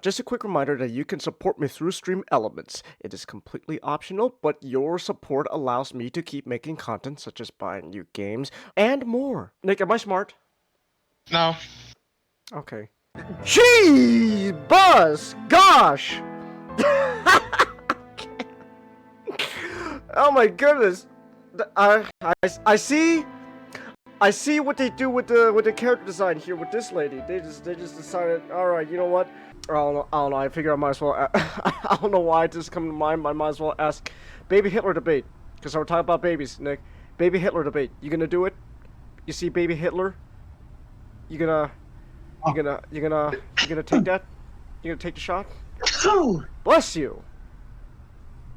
just a quick reminder that you can support me through Stream Elements. It is completely optional, but your support allows me to keep making content such as buying you games and more. Nick, am I smart? No. Okay. Gee, Buzz! Gosh! Oh my goodness! I see what they do with the character design here with this lady. They just decided, all right, you know what? I don't know. I figure I might as well. I don't know why it just come to mind. I might as well ask Baby Hitler debate, because we're talking about babies, Nick. Baby Hitler debate. You gonna do it? You see Baby Hitler? You gonna take that? You gonna take the shot? Bless you.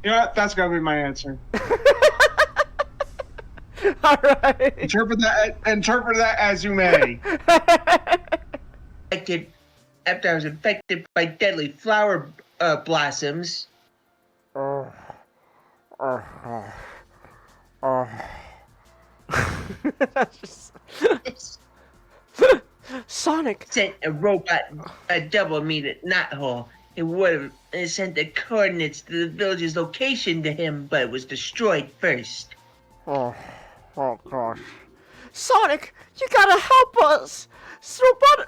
You know what? That's gotta be my answer. All right. Interpret that as you may. After I was infected by deadly flower blossoms. Sonic Sent a robot a double meter knothole. It would have sent the coordinates to the village's location to him, but it was destroyed first. Oh gosh. Sonic, you gotta help us!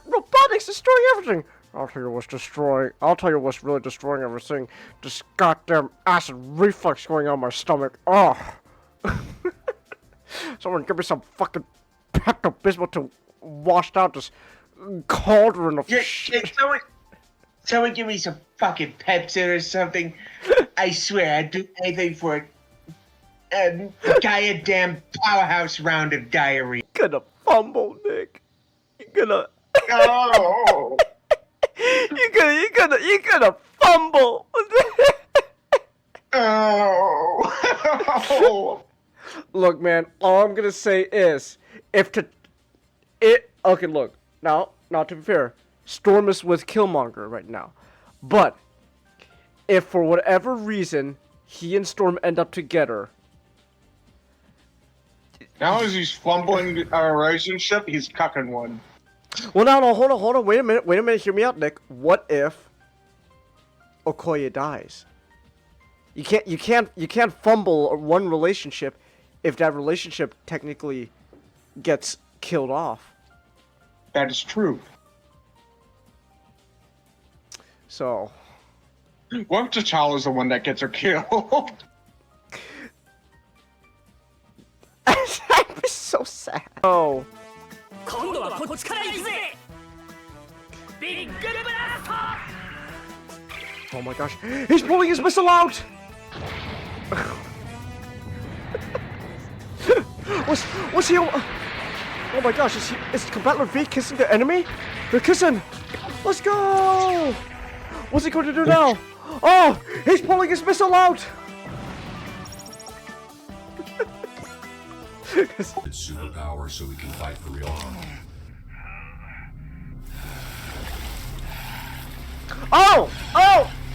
Robotics destroying everything! I'll tell you what's really destroying everything. This goddamn acid reflux going on my stomach. Oh! Someone give me some fucking Pepto-Bismol to wash out this cauldron of shit. Someone give me some fucking Pepsi or something. I swear I'd do anything for a goddamn powerhouse round of diarrhea. You're gonna fumble, Nick. You're gonna. Oh. You're gonna fumble. Oh. Look, man. All I'm gonna say is, okay, look. Now, to be fair, Storm is with Killmonger right now, but if for whatever reason he and Storm end up together. Now as he's fumbling our relationship, he's cucking one. Well, no, hold on, wait a minute, hear me out, Nick. What if Okoye dies? You can't fumble one relationship if that relationship technically gets killed off. That is true. So. What if T'Challa's the one that gets her killed? I'd be so sad. Oh. Oh my gosh. He's pulling his missile out! What's he? Oh my gosh, is Combatant V kissing the enemy? They're kissing! Let's go! What's he going to do now? Oh! He's pulling his missile out! It's superpower so we can fight for real. Oh!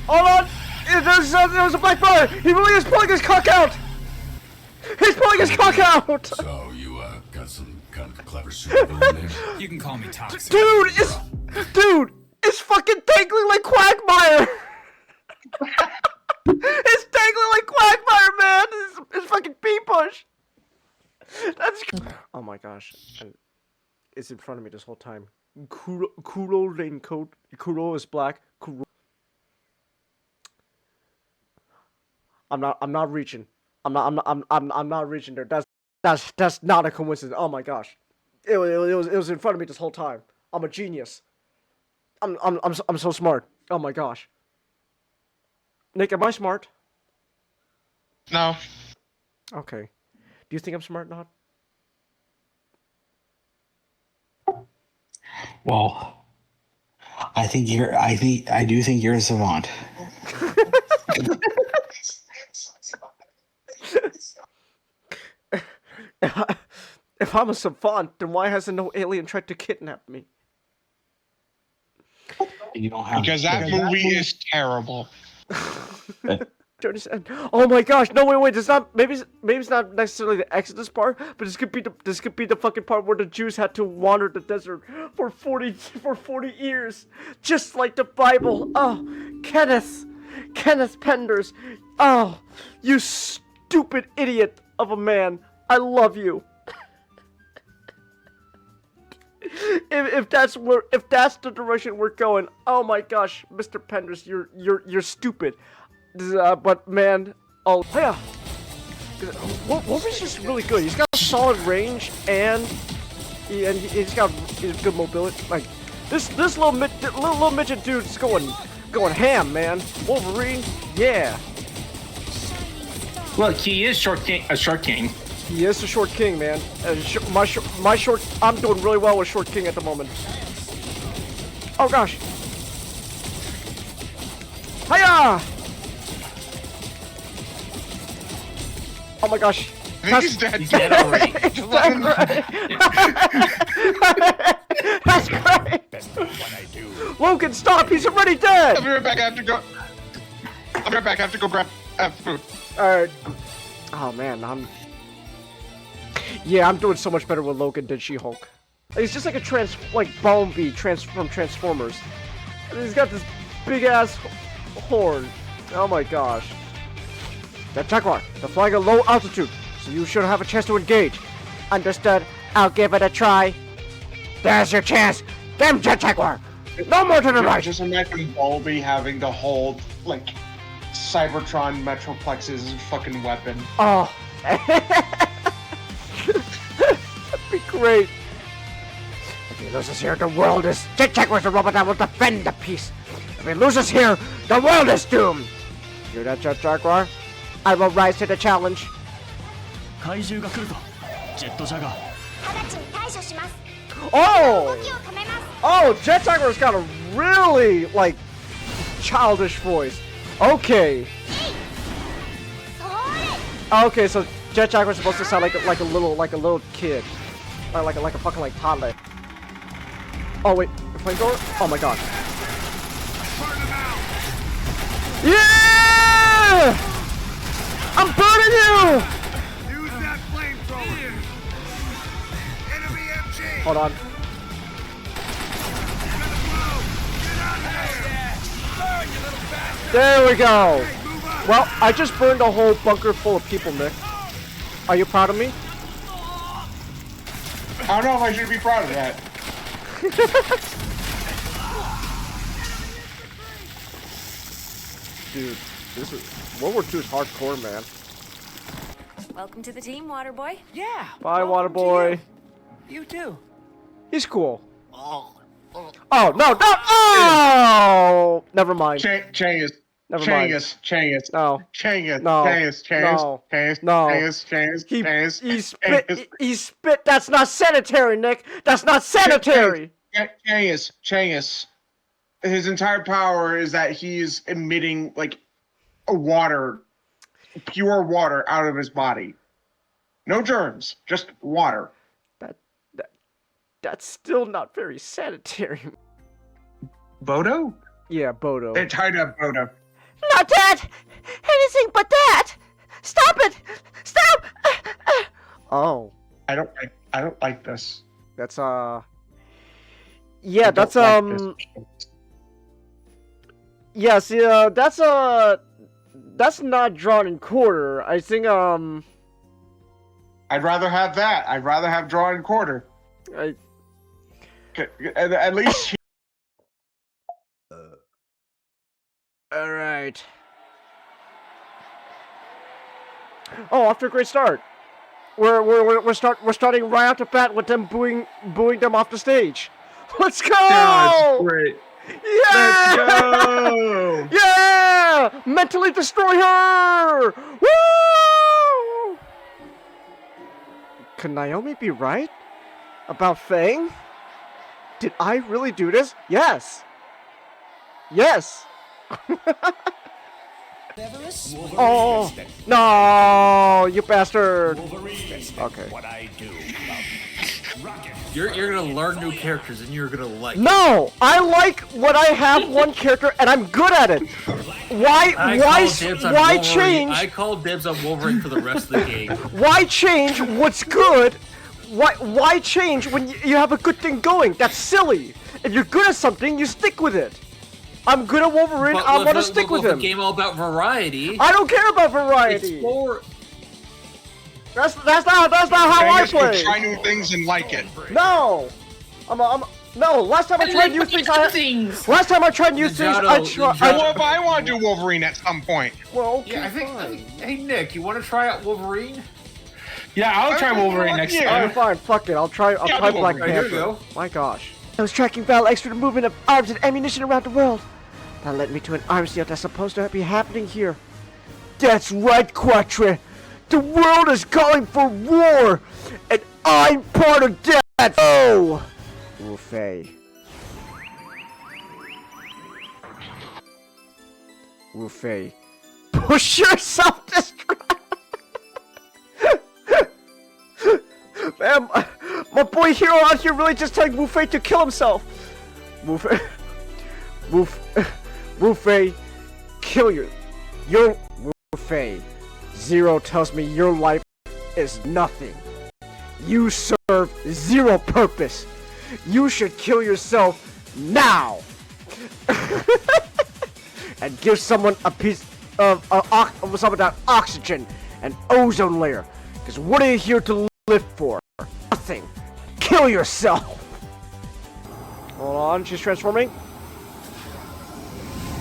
Hold on! There's a black bar! He really is pulling his cock out! He's pulling his cock out! So you got some kind of clever supervillain there? You can call me toxic. Dude, it's fucking dangling like Quagmire! It's dangling like Quagmire, man! It's fucking P-push! That's... Oh my gosh. And it's in front of me this whole time. Kuro raincoat. Kuro is black. Kuro. I'm not reaching. I'm not reaching there. That's not a coincidence. Oh my gosh. It was in front of me this whole time. I'm a genius. I'm so smart. Oh my gosh. Nick, am I smart? No. Okay. Do you think I'm smart or not? Well, I do think you're a savant. If I'm a savant, then why hasn't no alien tried to kidnap me? You don't have Because that movie is terrible. Oh my gosh! No, wait. It's not. Maybe it's not necessarily the Exodus part, but this could be the fucking part where the Jews had to wander the desert for 40 years, just like the Bible. Oh, Kenneth Penders. Oh, you stupid idiot of a man. I love you. if that's the direction we're going, oh my gosh, Mr. Penders, you're stupid. But man, oh yeah, Wolverine's just really good. He's got a solid range and he's got good mobility. Like this little midget dude's going ham, man. Wolverine, yeah. Look, he is a short king. He is a short king, man. My short. I'm doing really well with short king at the moment. Oh gosh. Hiya! Oh my gosh. I think he's dead. He's dead already. That's great. That's not what I do. Logan, stop! He's already dead. I'll be right back. I have to go. I'll be right back. I have to go grab food. All right. Oh man, I'm doing so much better with Logan than She-Hulk. He's just like a Bumblebee from Transformers. And he's got this big ass horn. Oh my gosh. That Jaguar, they're flying at low altitude, so you should have a chance to engage. Understood. I'll give it a try. There's your chance. Damn Jet Jaguar. No more to the right. Just imagine Bumblebee having to hold like Cybertron Metroplex's fucking weapon. Oh. That'd be great. If he loses here, the world is... Jet Jaguar's the robot that will defend the peace. If he loses here, the world is doomed. Hear that, Jet Jaguar? I will rise to the challenge. Oh! Oh, Jet Jaguar's got a really, like, childish voice. Okay. Okay, so Jet Jaguar's supposed to sound like a little kid. Like a fucking toddler. Oh wait, the flamethrower? Oh my god. Yeah! I'm burning you! Use that flamethrower. Enemy MG. Hold on. There we go. Well, I just burned a whole bunker full of people, Nick. Are you proud of me? I don't know if I should be proud of that. Dude, this is World War II is hardcore, man. Welcome to the team, Waterboy. Yeah. Bye, welcome to Waterboy. You too. He's cool. Oh no, no! Oh, never mind. Changus. Never mind. Changus. No. Changus. No. Changus. No. Changus. No. Changus. He spit. He spit. That's not sanitary, Nick. That's not sanitary. Changus. His entire power is that he's emitting like pure water out of his body. No germs, just water. That's still not very sanitary. Bodo? Yeah, Bodo. They're tied up, Bodo. Not that! Anything but that! Stop it! Stop! Oh. I don't like this. That's yeah, that's yeah, see, that's not drawn in quarter. I think I'd rather have that. I'd rather have draw and quarter. At least all right. Oh, after a great start. We're starting right off the bat with them booing them off the stage. Let's go! that's great. Yeah! Let's go! Yeah! Mentally destroy her! Woo! Could Naomi be right about Fang? Did I really do this? Yes. Yes. Oh no, you bastard. Okay. What I do. You're gonna learn new characters and you're gonna like. No! I like what I have one character and I'm good at it! Why change? I call dibs on Wolverine for the rest of the game. Why change what's good? Why change when you have a good thing going? That's silly! If you're good at something, you stick with it! I'm good at Wolverine, I want to stick with him! The game all about variety. I don't care about variety! Explore. That's not how I play! Try new things and like it. No! No, last time I tried new things, last time I tried new things, I want to do Wolverine at some point. Well, okay, Yeah, I think. Hey Nick, you want to try out Wolverine? Yeah, I'll try Wolverine next time. Alright, fine, fuck it, I'll try Black Panther. Here you go. My gosh. I was tracking Val extra movement of arms and ammunition around the world. That led me to an arms deal that's supposed to be happening here. That's right, Quatre. The world is calling for war, and I'm part of that. Oh, Wufei. Wufei, push yourself, destruct. Man, my boy Hero out here really just telling Wufei to kill himself. Wufei, kill your Wufei. Zero tells me your life is nothing. You serve zero purpose. You should kill yourself now. And give someone a piece of some of that oxygen and ozone layer. Because what are you here to live for? Nothing. Kill yourself. Hold on, she's transforming.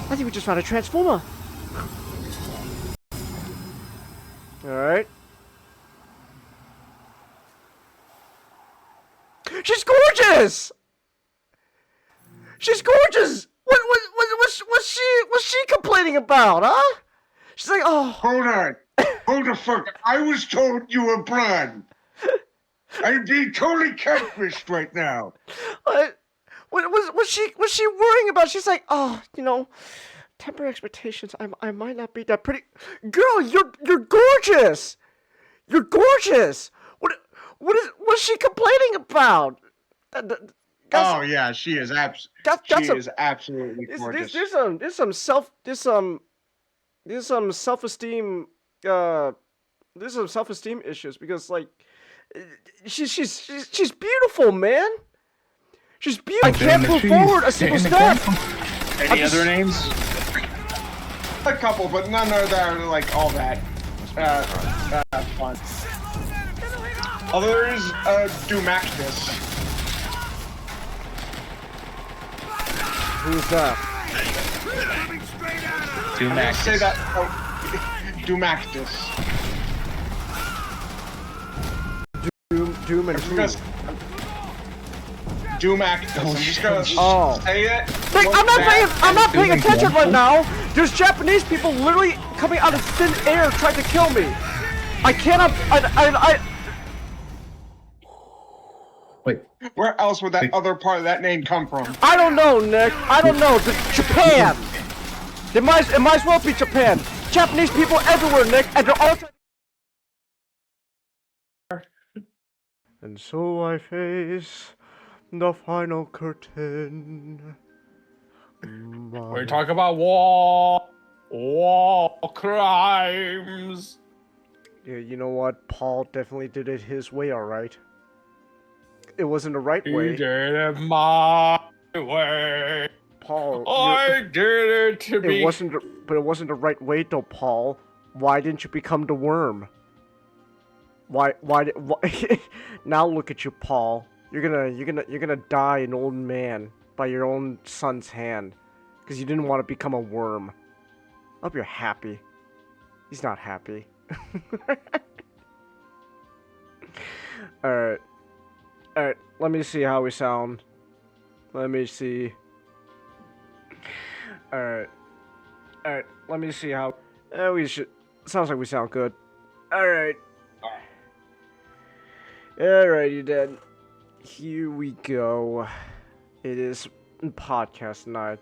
I think we just found a transformer. Alright. She's gorgeous! She's gorgeous! What's she complaining about, huh? She's like, oh. Hold on. Hold the fuck. I was told you were blonde. I'm being totally catfished right now. What's she worrying about? She's like, oh, you know, temper expectations. I might not be that pretty. Girl, you're gorgeous. You're gorgeous. What's she complaining about? Oh yeah, she is absolutely gorgeous. There's some self-esteem issues because like she's beautiful, man. She's beautiful. I can't move forward a single step. Any other names? A couple, but none of that are like all that fun. Others, Dumactus. Who's that? Dumactus. Say that. Oh, Dumactus. Doom and who? Dumactus. I'm just gonna say it. Like, I'm not paying attention right now. There's Japanese people literally coming out of thin air trying to kill me. I cannot. Wait. Where else would that other part of that name come from? I don't know, Nick. I don't know. Japan. It might as well be Japan. Japanese people everywhere, Nick, and they're all. And so I face the final curtain. We're talking about war crimes. Yeah, you know what? Paul definitely did it his way, alright. It wasn't the right way. You did it my way. Paul, I did it to be. It wasn't the right way though, Paul. Why didn't you become the worm? Why now look at you, Paul. You're gonna die an old man by your own son's hand because you didn't want to become a worm. I hope you're happy. He's not happy. Alright, let me see how we sound. Let me see. Alright, let me see how. We should. Sounds like we sound good. Alright. Alrighty then. Here we go. It is podcast night.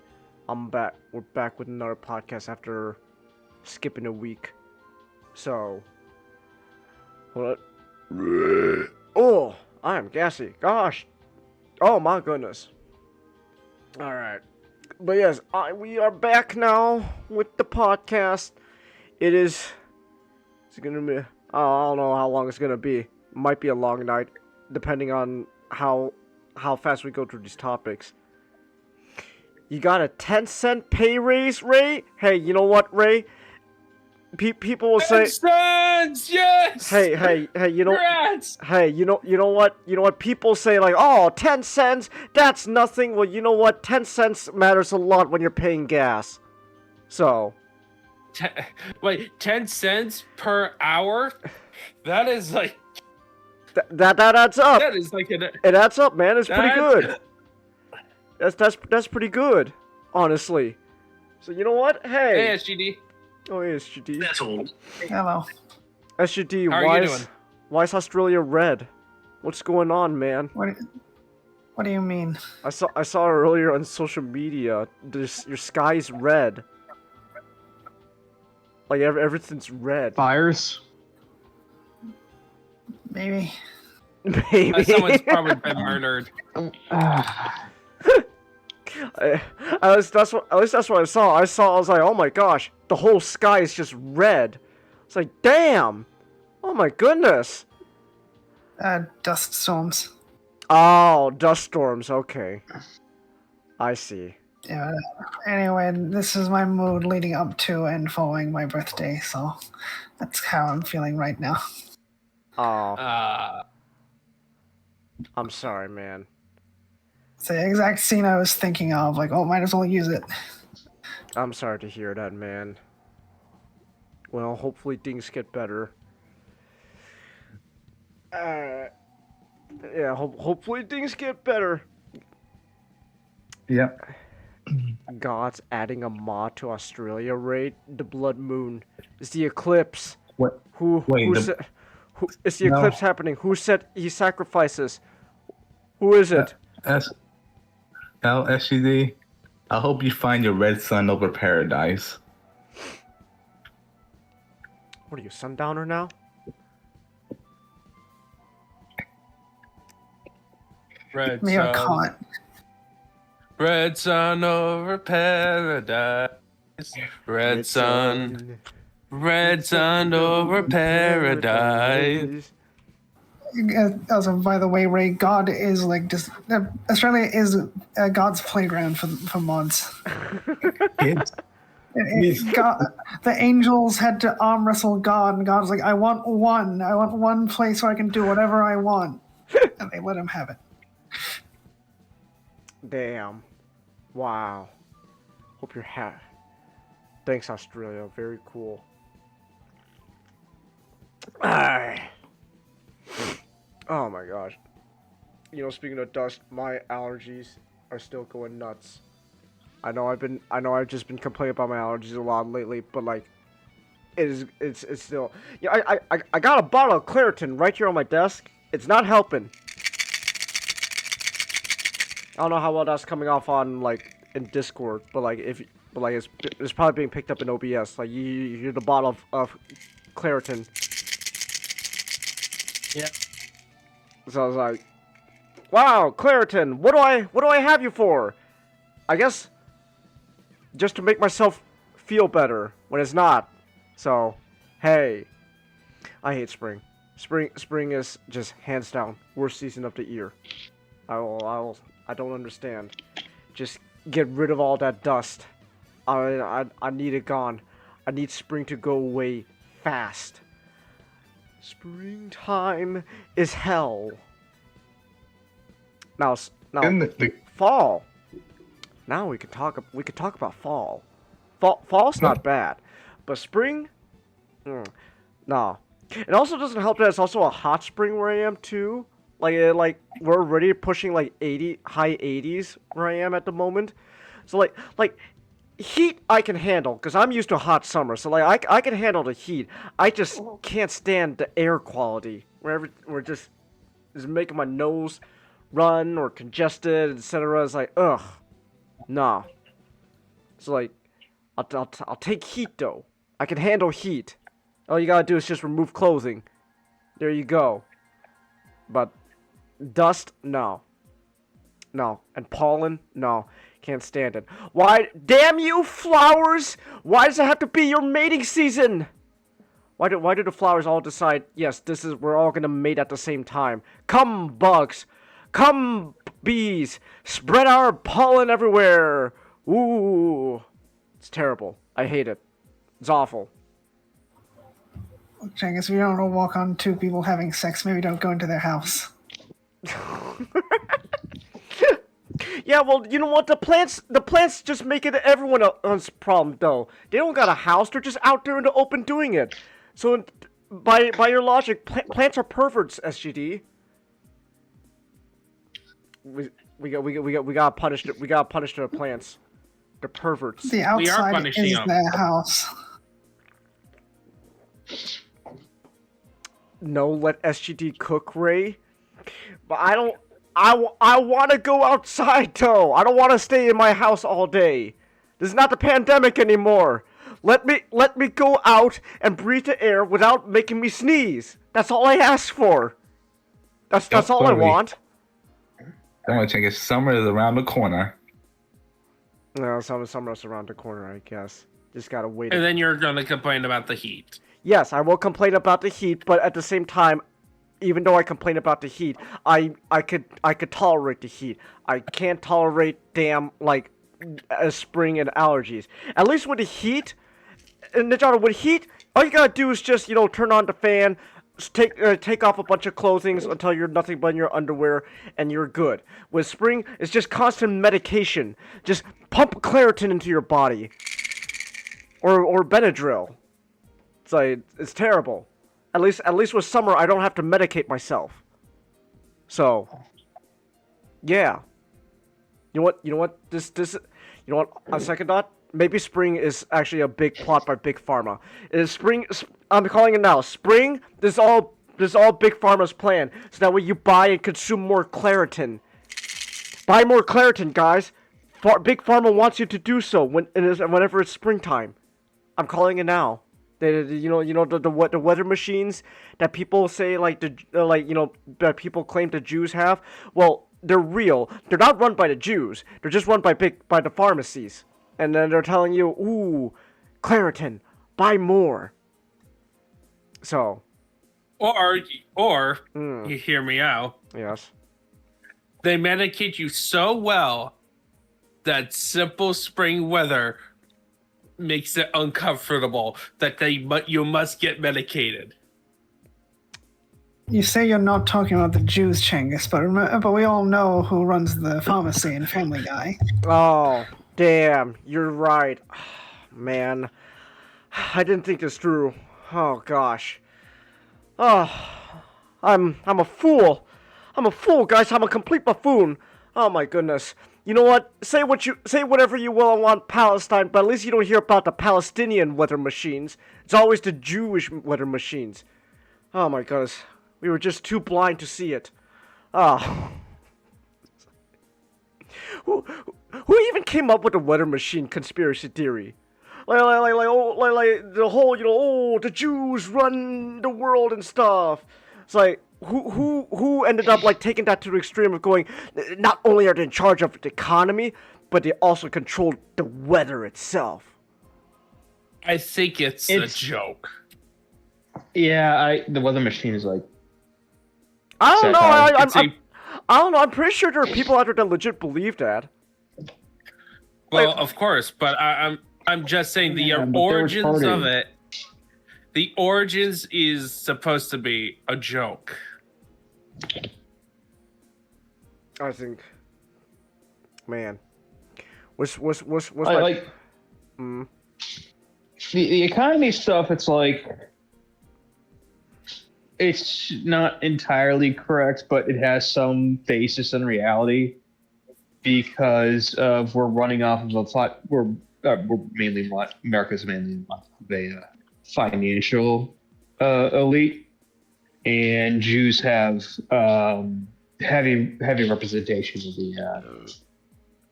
I'm back. We're back with another podcast after skipping a week. So, hold on. Oh, I am gassy. Gosh. Oh my goodness. All right. But yes, we are back now with the podcast. It's gonna be, I don't know how long it's gonna be. Might be a long night, depending on how fast we go through these topics. You got a 10-cent pay raise, Ray? Hey, you know what, Ray? People will say, Cents, yes. hey, you know, Congrats! hey, you know what? People say like, oh, 10 cents, that's nothing. Well, you know what? 10 cents matters a lot when you're paying gas. So. Wait, 10 cents per hour? That is like. That adds up. That is like an. It adds up, man. It's pretty good. That's pretty good, honestly. So you know what? Hey. Hey, SGD. Oh, hey, SGD. That's old. Hello. SGD, How are you doing? why is Australia red? What's going on, man? What do you mean? I saw earlier on social media. Your sky's red. Like everything's red. Fires. Maybe. Maybe. Someone's probably been murdered. At least that's what I saw. I was like, oh my gosh, the whole sky is just red. It's like, damn. Oh my goodness. Dust storms. Oh, dust storms. Okay. I see. Yeah. Anyway, this is my mood leading up to and following my birthday, so that's how I'm feeling right now. Oh, I'm sorry, man. It's the exact scene I was thinking of. Like, oh, might as well use it. I'm sorry to hear that, man. Well, hopefully things get better. Yeah, hopefully things get better. Yep. God's adding a mod to Australia raid. The blood moon. It's the eclipse. What? Who is the eclipse happening? Who said he sacrifices? Who is it? LSCD, I hope you find your red sun over paradise. What are you, sundowner now? Red Me or sun. Kant. Red sun over paradise. Red sun. Red sun over paradise. Also, by the way, Ray, God is like just Australia is God's playground for mods. God, the angels had to arm wrestle God, and God was like, I want one place where I can do whatever I want, and they let him have it. Damn. Wow. Hope you're happy. Thanks, Australia. Very cool. Oh my gosh. You know, speaking of dust, my allergies are still going nuts. I know I've just been complaining about my allergies a lot lately, but like it's still. Yeah, I got a bottle of Claritin right here on my desk. It's not helping. I don't know how well that's coming off on like in Discord, but like it's probably being picked up in OBS. Like you hear the bottle of Claritin. Yeah. So I was like, wow, Claritin, what do I have you for? I guess just to make myself feel better when it's not. So, hey, I hate spring. Spring is just hands down worst season of the year. I don't understand. Just get rid of all that dust. I need it gone. I need spring to go away fast. Springtime is hell. Now fall. Now we could talk about fall. Fall's not bad, but spring, nah. It also doesn't help that it's also a hot spring where I am too. Like we're already pushing like high 80s where I am at the moment. So like heat I can handle because I'm used to a hot summer. So like I can handle the heat. I just can't stand the air quality where just is making my nose run or congested, etc. It's like ugh, nah. So like I'll take heat though. I can handle heat. All you gotta do is just remove clothing. There you go. But Dust? No. No. And pollen? No. Can't stand it. Why? Damn you, flowers! Why does it have to be your mating season? Why do the flowers all decide, yes, we're all gonna mate at the same time? Come, bugs! Come, bees! Spread our pollen everywhere! Ooh. It's terrible. I hate it. It's awful. Cengus, if you don't want to walk on two people having sex, maybe don't go into their house. Yeah, well, you know what? The plants just make it everyone's problem, though. They don't got a house. They're just out there in the open doing it. So, by your logic, plants are perverts, SGD. We gotta punish it. We gotta punish the plants. They're perverts. The outside punishing is them. their house. No, let SGD cook, Ray. But I don't. I want to go outside, though. I don't want to stay in my house all day. This is not the pandemic anymore. Let me go out and breathe the air without making me sneeze. That's all I ask for. That's all I want. Don't want to check it. Summer is around the corner. No, summer's around the corner, I guess. Just gotta wait. And then you're gonna complain about the heat. Yes, I will complain about the heat, but at the same time, even though I complain about the heat, I could tolerate the heat. I can't tolerate spring and allergies. At least with the heat, Ninjato, with heat, all you gotta do is just turn on the fan, take off a bunch of clothing until you're nothing but in your underwear, and you're good. With spring, it's just constant medication. Just pump Claritin into your body, or Benadryl. It's terrible. At least with summer, I don't have to medicate myself. So, yeah. You know what? On second thought, maybe spring is actually a big plot by Big Pharma. It is spring. I'm calling it now. Spring. This is all Big Pharma's plan. So that way you buy and consume more Claritin. Buy more Claritin, guys. Big Pharma wants you to do so whenever it's springtime. I'm calling it now. The weather machines that people say that people claim the Jews have. Well, they're real. They're not run by the Jews. They're just run by the pharmacies. And then they're telling you, ooh, Claritin, buy more. So. Or you hear me out. Yes. They medicate you so well that simple spring weather makes it uncomfortable that you must get medicated. You say you're not talking about the Jews, Cengus, but we all know who runs the pharmacy in Family Guy. Oh, damn, you're right. Man, I didn't think this through. Oh gosh. Oh, I'm a fool. I'm a fool, guys. I'm a complete buffoon. Oh my goodness. You know what? Say whatever you will on Palestine, but at least you don't hear about the Palestinian weather machines. It's always the Jewish weather machines. Oh my goodness. We were just too blind to see it. Ah. Who even came up with the weather machine conspiracy theory? Like the whole, the Jews run the world and stuff. It's like, who ended up taking that to the extreme of going, not only are they in charge of the economy, but they also control the weather itself. I think it's a joke. Yeah, the weather machine is like. I don't know. I don't know. I'm pretty sure there are people out there that legit believe that. Well, of course, but I'm just saying the origins of it. The origins is supposed to be a joke. I think, man, what's like the economy stuff? It's like it's not entirely correct, but it has some basis in reality because we're running off of a plot. We're mainly America's mainly a financial elite, and Jews have heavy representation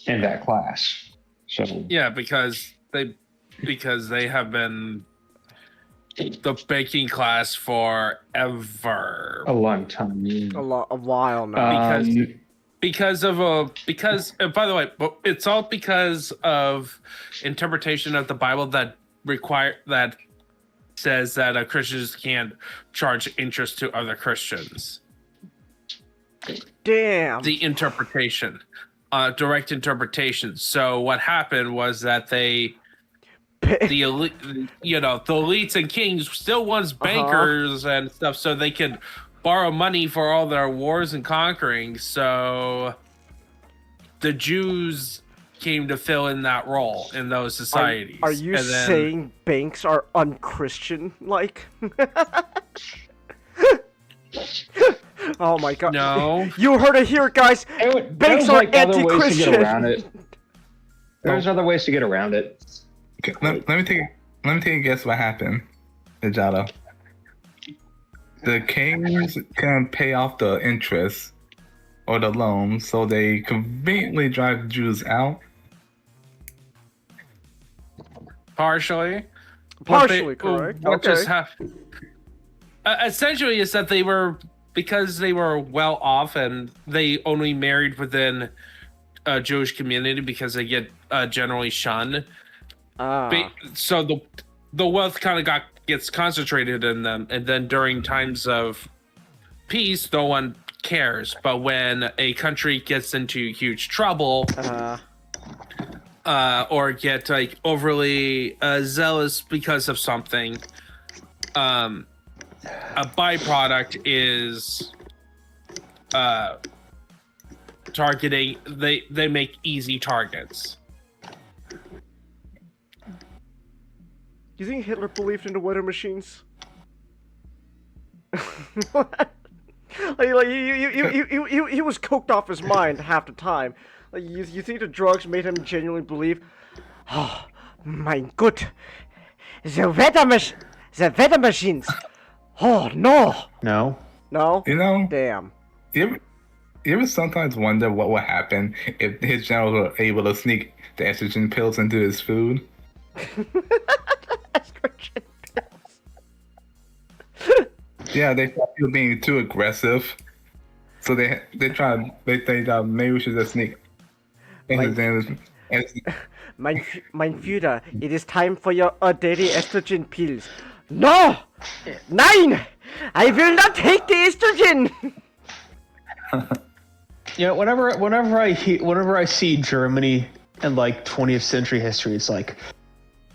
in that class. So yeah, because they have been the banking class forever. A long time. Yeah. A while now. Because and by the way, it's all because of interpretation of the Bible that says that Christians can't charge interest to other Christians. Damn. The interpretation, direct interpretation. So what happened was that the elite, the elites and kings still wants bankers and stuff, so they can borrow money for all their wars and conquering. So the Jews came to fill in that role in those societies. Are you saying banks are unchristian like? Oh my god. No. You heard it here, guys. Banks are anti-Christian. There's other ways to get around it. Okay, let me take a guess what happened, Najado. The kings can pay off the interest or the loans, so they conveniently drive Jews out. Partially Correct. What just happened? Essentially, is that because they were well off and they only married within a Jewish community because they get generally shunned. So the wealth kind of gets concentrated in them, and then during times of peace, no one cares. But when a country gets into huge trouble, or get like overly zealous because of something, a byproduct is targeting. They make easy targets. Do you think Hitler believed in the weather machines? He was coked off his mind half the time. Like, you think the drugs made him genuinely believe? Oh, mein Gott, the weather machines. Oh no. No. You know, Damn. You ever sometimes wonder what would happen if his generals were able to sneak the estrogen pills into his food? Estrogen pills. Yeah, they thought he was being too aggressive, so they thought maybe we should just sneak. Mein Führer, it is time for your daily estrogen pills. No! Nein! I will not take the estrogen! Yeah, whenever I see Germany and like 20th century history, it's like,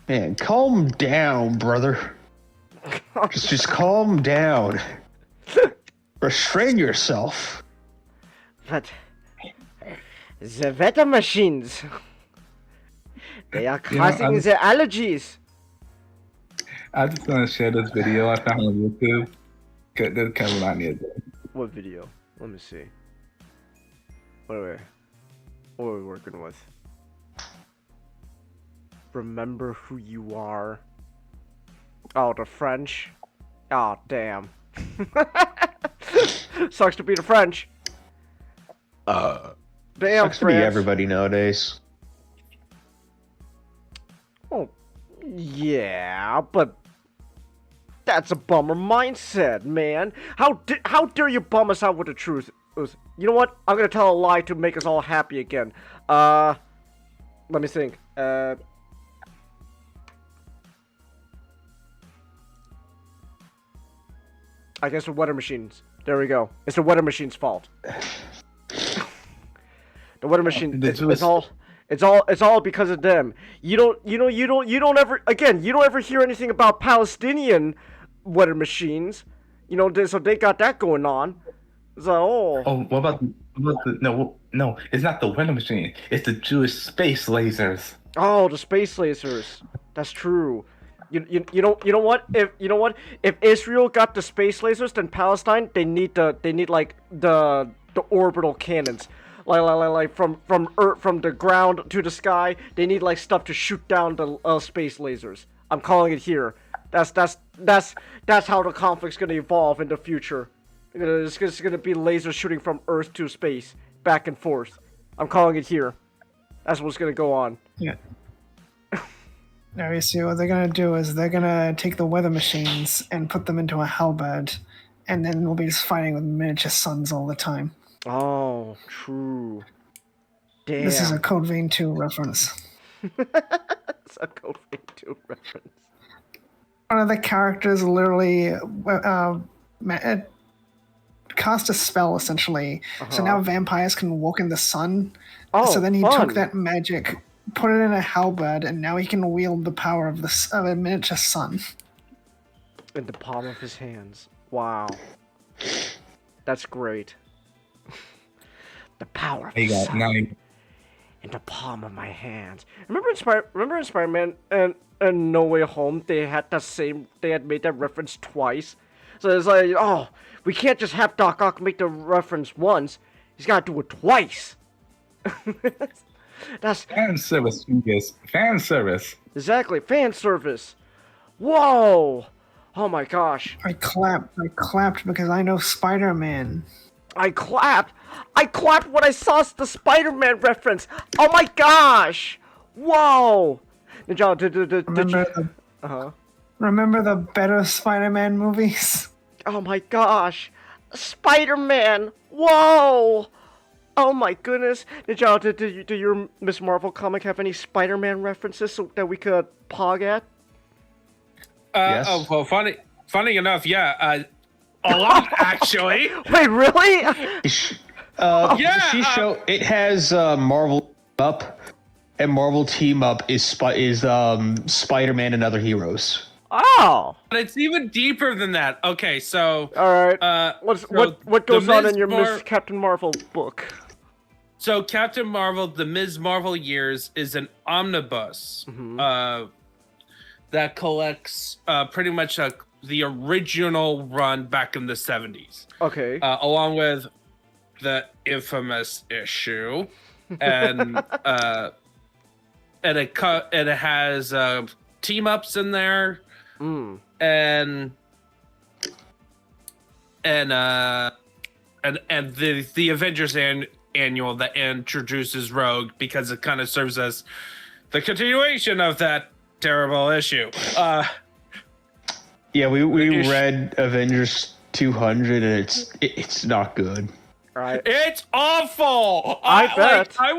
man, calm down, brother. just calm down. Restrain yourself. But the weather machines, they are causing the allergies. I just want to share this video I found on YouTube. This kind of remind me of this. What video? Let me see. What are we working with? Remember who you are. Oh, the French. Oh, damn. Sucks to be the French. Damn, Sucks to be everybody nowadays. Oh, yeah, but that's a bummer mindset, man. How dare you bum us out with the truth? You know what? I'm gonna tell a lie to make us all happy again. Let me think. I guess the weather machines. There we go. It's the weather machine's fault. The weather machine. It's all because of them. You don't ever hear anything about Palestinian weather machines. You know, so they got that going on. So what about no, it's not the weather machine. It's the Jewish space lasers. Oh, the space lasers. That's true. You know what? If Israel got the space lasers, then Palestine they need like the orbital cannons. Like from the ground to the sky, they need like stuff to shoot down the space lasers. I'm calling it here. That's how the conflict's gonna evolve in the future. It's gonna be lasers shooting from Earth to space, back and forth. I'm calling it here. That's what's gonna go on. Yeah. Now you see what they're gonna do is they're gonna take the weather machines and put them into a halberd, and then we'll be just fighting with miniature suns all the time. Oh, true. Damn. This is a Code Vein 2 reference. It's a Code Vein 2 reference. One of the characters literally cast a spell, essentially. So now vampires can walk in the sun. Oh, so then he fun. took that magic, put it in a halberd, and now he can wield the power of a miniature sun. In the palm of his hands. Wow. That's great. The power of the sun. Now In the palm of my hands. Remember in Spider-Man and No Way Home, they had made that reference twice. So it's like, oh, we can't just have Doc Ock make the reference once. He's got to do it twice. That's fan service, yes. Fan service. Exactly, fan service. Whoa! Oh my gosh. I clapped because I know Spider-Man. I clapped when I saw the Spider-Man reference. Oh my gosh! Whoa! Ninja, did you? Remember the better Spider-Man movies? Oh my gosh! Spider-Man! Whoa! Oh my goodness! Ninja, did your Miss Marvel comic have any Spider-Man references so that we could pog at? Yes. Oh, well, funny enough, yeah. A lot, actually. Wait, really? It has Marvel Up, and Marvel Team Up is Spider-Man and other heroes. Oh! But it's even deeper than that. Okay, so... Alright. What goes on in your Miss Captain Marvel book? So Captain Marvel, the Ms. Marvel years, is an omnibus that collects pretty much the original run back in the 70s. Okay. Along with the infamous issue, and it has team ups in there, and the Avengers annual that introduces Rogue, because it kind of serves as the continuation of that terrible issue. Yeah, we read Avengers 200 and it's not good. Right. It's awful. I bet. I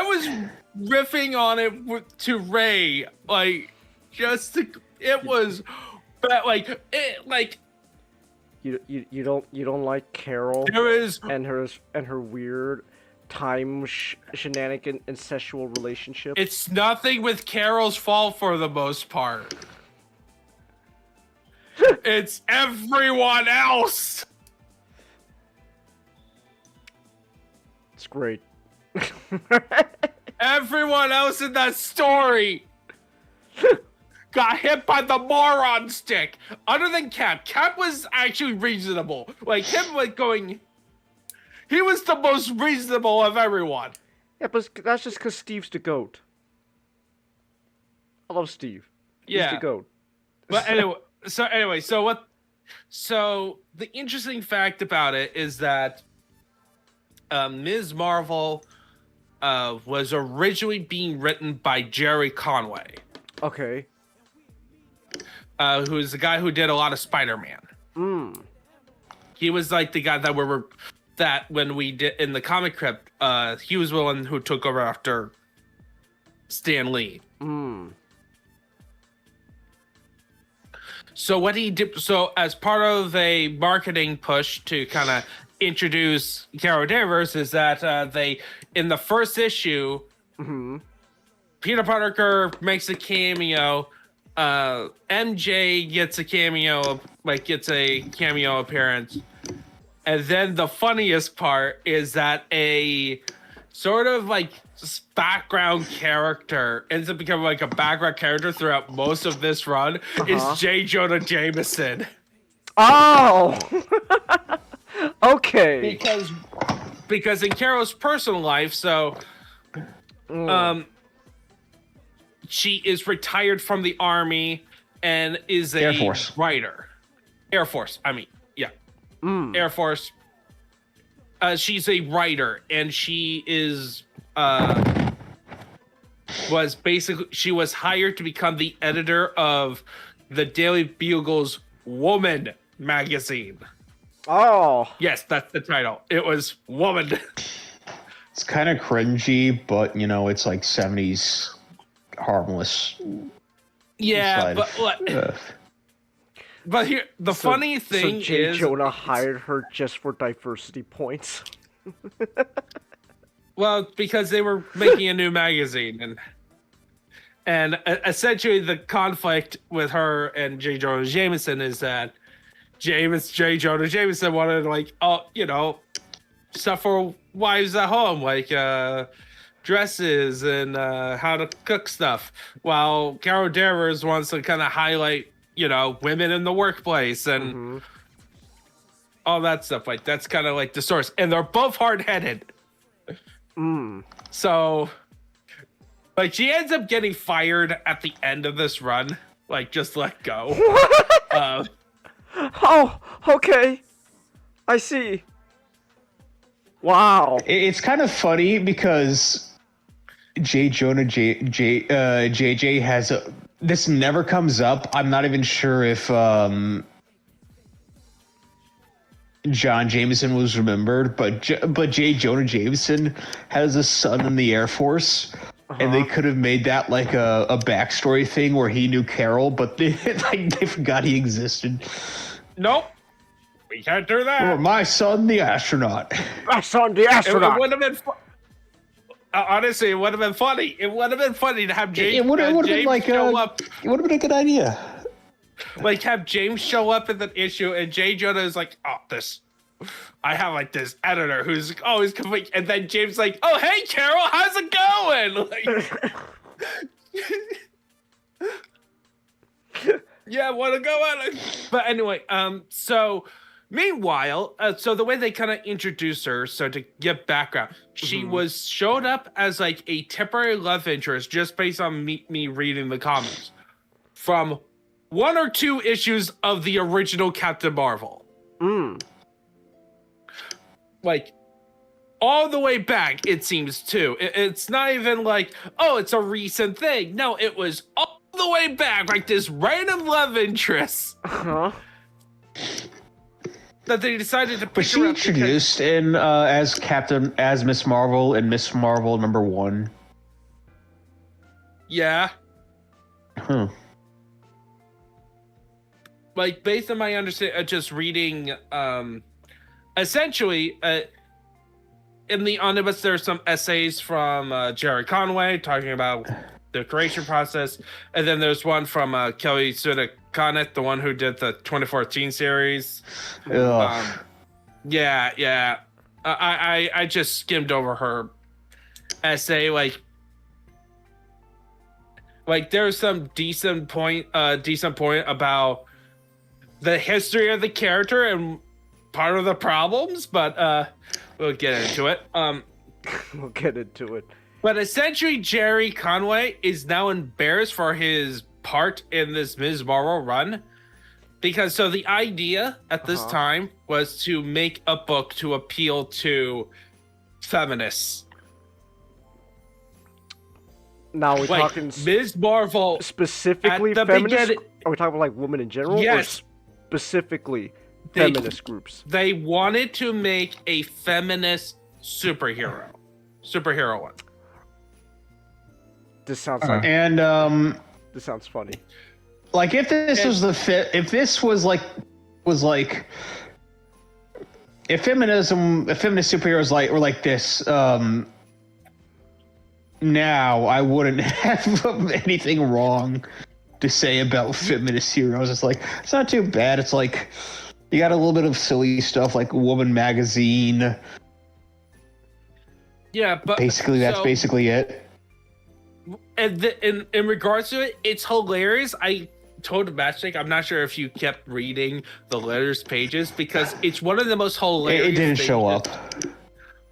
was riffing on it to Ray, it was bad, You don't like Carol and her weird time shenanigan incestual relationship? It's nothing with Carol's fault for the most part. It's everyone else. It's great. Everyone else in that story got hit by the moron stick. Other than Cap. Cap was actually reasonable. He was the most reasonable of everyone. Yeah, but that's just because Steve's the GOAT. I love Steve. He's the GOAT. But anyway, so the interesting fact about it is that Ms. Marvel was originally being written by Jerry Conway. Okay. Who is the guy who did a lot of Spider-Man. He was like the guy that when we did in the comic crypt, he was the one who took over after Stan Lee. So what he did, as part of a marketing push to kind of introduce Carol Danvers, is that they, in the first issue, Peter Parker makes a cameo. MJ gets a cameo appearance. And then the funniest part is that a sort of background character ends up becoming a background character throughout most of this run is J. Jonah Jameson. Oh! Okay. Because in Carol's personal life, she is retired from the army and is a Air Force writer. Air Force, I mean, yeah. Air Force. She's a writer, and she is was basically she was hired to become the editor of the Daily Bugle's Woman magazine. Oh. Yes, that's the title. It was Woman. It's kind of cringy, but you know, it's like 70s harmless. Yeah, but here the funny thing so J. is Jonah hired her just for diversity points. Well, because they were making a new magazine, and essentially the conflict with her and J. Jonah Jameson is that J. Jonah Jameson wanted stuff for wives at home, like dresses and how to cook stuff, while Carol Danvers wants to kind of highlight women in the workplace and all that stuff. Like that's kind of like the source, and they're both hard-headed. So, like, she ends up getting fired at the end of this run. Like, just let go. Oh, okay. I see. Wow. It's kind of funny because JJ has a. This never comes up. I'm not even sure if John Jameson was remembered, but J. Jonah Jameson has a son in the Air Force, and they could have made that like a backstory thing where he knew Carol, but they forgot he existed. Nope, we can't do that. Or my son, the astronaut. My son, the astronaut. It would have been. Honestly, it would have been funny. It would have been funny to have James. It would have been like show up. It would have been a good idea. Like have James show up in the issue, and J. Jonah is like, "Oh, I have like this editor who's always complete," and then James like, "Oh, hey, Carol, how's it going?" Like, yeah, want to go on? But anyway, so meanwhile, so the way they kind of introduce her, so to give background, she showed up as like a temporary love interest just based on me reading the comics from 1 or 2 issues of the original Captain Marvel. Like, all the way back, it seems, too. It's not even like, oh, it's a recent thing. No, it was all the way back, like this random love interest. That they decided to pick But she introduced in as Miss Marvel and Miss Marvel #1. Yeah. Like, based on my understanding, just reading, essentially, in the Omnibus, there's some essays from Jerry Conway talking about the creation process, and then there's one from Kelly Sudikonet, the one who did the 2014 series. Yeah. I just skimmed over her essay, like there's some decent point about the history of the character and part of the problems, but we'll get into it. We'll get into it. But essentially, Jerry Conway is now embarrassed for his part in this Ms. Marvel run, because so the idea at this time was to make a book to appeal to feminists. Now we're like, talking Ms. Marvel specifically feminist. Are we talking about like women in general? Yes. Or specifically feminist groups. They wanted to make a feminist superhero one. This sounds like this sounds funny. Like if this was if feminist superheroes were like this, now I wouldn't have anything wrong to say about feminist heroes. It's like, it's not too bad. It's like, you got a little bit of silly stuff like Woman Magazine. Yeah, but basically that's basically it. And in regards to it, it's hilarious. I told Matchstick, I'm not sure if you kept reading the letters pages, because it's one of the most hilarious. It didn't show up.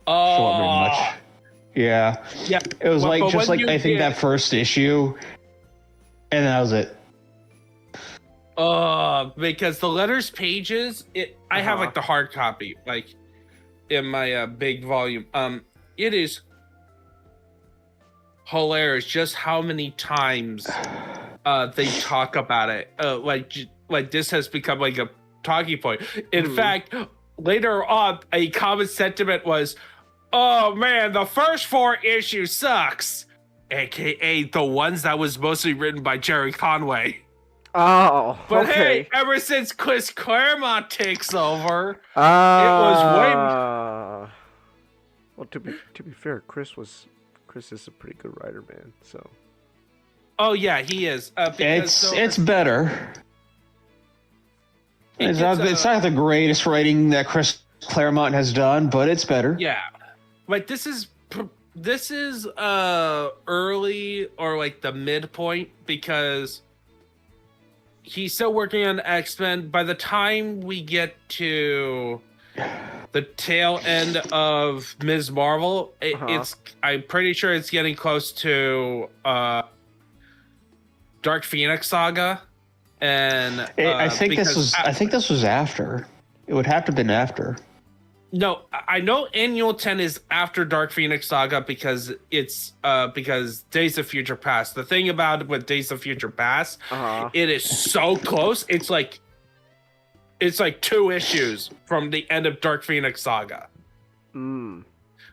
Oh, show up very much. Yeah. Yeah. It was like just like I think that first issue, and that was it. Because the letters pages, I have like the hard copy, like in my big volume. It is hilarious just how many times they talk about it. Like this has become like a talking point. In fact, later on, a common sentiment was, "Oh man, the first 4 issues sucks," aka the ones that was mostly written by Jerry Conway. Oh, But okay. hey, ever since Chris Claremont takes over, it was way. Well, to be fair, Chris is a pretty good writer, man. So. Oh yeah, he is. It's better. It's not the greatest writing that Chris Claremont has done, but it's better. Yeah, like this is early or like the midpoint because he's still working on X-Men. By the time we get to the tail end of Ms. Marvel, I'm pretty sure it's getting close to Dark Phoenix Saga, and I think this was after. It would have to have been after. No, I know Annual 10 is after Dark Phoenix Saga because it's because Days of Future Past. The thing about it with Days of Future Past, it is so close. It's like 2 issues from the end of Dark Phoenix Saga.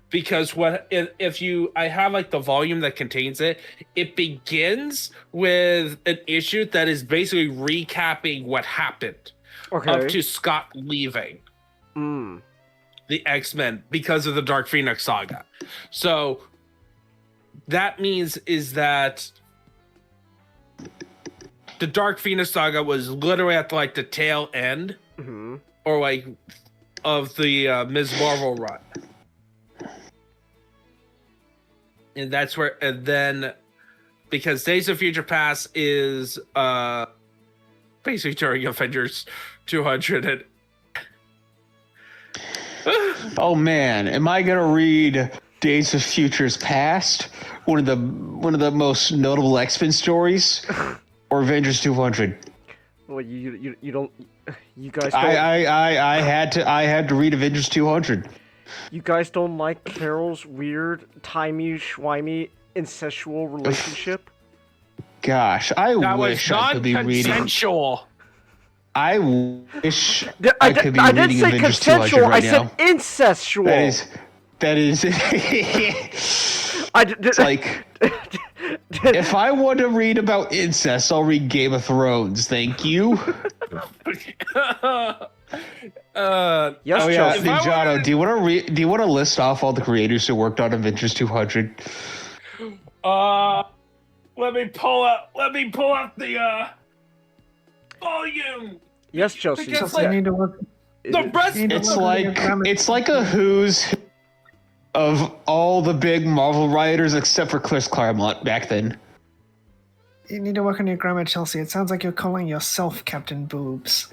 Because I have like the volume that contains it. It begins with an issue that is basically recapping what happened up to Scott leaving the X-Men because of the Dark Phoenix Saga. So that means is that the Dark Phoenix Saga was literally at like the tail end or like of the Ms. Marvel run. And that's where, and then because Days of Future Past is basically during Avengers 200 and oh man, am I gonna read Days of Futures Past, one of the most notable X-Men stories, or Avengers 200? Well, you don't. You guys. Don't, I had to read Avengers 200. You guys don't like Carol's weird, timey-schwimey, incestual relationship? Gosh, I wish I could be reading. Consensual. I wish I could be I reading didn't say Avengers consensual. 200 right I now. said incestual. That is. It's like if I want to read about incest, I'll read Game of Thrones. Thank you. Yes, Chelsea. Jono, do you want to list off all the creators who worked on Avengers 200? Let me pull up the volume. Yes, Chelsea. Because, I need to look. The rest. It's like a who's of all the big Marvel writers except for Chris Claremont back then. You need to work on your grammar, Chelsea. It sounds like you're calling yourself Captain Boobs.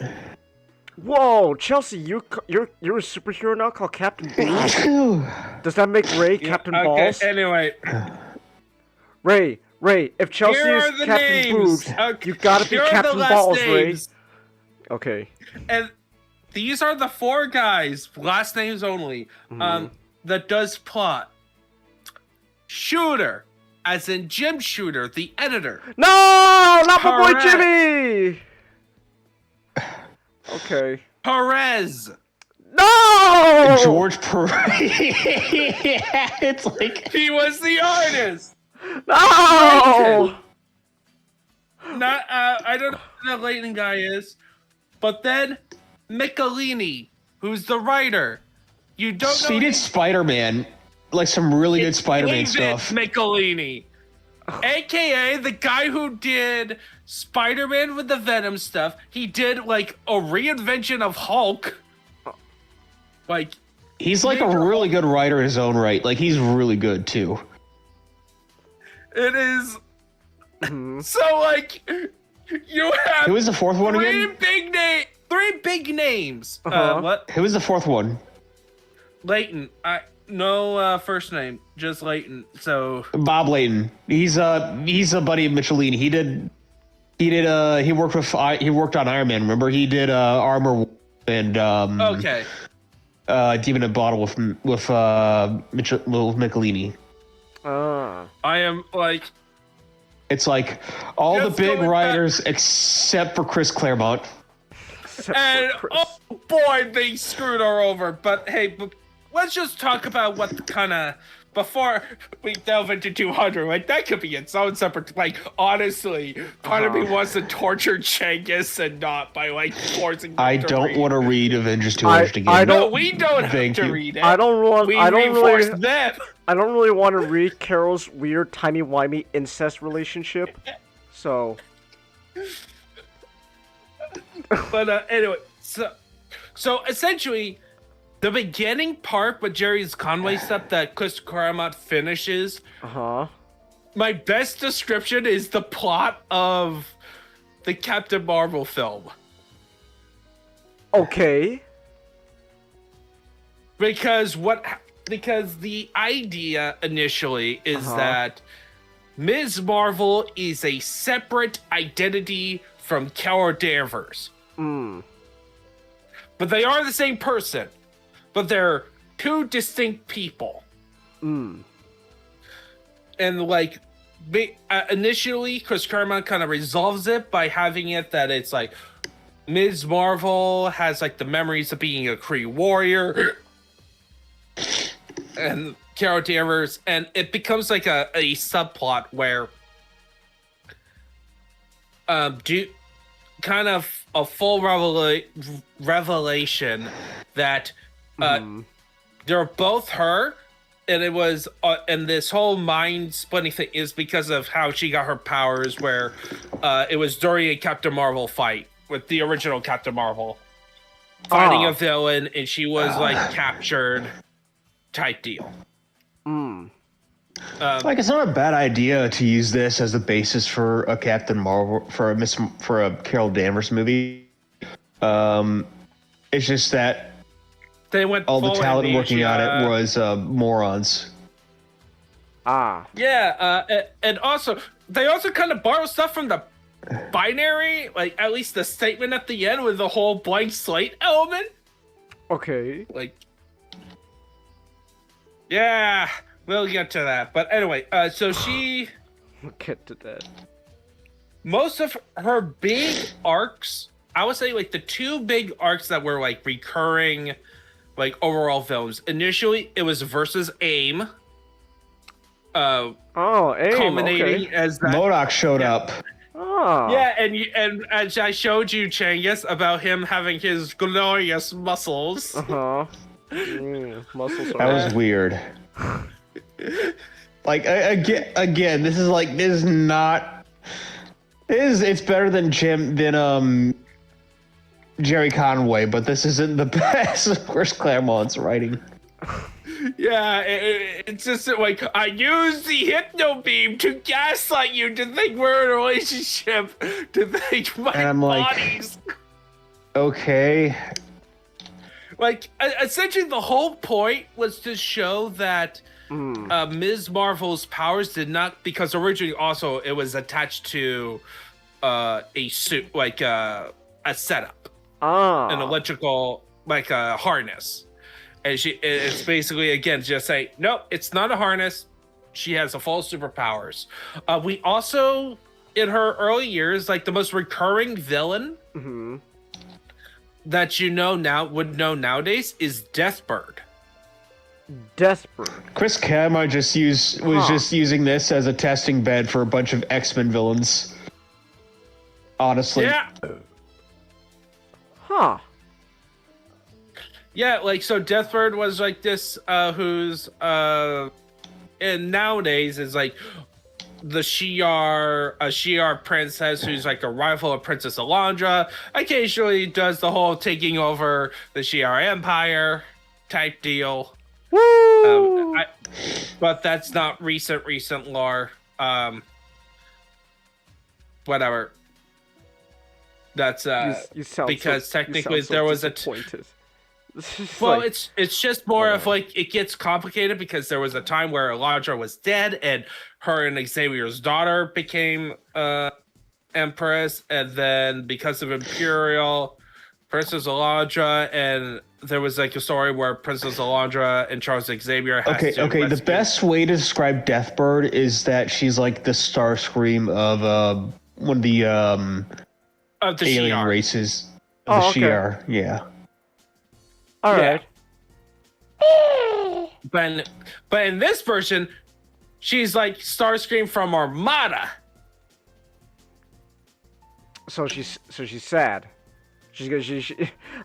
Whoa, Chelsea, you're a superhero now called Captain Boobs? Does that make Ray Captain Balls? Anyway. Ray, if Chelsea is Captain Boobs, you gotta be Captain Balls, names. Ray. Okay. And these are the 4 guys, last names only, that does plot. Shooter, as in Jim Shooter, the editor. No, not my boy Jimmy. Okay. Perez. No. George Perez. Yeah, it's like he was the artist. No. Not. I don't know who the Leighton guy is, but then Michelini, who's the writer. You don't know. He did Spider-Man, like some really good Spider-Man stuff. Michelini, aka the guy who did Spider-Man with the Venom stuff. He did like a reinvention of Hulk. Like he's like a really good writer in his own right. Like he's really good too. It is. So like you have. Who was the 4th one again? 3 big names. What? Who was the 4th one? Leighton. No first name, just Leighton. So Bob Layton. He's a buddy of Michelini. He worked on Iron Man. Remember, he did Armor and okay. Demon in a Bottle with Michelini. Ah. I am like, It's like all the Let's big go with writers except for Chris Claremont. and oh boy, they screwed her over. But hey, let's just talk about what kind of before we delve into 200. Like that could be its own separate. Like honestly, part of me wants to torture Cengiz and not by like forcing. I don't want to read Avengers 200 again. I No, don't. we don't have Thank to you. read it. I don't want. We I don't reinforce really. them. I don't really want to read Carol's weird timey-wimey incest relationship. So. But anyway, so essentially, the beginning part with Jerry's Conway stuff that Chris Claremont finishes. My best description is the plot of the Captain Marvel film. Okay. Because the idea initially is that Ms. Marvel is a separate identity from Carol Danvers. But they are the same person. But they're two distinct people. And like, initially, Chris Claremont kind of resolves it by having it that it's like Ms. Marvel has like the memories of being a Kree warrior, and Carol Danvers, and it becomes like a subplot where kind of a full revelation that they're both her, and it was and this whole mind splitting thing is because of how she got her powers, where it was during a Captain Marvel fight with the original Captain Marvel fighting a villain, and she was like captured type deal. Like, it's not a bad idea to use this as the basis for a Captain Marvel, for a Carol Danvers movie. It's just that they went all the full talent amnesia. working on it was morons. Yeah, and also they also kind of borrow stuff from the binary, like at least the statement at the end with the whole blank slate element. Okay. Like, yeah, we'll get to that. But anyway, so she We'll get to that. most of her big arcs, I would say like the two big arcs that were like recurring, like overall films. Initially, it was versus AIM. AIM, culminating okay. as that. MODOK showed up. Yeah, and as I showed you, Cengiz, about him having his glorious muscles. Muscles. That was weird. Like, again, this is not. It's better than Jerry Conway, but this isn't the best of Chris Claremont's writing. Yeah, it's just like, I use the hypno beam to gaslight you to think we're in a relationship, to think my And I'm bodies. like, okay. Like, essentially the whole point was to show that Ms. Marvel's powers did not, because originally also it was attached to a suit, like a setup. An electrical, like a harness. And it's basically, again, just say, nope, it's not a harness. She has a full superpowers. We also, in her early years, like the most recurring villain that would know nowadays is Deathbird. Chris Claremont just using this as a testing bed for a bunch of X-Men villains. Honestly. Yeah. Yeah, like, so Deathbird was like this, who's, and nowadays is like the Shi'ar princess who's like a rival of Princess Alondra. Occasionally does the whole taking over the Shi'ar Empire type deal. Woo! But that's not recent lore. Whatever. That's you sound because so, technically you sound so there was disappointed. Well, like, it's just more of like, it gets complicated because there was a time where Alondra was dead and her and Xavier's daughter became Empress, and then because of Imperial, Princess Alondra and there was like a story where Princess Alondra and Charles Xavier has to Okay. The rescue- best way to describe Deathbird is that she's like the Starscream of one of the of the alien Shi'ar. races. Oh, The okay. Shi'ar, yeah. All Yeah. right. But in this version, she's like Starscream from Armada. So she's sad. She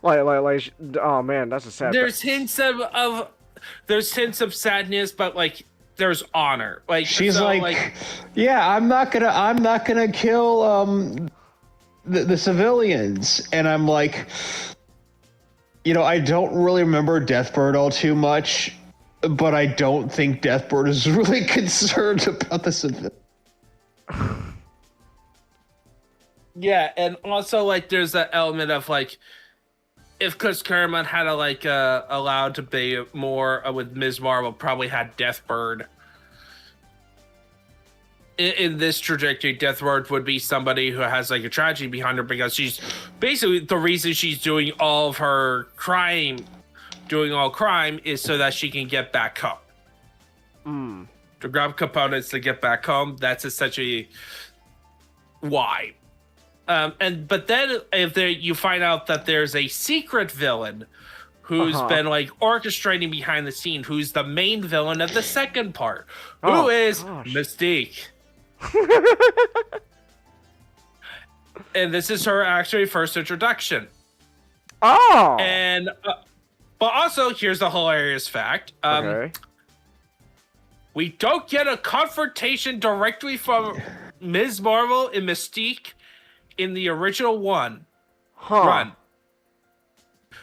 oh man, that's a sad. There's hints of there's hints of sadness, but like there's honor. Like She's so, like, yeah, I'm not gonna kill the civilians, and I'm like, I don't really remember Deathbird all too much, but I don't think Deathbird is really concerned about the civilians. yeah, and also like there's that element of like if Chris Claremont had allowed to be more with Ms. Marvel, probably had Deathbird. In this trajectory, Deathbird would be somebody who has like a tragedy behind her because she's basically the reason she's doing all of her crime is so that she can get back home. To grab components to get back home. That's essentially why. But then you find out that there's a secret villain who's been like orchestrating behind the scene, who's the main villain of the second part, who is Mystique. And this is her actually first introduction. And but also here's the hilarious fact. Okay. We don't get a confrontation directly from Ms. Marvel and Mystique in the original run.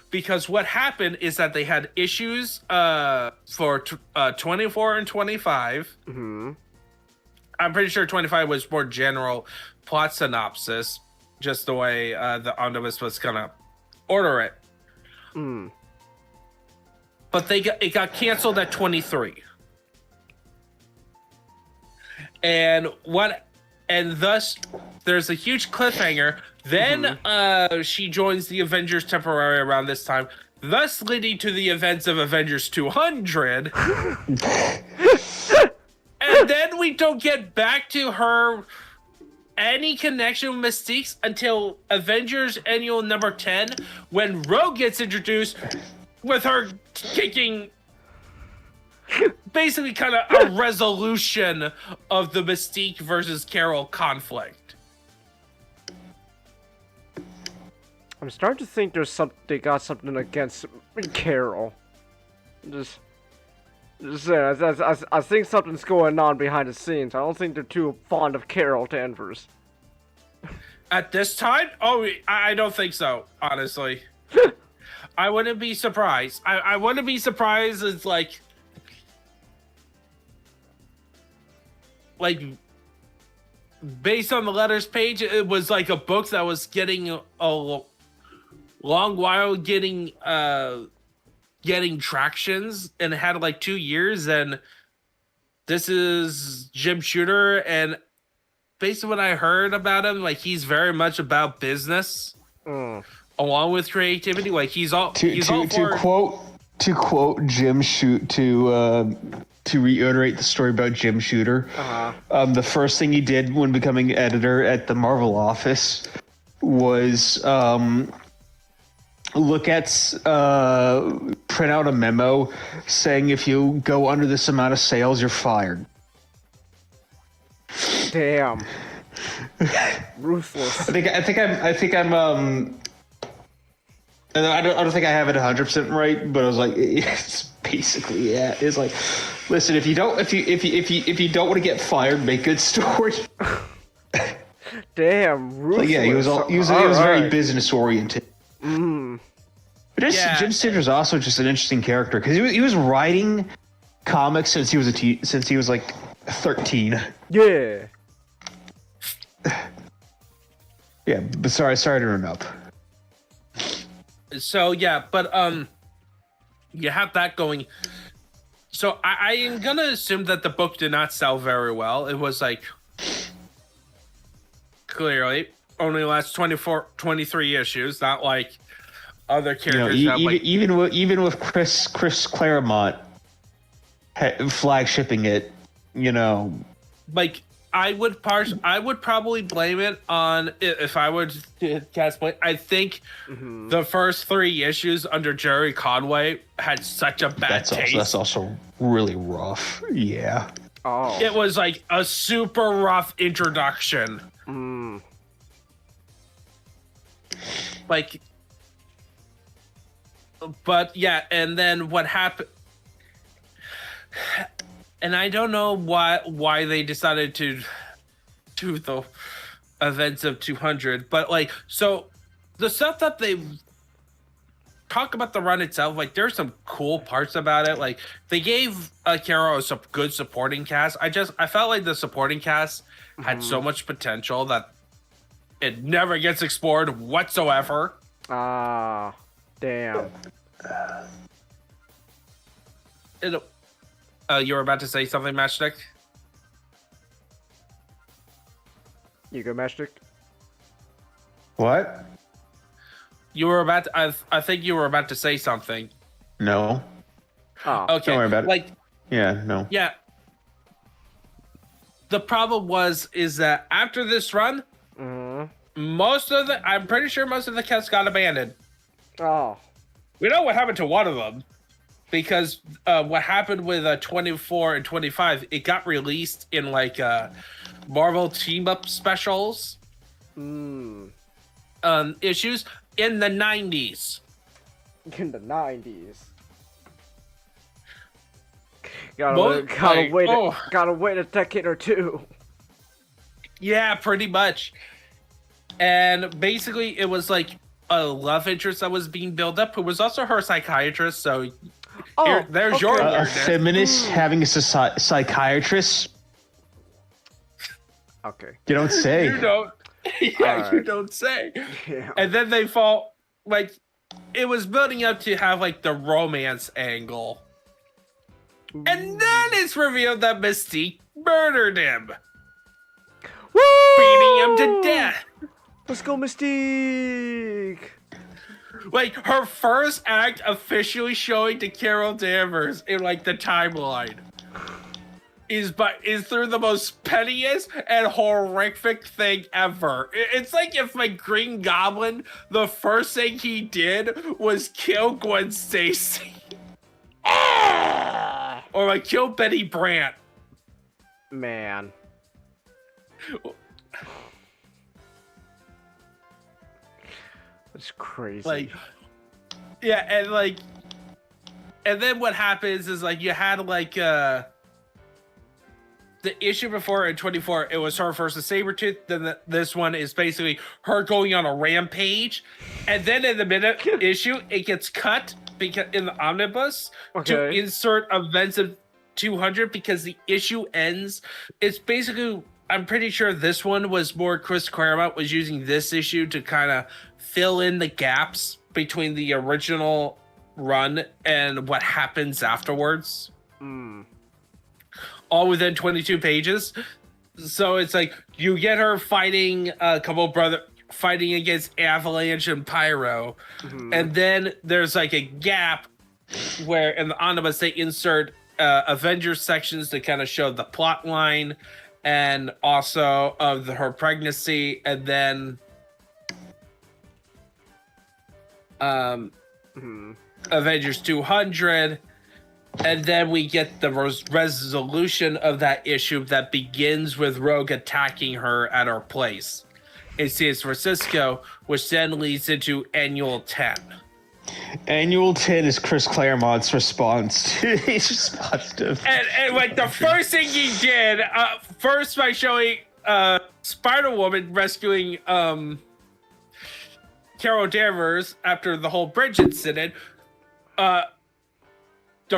Because what happened is that they had issues for 24 and 25. Mm-hmm. I'm pretty sure 25 was more general plot synopsis, just the way the Omnibus was gonna order it. But it got canceled at 23. And thus there's a huge cliffhanger. Then she joins the Avengers temporarily around this time, thus leading to the events of Avengers 200. And then we don't get back to her any connection with Mystique until Avengers Annual number 10, when Rogue gets introduced with her taking basically kind of a resolution of the Mystique versus Carol conflict. I'm starting to think they got something against Carol. I think something's going on behind the scenes. I don't think they're too fond of Carol Danvers. At this time? Oh, I don't think so, honestly. I wouldn't be surprised. I wouldn't be surprised. It's like based on the letters page, it was like a book that was getting a long while getting tractions, and it had like 2 years, and this is Jim Shooter, and based on what I heard about him, like he's very much about business along with creativity. Like he's all to quote Jim Shoot to reiterate the story about Jim Shooter. The first thing he did when becoming editor at the Marvel office was print out a memo saying if you go under this amount of sales, you're fired. Damn. Ruthless. I don't think I have it 100% right, but I was like, it's basically It's like, listen, if you don't want to get fired, make good stories. Damn, ruthless. Like, yeah, he was very business oriented. But Jim Stitcher's also just an interesting character because he was writing comics since he was like 13. Yeah. Yeah, but sorry to interrupt. So yeah, but you have that going. So I am gonna assume that the book did not sell very well. It was like clearly only lasts 23 issues, not like other You know, characters have like even with Chris Claremont flagshipping it, you know, like I would probably blame it on if I were to cast blame. I think the first 3 issues under Jerry Conway had such a bad taste. That's also really rough. Yeah. Oh. It was like a super rough introduction. Like, but yeah, and then what happened? And I don't know why they decided to do the events of 200, but like, so the stuff that they talk about the run itself, like there's some cool parts about it. Like they gave Caro a good supporting cast. I felt like the supporting cast had so much potential that it never gets explored whatsoever. Ah, damn. You were about to say something, Matchstick? You go, Matchstick? What? You were about to, I think you were about to say something. No. Oh. Okay. Don't worry about it. Like, Yeah, no. yeah. The problem is that after this run, I'm pretty sure most of the cats got abandoned. Oh. We know what happened to one of them, because what happened with 24 and 25, it got released in like Marvel team up specials issues in the 90s. In the 90s. Gotta wait a decade or two. Yeah, pretty much. And basically, it was like a love interest that was being built up, who was also her psychiatrist. So there's your a weirdness. feminist having a psychiatrist. Okay. You don't say. You don't. Yeah, Right. you don't say. Yeah. And then they fall like it was building up to have like the romance angle. And then it's revealed that Mystique murdered him. Woo! Beating him to death. Let's go, Mystique! Like her first act officially showing to Carol Danvers in like the timeline is through the most pettiest and horrific thing ever. It's like if like Green Goblin, the first thing he did was kill Gwen Stacy. Or like kill Betty Brant. Man. That's crazy. Like, yeah, and then what happens is like you had like the issue before in 24, it was her versus Sabretooth. Then this one is basically her going on a rampage, and then in the minute issue, it gets cut because in the omnibus to insert events of 200 because the issue ends. It's basically, I'm pretty sure this one was more Chris Claremont was using this issue to kind of fill in the gaps between the original run and what happens afterwards. All within 22 pages. So it's like you get her fighting a couple fighting against Avalanche and Pyro. And then there's like a gap where in the omnibus they insert Avengers sections to kind of show the plot line and also of her pregnancy, and then Avengers 200, and then we get the resolution of that issue that begins with Rogue attacking her at her place in San Francisco, which then leads into Annual 10. Annual 10 is Chris Claremont's response to his response to. And like the first thing he did, first by showing Spider-Woman rescuing Carol Danvers after the whole bridge incident, the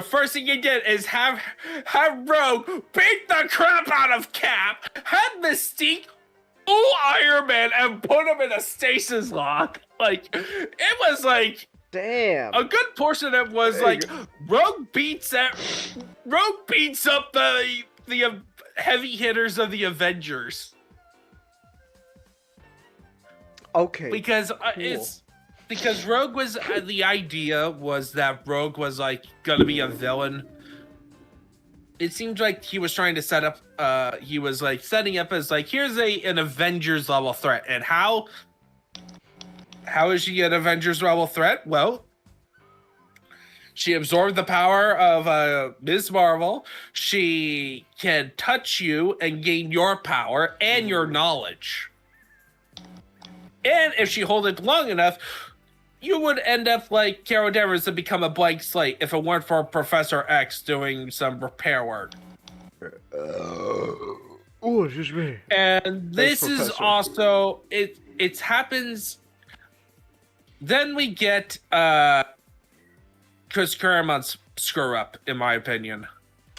first thing he did is have Rogue beat the crap out of Cap, have Mystique Iron Man, and put him in a stasis lock. Like, it was like, damn. A good portion of it was like Rogue beats up the heavy hitters of the Avengers. Okay. Because cool. because Rogue was the idea was that Rogue was like gonna be a villain. It seems like he was trying to set up. He was like setting up as like here's an Avengers level threat, and how is she an Avengers level threat? Well, she absorbed the power of Ms. Marvel. She can touch you and gain your power and your knowledge. And if she holds it long enough, you would end up like Carol Danvers to become a blank slate if it weren't for Professor X doing some repair work. Oh, excuse me. And this Thanks, is Professor. also it happens. Then we get Chris Claremont's screw up, in my opinion.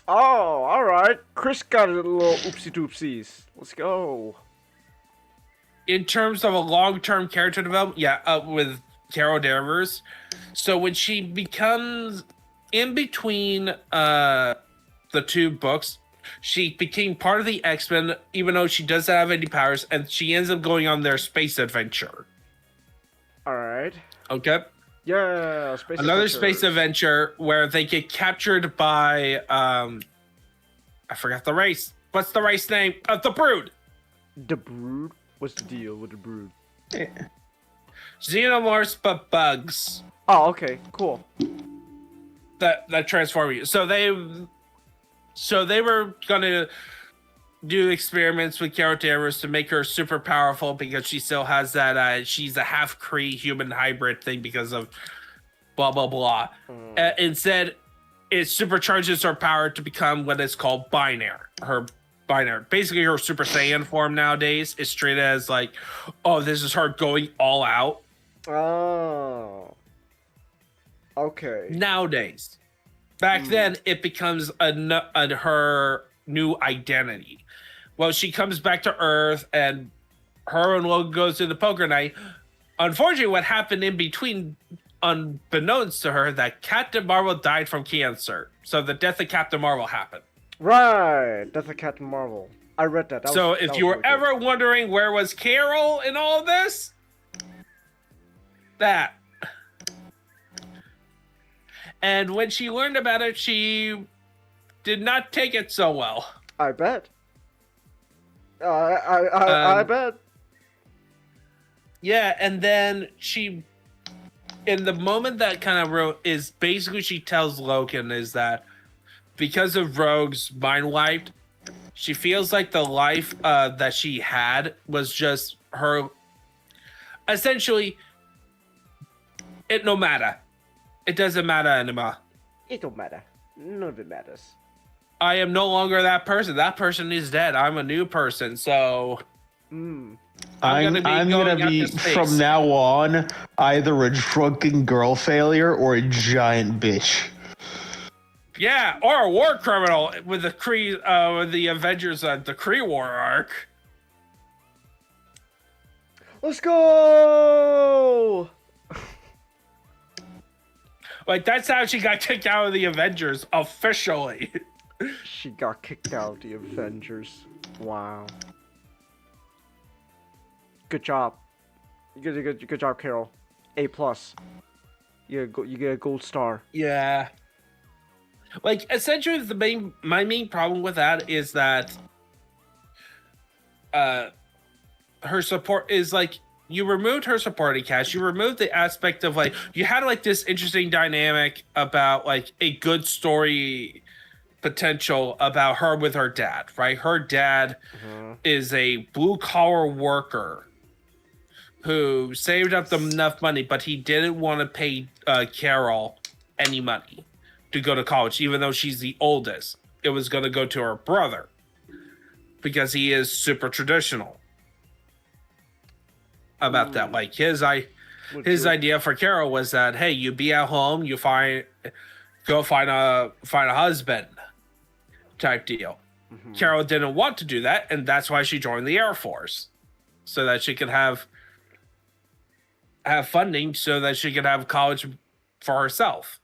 Oh, all right. Chris got a little oopsie doopsies. Let's go. In terms of a long-term character development, with Carol Danvers. So when she becomes in between the two books, she became part of the X-Men, even though she doesn't have any powers, and she ends up going on their space adventure. All right. Okay. Yeah, Another space adventure where they get captured by I forgot the race. What's the race name? The Brood. The Brood? What's the deal with the Brood? Xenomorphs, but bugs Oh, okay, cool. that transform you. So they were gonna do experiments with Carol Danvers to make her super powerful because she still has that she's a half Kree human hybrid thing because of blah blah blah. Instead, it supercharges her power to become what is called binary. Basically her Super Saiyan form nowadays is treated as like, oh, this is her going all out. Oh. Okay. Nowadays. Back then, it becomes her new identity. Well, she comes back to Earth, and her and Logan goes to the poker night. Unfortunately, what happened in between, unbeknownst to her, that Captain Marvel died from cancer. So the death of Captain Marvel happened. Right. That's a Captain Marvel. I read that. So if you were ever wondering where was Carol in all this, that. And when she learned about it, she did not take it so well. I bet. I bet. Yeah, and then she, in the moment that kind of wrote, is basically she tells Logan is that because of Rogue's mind wiped, she feels like the life that she had was just her. Essentially, it no matter. It doesn't matter anymore. It don't matter. None of it matters. I am no longer that person. That person is dead. I'm a new person, so. I'm gonna be from now on either a drunken girl failure or a giant bitch. Yeah, or a war criminal with the Kree, with the Avengers, the Kree War arc. Let's go! Like, that's how she got kicked out of the Avengers, officially. She got kicked out of the Avengers. Wow. Good job. Good job, Carol. A+. You get a gold star. Yeah. Like, essentially, my main problem with that is that her support is, like, you removed her supporting cast. You removed the aspect of, like, you had, like, this interesting dynamic about, like, a good story potential about her with her dad, right? Her dad is a blue-collar worker who saved up enough money, but he didn't want to pay Carol any money to go to college, even though she's the oldest. It was going to go to her brother because he is super traditional about that. Like, his idea for Carol was that, hey, you be at home, you go find a husband type deal. Carol didn't want to do that, and that's why she joined the Air Force, so that she could have funding, so that she could have college for herself.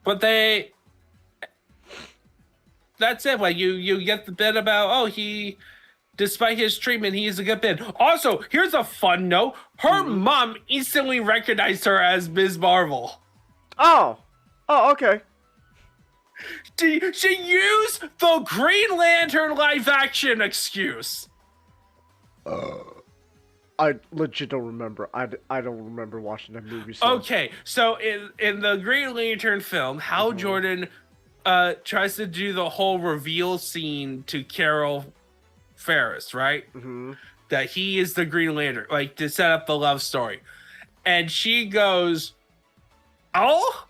But that's it. Like you get the bit about he, despite his treatment, he is a good bit. Also, here's a fun note: her mom instantly recognized her as Ms. Marvel. Oh, okay. She used the Green Lantern live action excuse. I legit don't remember. I don't remember watching that movie. So. Okay, so in the Green Lantern film, Hal Jordan tries to do the whole reveal scene to Carol Ferris, right? That he is the Green Lantern, like to set up the love story. And she goes, "Oh?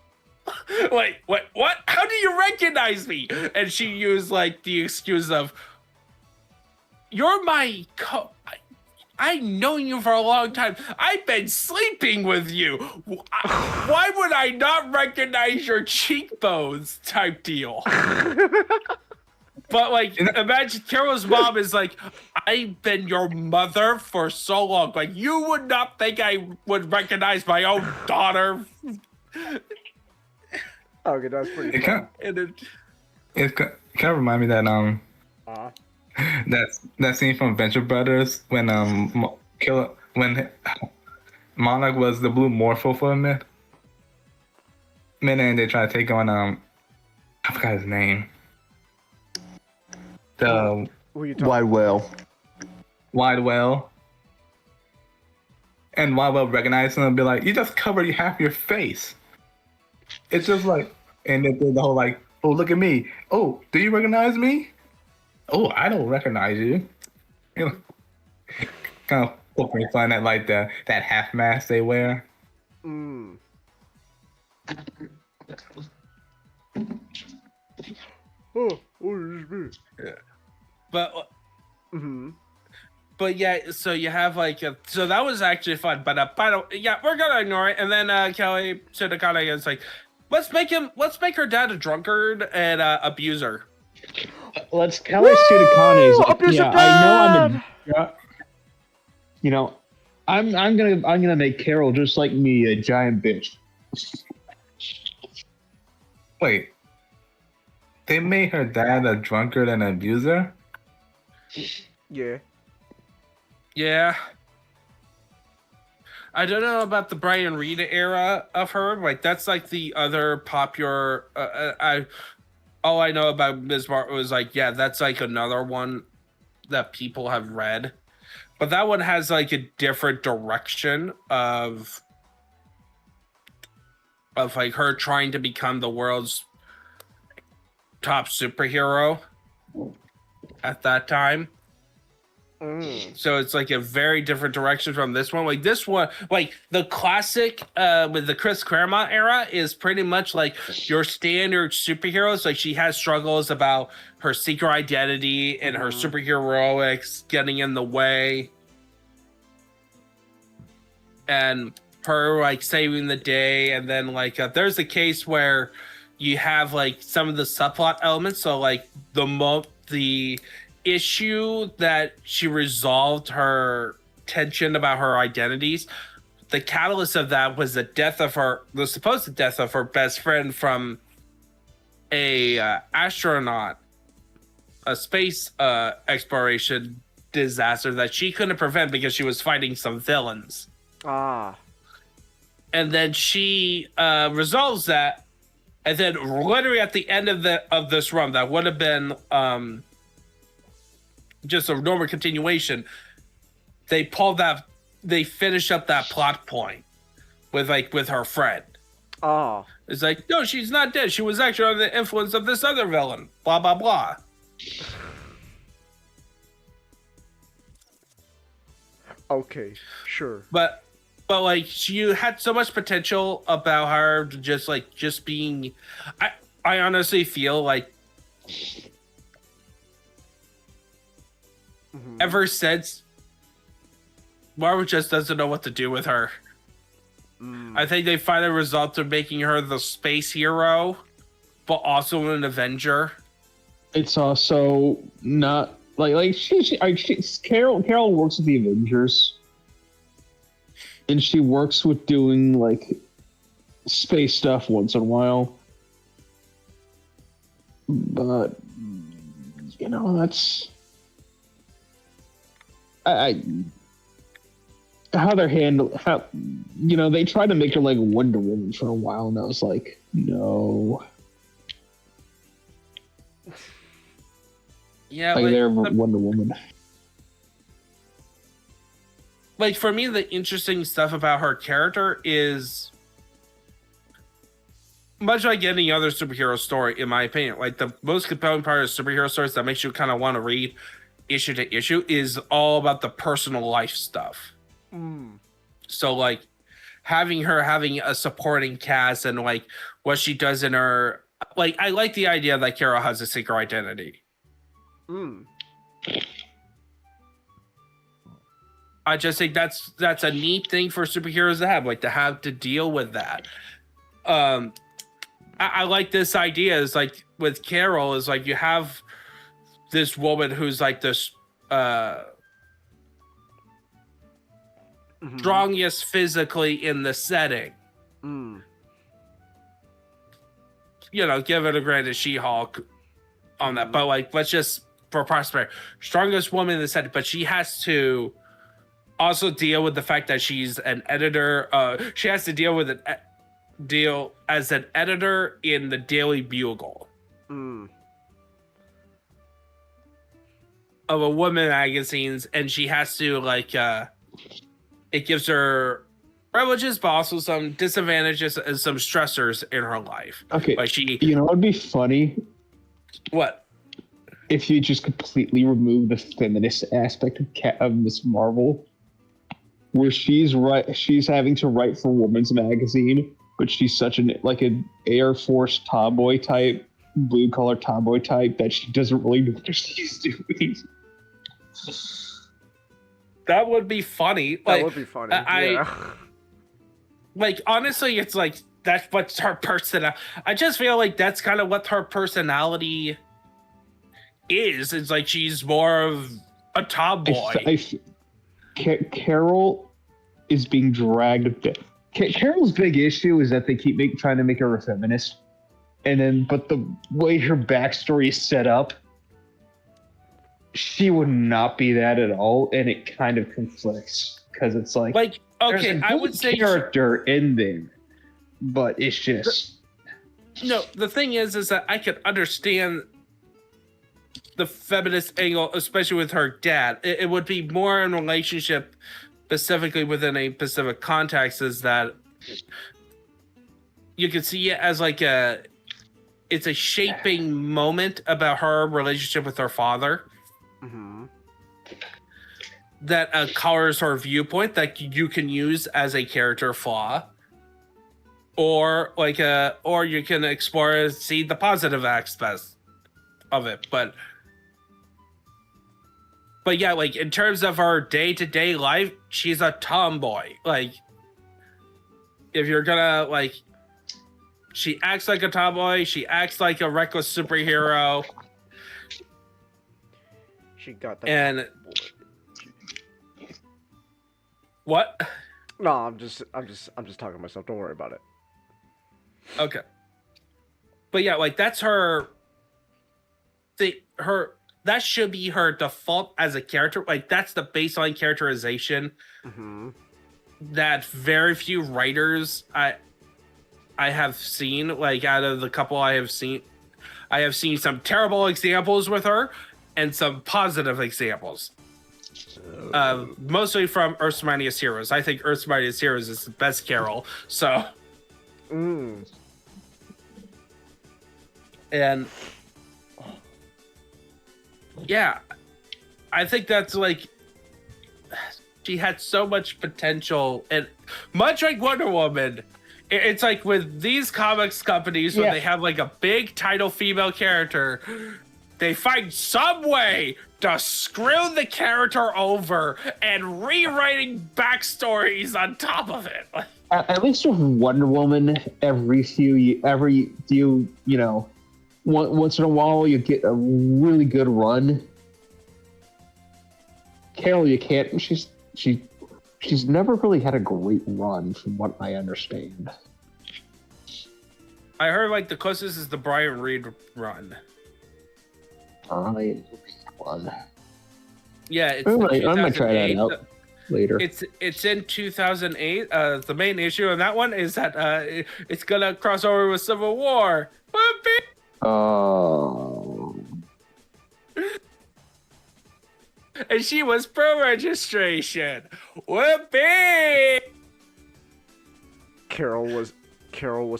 Wait, what? How do you recognize me?" And she used like the excuse of, "You're my I've known you for a long time. I've been sleeping with you. Why would I not recognize your cheekbones?" type deal. But like, imagine Carol's mom is like, "I've been your mother for so long. Like, you would not think I would recognize my own daughter." Okay, that's pretty. It kind of remind me that that scene from Venture Brothers when Monarch was the blue Morpho for a minute, and they try to take on I forgot his name. The Wide Whale. And Wide Whale recognized him and be like, "You just covered half your face." It's just like, and then the whole like, "Oh, look at me. Oh, do you recognize me? Oh, I don't recognize you." You know, kind of poking fun at like that half mask they wear. Mm. Oh, me. Yeah. But but yeah, so you have like so that was actually fun. But yeah, we're gonna ignore it. And then Kelly Sudakana is like, let's make her dad a drunkard and abuser. Let's Kelly Sudakana is like, abusive yeah, dad! I know I'm gonna make Carol just like me, a giant bitch. Wait, they made her dad a drunkard and an abuser? Yeah. Yeah. I don't know about the Brian Reed era of her. Like that's like the other popular. All I know about Ms. Marvel was like, yeah, that's like another one that people have read, but that one has like a different direction of like her trying to become the world's top superhero at that time. So it's like a very different direction from this one. Like this one, like the classic with the Chris Claremont era is pretty much like your standard superheroes. Like she has struggles about her secret identity and her superheroics getting in the way, and her like saving the day. And then like there's a case where you have like some of the subplot elements. So like the issue that she resolved her tension about her identities, the catalyst of that was the supposed death of her best friend from a astronaut, a space exploration disaster that she couldn't prevent because she was fighting some villains. And then she resolves that, and then literally at the end of this run that would have been just a normal continuation, they finish up that plot point with her friend. It's like, no, she's not dead. She was actually under the influence of this other villain. Blah blah blah. Okay, sure. But like she had so much potential about her just being. I honestly feel like. Ever since, Marvel just doesn't know what to do with her. I think they finally resulted in making her the space hero, but also an Avenger. It's also not like Carol works with the Avengers, and she works with doing like space stuff once in a while. But you know, that's I how they're handled. How, you know, they tried to make her like Wonder Woman for a while, and I was like, no. Yeah, like like, they're Wonder Woman. Like for me, the interesting stuff about her character is much like any other superhero story, in my opinion. Like the most compelling part of superhero stories that makes you kind of want to read issue to issue is all about the personal life stuff. So like having a supporting cast and like what she does in her, like I like the idea that Carol has a secret identity. I just think that's a neat thing for superheroes to have to deal with that. I like this idea is like with Carol is like you have this woman who's like this strongest physically in the setting. You know, give it a granted She-Hulk on that, but like let's just for prosperity, strongest woman in the setting, but she has to also deal with the fact that she's an editor. She has to deal with deal as an editor in the Daily Bugle of a woman magazines, and she has to like it gives her privileges but also some disadvantages and some stressors in her life. Okay, like she, you know, it'd be funny. What? If you just completely remove the feminist aspect of Miss Marvel, where she's having to write for Woman's Magazine, but she's such an Air Force tomboy type, blue collar tomboy type that she doesn't really know what she's doing. That would be funny. That would be funny. Yeah. Like honestly, it's like that's what's her personality. I just feel like that's kind of what her personality is. It's like she's more of a tomboy. Carol is being dragged. Carol's big issue is that they keep trying to make her a feminist, but the way her backstory is set up, she would not be that at all, and it kind of conflicts because it's like okay, I would say character in there, but it's just no. The thing is that I could understand the feminist angle, especially with her dad. It would be more in relationship specifically within a specific context, is that you could see it as like it's a shaping moment about her relationship with her father that colors her viewpoint that you can use as a character flaw, or you can explore see the positive aspects of it, but yeah, like in terms of her day-to-day life, she's a tomboy. Like if you're gonna like, she acts like a tomboy, she acts like a reckless superhero. She got that. And what? No, I'm just talking to myself. Don't worry about it. Okay. But yeah, like that's her that should be her default as a character. Like that's the baseline characterization that very few writers I have seen. Like out of the couple I have seen some terrible examples with her and some positive examples. Mostly from Earth's Mightiest Heroes. I think Earth's Mightiest Heroes is the best Carol. So, and yeah, I think that's like she had so much potential, and much like Wonder Woman, it's like with these comics companies when they have like a big title female character, they find some way to screw the character over and rewriting backstories on top of it. At least with Wonder Woman, every few once in a while you get a really good run. Carol, you can't. She's never really had a great run, from what I understand. I heard like the closest is the Brian Reed run. One. Yeah, it's I might try that 2008. out later. It's in 2008. The main issue on that one is that it's gonna cross over with Civil War. Whoopee! Oh. And she was pro registration. Whoopee! Carol was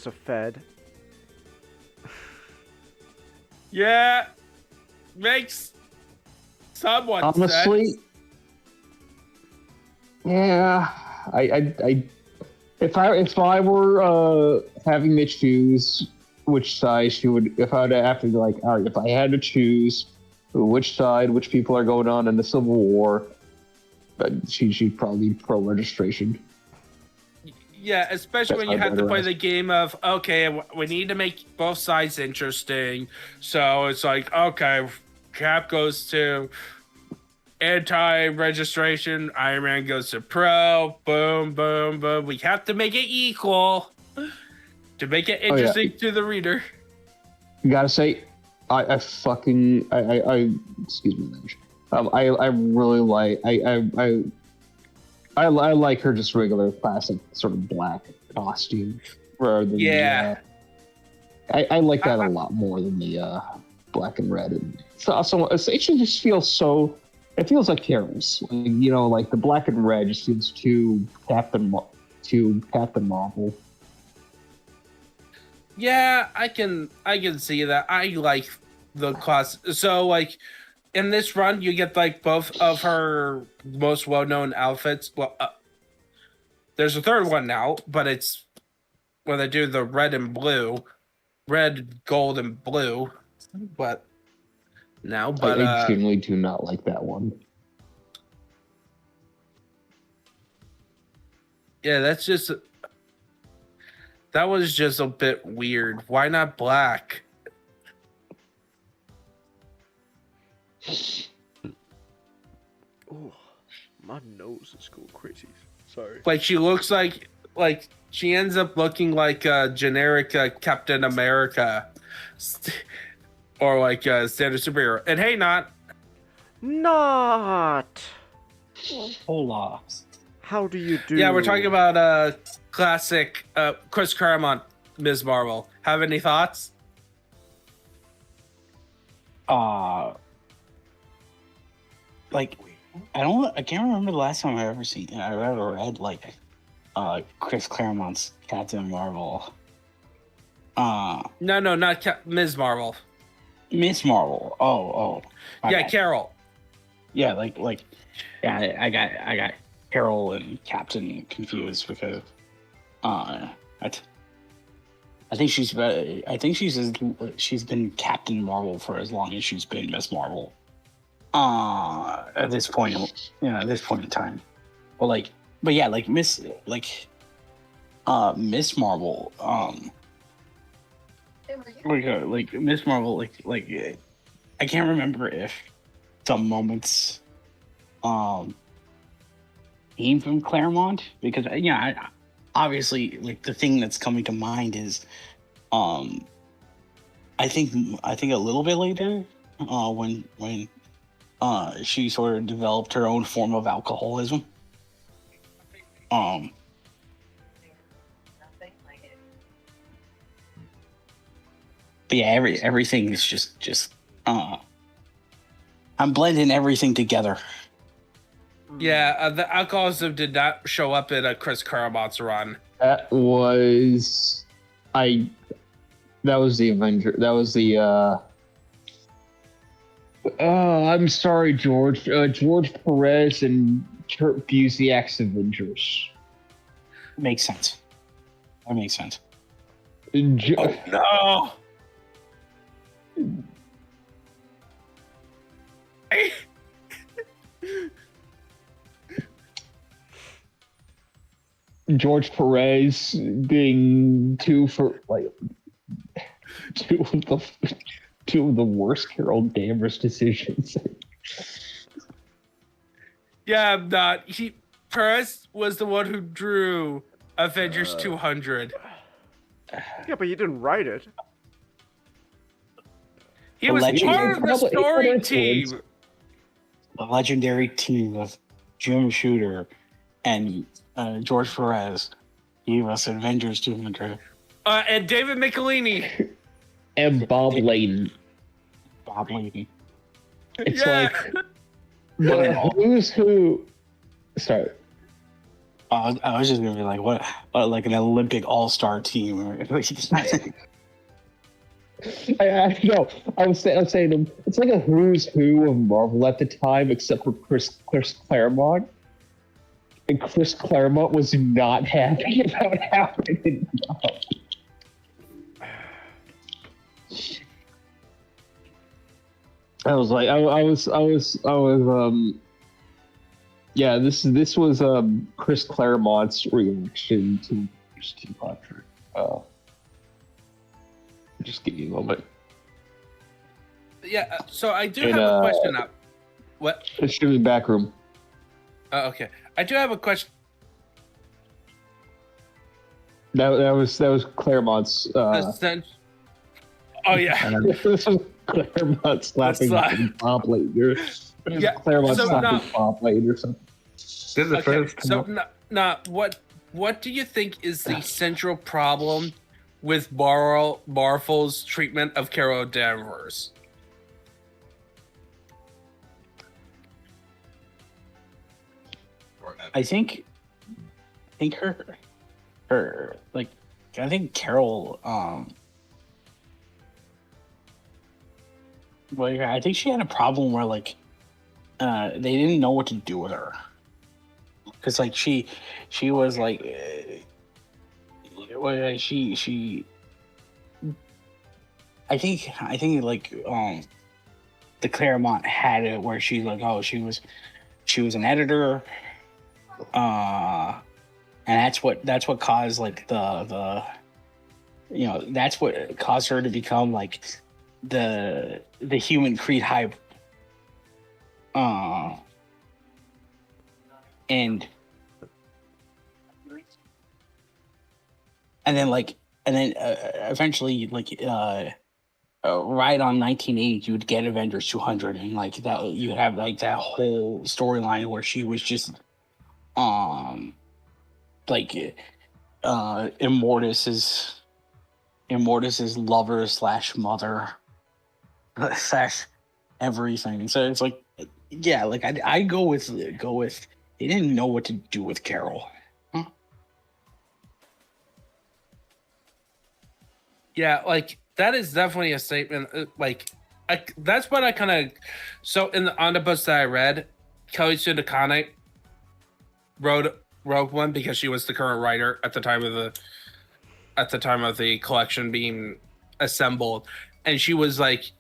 a Fed. Yeah, makes somewhat Honestly, sense. yeah. If I were having to choose which side she would, if I would have to like, all right, if I had to choose which side, which people are going on in the Civil War, she'd probably be pro registration. Yeah, especially when you have to play the game of, okay, we need to make both sides interesting. So it's like, okay, Cap goes to anti-registration, Iron Man goes to pro, boom, boom, boom. We have to make it equal to make it interesting to the reader. You gotta say, I excuse me, I really like, I like her just regular classic sort of black costume rather than I like that a lot more than the black and red. And so it just feels so. It feels like Carol's, like the black and red just feels too Captain Marvel. Yeah, I can see that. I like the class. So like in this run, you get like both of her most well-known outfits. Well, there's a third one now, but it's when they do the red, gold, and blue. But now, I genuinely do not like that one. Yeah, that was just a bit weird. Why not black? Oh, my nose is going crazy. Sorry. Like she looks like she ends up looking like a generic Captain America, or like standard superhero. And hey, not. Hola. How do you do? Yeah, we're talking about classic Chris Claremont, Ms. Marvel. Have any thoughts? Like, I can't remember the last time I ever read like Chris Claremont's Captain Marvel. No, not Ms. Marvel. Miss Marvel. Oh. Yeah, Carol. Yeah, yeah, I got Carol and Captain confused because I think she's been Captain Marvel for as long as she's been Miss Marvel. At this point in time. Well, Miss Marvel. Miss Marvel. I can't remember if some moments came from Claremont because obviously the thing that's coming to mind is I think a little bit later when she sort of developed her own form of alcoholism. But yeah, everything is just I'm blending everything together. Yeah, the alcoholism did not show up in Chris Claremont's run. That was the Avenger. That was the I'm sorry, George. George Perez and Kurt Busiek's Avengers. Makes sense. That makes sense. No. George Perez being two of the worst Carol Danvers decisions. Yeah, I'm not. Perez was the one who drew Avengers 200. Yeah, but you didn't write it. He was part of the story team. The legendary team of Jim Shooter and George Perez gave us Avengers 200. And David Michelini. And Bob Layton. Bob Layton. It's like the who's who. Sorry. I was just gonna be like, what like an Olympic all-star team? I know. I was saying it's like a who's who of Marvel at the time, except for Chris Claremont. And Chris Claremont was not happy about happening. I was like, yeah, this was Chris Claremont's reaction to Patrick. Just give me a moment. Yeah, so I do have a question up. What? It's in the back room. Okay, I do have a question. That was Claremont's. Oh yeah. This was Claremont slapping Bob Layton. Yeah, Claremont so slapping Bob Layton or something. This is the first. So what do you think is the central problem with Marvel's treatment of Carol Danvers? I think her like I think Carol well, I think she had a problem where like they didn't know what to do with her, because like she was like she I think like the Claremont had it where she's like, oh, she was an editor, and that's what caused like the you know, that's what caused her to become like the human Creed hype, and then eventually like right on 1980 you'd get Avengers 200, and like that you have like that whole storyline where she was just like Immortus's lover / mother / everything. So it's like, yeah, like I go with they didn't know what to do with Carol. Yeah, like that is definitely a statement. Like, that's what I kind of. So in the omnibus that I read, Kelly Sue DeConnick wrote one because she was the current writer at the time of the collection being assembled, and she was like,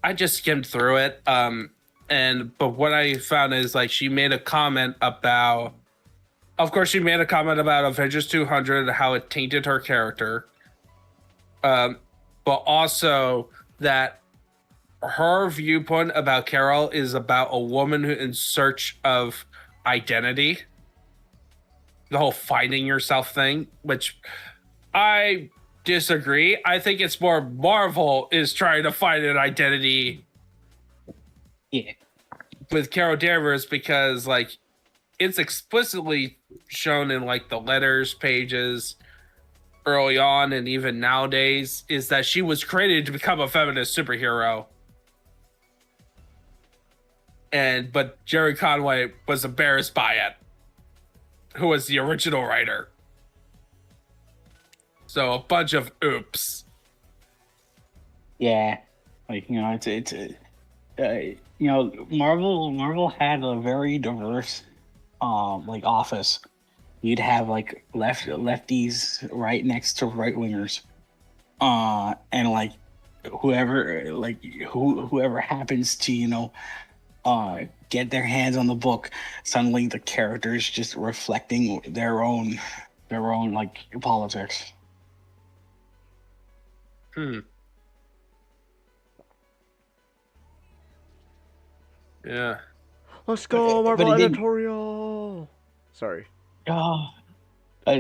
I just skimmed through it. But what I found is like she made a comment about. Of course, she made a comment about Avengers 200, how it tainted her character. But also that her viewpoint about Carol is about a woman who in search of identity. The whole finding yourself thing, which I disagree. I think it's more Marvel is trying to find an identity with Carol Danvers, because like it's explicitly shown in like the letters pages early on and even nowadays is that she was created to become a feminist superhero. But Jerry Conway was embarrassed by it, who was the original writer. So a bunch of oops. Yeah, like, you know, it's you know, Marvel had a very diverse like office. You'd have like lefties right next to right wingers, and like whoever happens to, you know, get their hands on the book, suddenly the characters just reflecting their own like politics. Yeah. Let's go, Marvel editorial. Sorry. Oh, but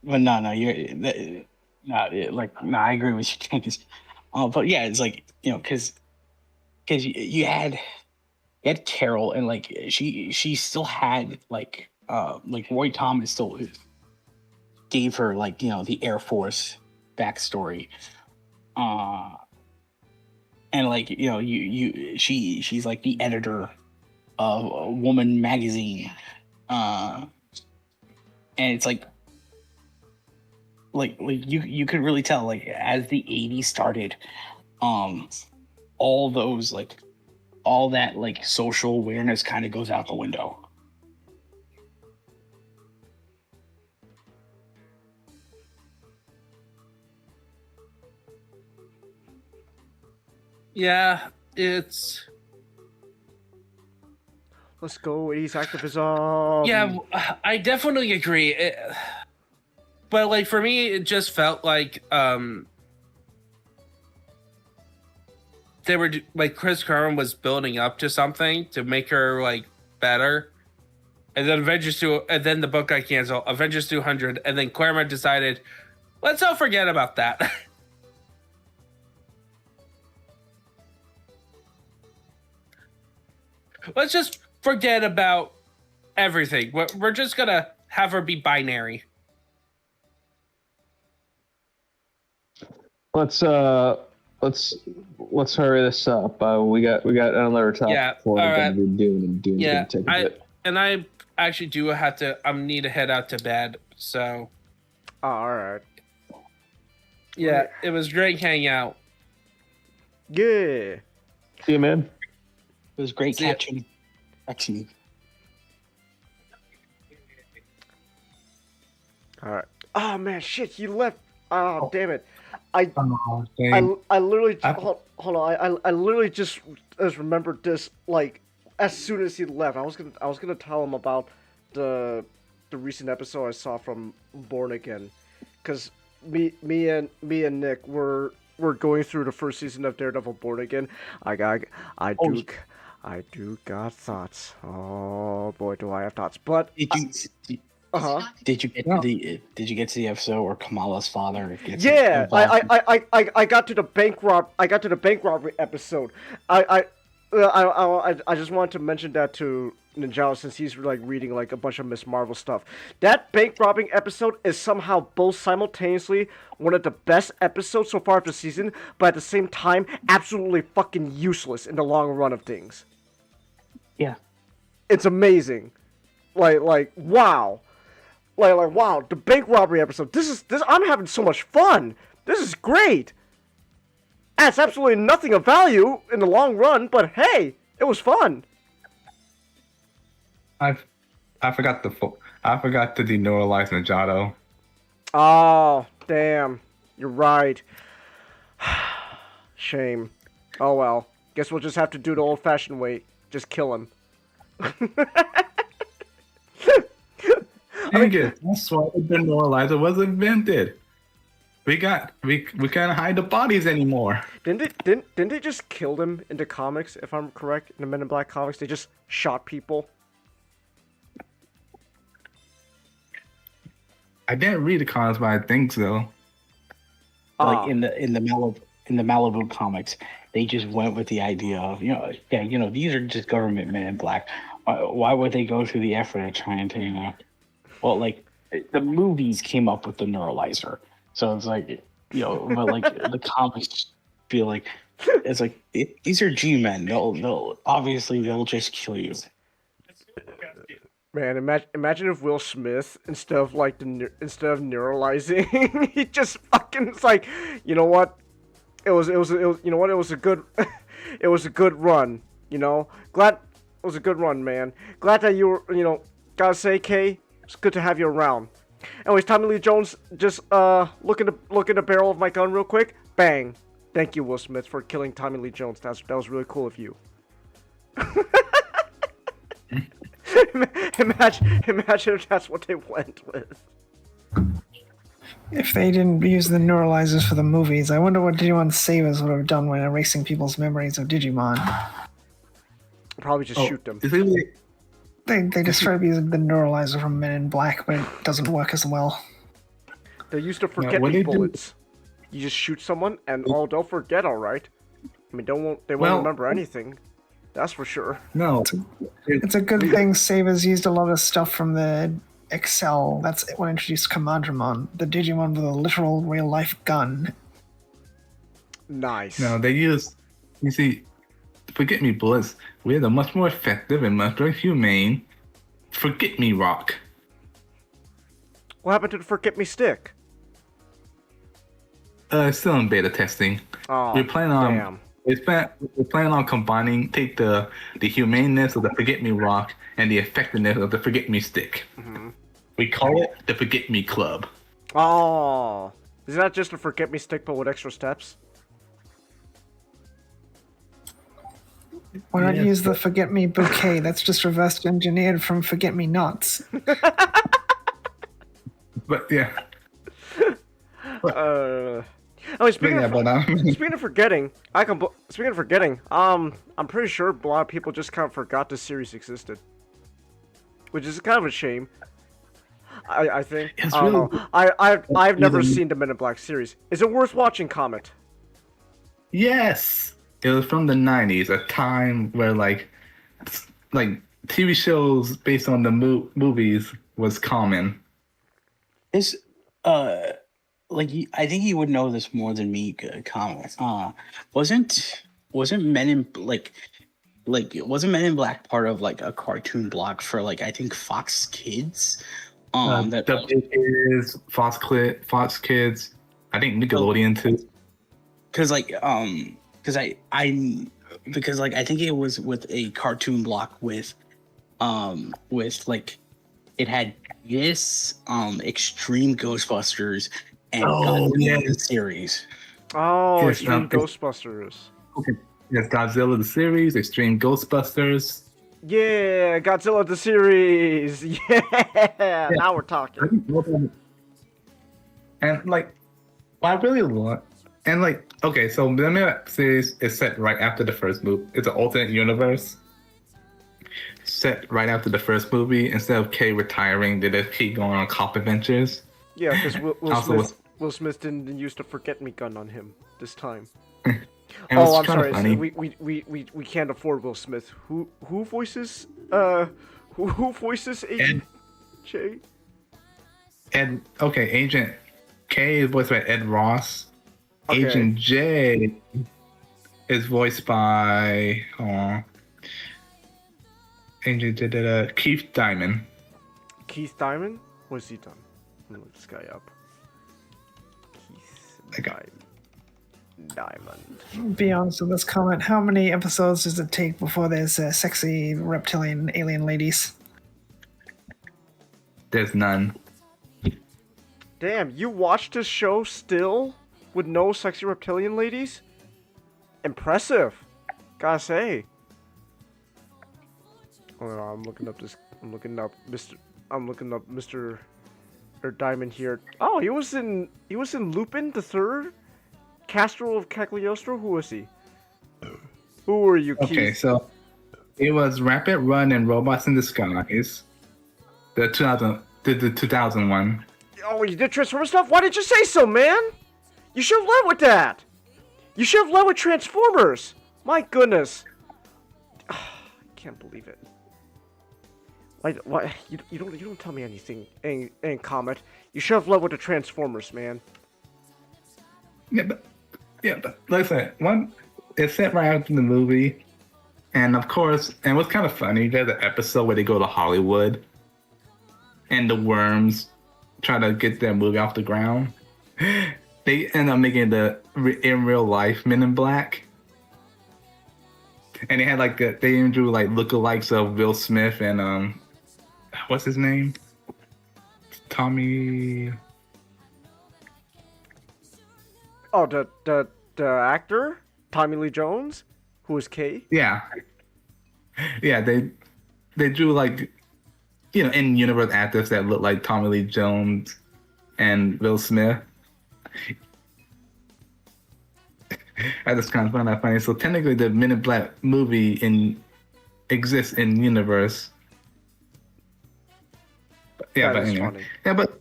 no, I agree with you, Jenkins. But yeah, it's like, you know, because you had Carol, and like she still had like Roy Thomas still gave her, like, you know, the Air Force backstory, and like, you know, she's like the editor of a Woman magazine, and it's like you could really tell, like, as the 80s started, all those, like, all that, like, social awareness kind of goes out the window. Yeah, it's... Let's go, 80s activism. Yeah, I definitely agree. But, like, for me, it just felt like they were, like, Chris Claremont was building up to something to make her, like, better. And then and then the book got canceled, Avengers 200, and then Claremont decided, let's all forget about that. Let's just forget about everything. We're just gonna have her be binary. Let's hurry this up. We got another topic before we're gonna be doing Yeah, take a bit. I actually do have to. Need to head out to bed. So. All right. Yeah, it was great hanging out. Yeah. See you, man. It was great catching you. All right. Oh man, shit! He left. Oh damn it! I literally hold on. I literally just remembered this, like, as soon as he left. I was gonna tell him about the recent episode I saw from Born Again, because me and Nick were going through the first season of Daredevil Born Again. I do got thoughts. Oh boy, do I have thoughts! But did you get to the episode where Kamala's father gets involved? I got to the bank robbery episode. I just wanted to mention that to Ninjala, since he's like reading like a bunch of Miss Marvel stuff. That bank robbing episode is somehow both simultaneously one of the best episodes so far of the season, but at the same time absolutely fucking useless in the long run of things. Yeah, it's amazing. Like wow. Like wow, the bank robbery episode. This I'm having so much fun. This is great. Adds absolutely nothing of value in the long run, but hey, it was fun. I forgot to deneuralize Najado. Oh, damn. You're right. Shame. Oh well. Guess we'll just have to do the old-fashioned way. Just kill him. That's why the deneuralizer was invented. We can't hide the bodies anymore. Didn't they just kill them in the comics, if I'm correct? In the Men in Black comics, they just shot people. I didn't read the comics, but I think so. Like in the Malibu comics, they just went with the idea of, these are just government Men in Black. Why would they go through the effort of trying to, well, like, the movies came up with the neuralizer. So it's like, but like the comics feel like it's like these are G-men. They'll just kill you. Man, imagine if Will Smith, instead of neuralizing, he just fucking, it's like, you know what? It was you know what? It was a good run. Glad it was a good run, man. Glad that you were, gotta say, Kay, it's good to have you around. Anyways, Tommy Lee Jones, just look in the barrel of my gun real quick. Bang. Thank you, Will Smith, for killing Tommy Lee Jones. That was really cool of you. Imagine if that's what they went with. If they didn't use the neuralizers for the movies, I wonder what Digimon Savers would have done when erasing people's memories of Digimon. Probably just shoot them. They just tried using the neuralizer from Men in Black, but it doesn't work as well. They used to forget me bullets. You just shoot someone, and they'll forget, all right. I mean, they won't Well- remember anything. That's for sure. No, It's a good thing Saber's used a lot of stuff from the Excel. That's what introduced Commandramon, the Digimon with a literal real-life gun. Nice. no, they use. You see, forget me bullets. We had a much more effective and much more humane forget me rock. What happened to the forget me stick? Still in beta testing. Oh, We're planning on. damn. We're planning on take the humaneness of the forget me rock and the effectiveness of the forget me stick. Mm-hmm. We call it the forget me club. Oh, is that just a forget me stick but with extra steps? Why not use the Forget Me Bouquet? That's just reverse engineered from Forget Me Nots. But yeah. Speaking of forgetting, I'm pretty sure a lot of people just kind of forgot this series existed, which is kind of a shame. I think. It's I don't really- know. I've never seen the Men in Black series. Is it worth watching, Comet? Yes, it was from the '90s, a time where like TV shows based on the movies was common. This, I think you would know this more than me, Comet. Wasn't Men in wasn't Men in Black part of like a cartoon block for like I think Fox Kids? Is Fox Kids, I think Nickelodeon too. Because I think it was with a cartoon block with like it had this Extreme Ghostbusters and Godzilla the series. Oh, Yes, Extreme Ghostbusters. Okay. Yes, Godzilla the series, Extreme Ghostbusters. Yeah, Godzilla the series. Yeah, now we're talking. And like, what I really want, and like, okay, so the Mega series is set right after the first movie. It's an alternate universe set right after the first movie. Instead of Kay retiring, they just keep going on cop adventures. Yeah, because Also, Will Smith didn't use the forget me gun on him this time. it was I'm kinda sorry. funny. We can't afford Will Smith. Who voices Agent J? And okay, Agent K is voiced by Ed Ross. Okay. Agent J is voiced by Keith Diamond. Keith Diamond? What's he done? Let me look this guy up. Keith Diamond. Be honest with this comment. How many episodes does it take before there's sexy reptilian alien ladies? There's none. Damn, you watched this show still with no sexy reptilian ladies? Impressive, gotta say. Hold on, I'm looking up Mr. Diamond here. Oh, he was in Lupin the Third, Castro of Cagliostro. Who was he? Who were you, Keith? Okay, so it was Rapid Run and Robots in Disguise. The 2001. Oh, you did Transformers stuff? Why didn't you say so, man? You should have led with that. You should have led with Transformers. My goodness. I can't believe it. Why you don't tell me anything, and Comet. You should have led with the Transformers, man. Yeah, but listen, it's set right after the movie, and of course, and what's kind of funny, there's an episode where they go to Hollywood, and the worms try to get their movie off the ground. They end up making in real life Men in Black, and they had they even drew lookalikes of Will Smith and what's his name, Tommy. Oh, the actor Tommy Lee Jones, who is K. Yeah, they drew in-universe actors that look like Tommy Lee Jones and Will Smith. I just kind of find that funny. So technically, the Men in Black movie exists in universe. But That is funny. But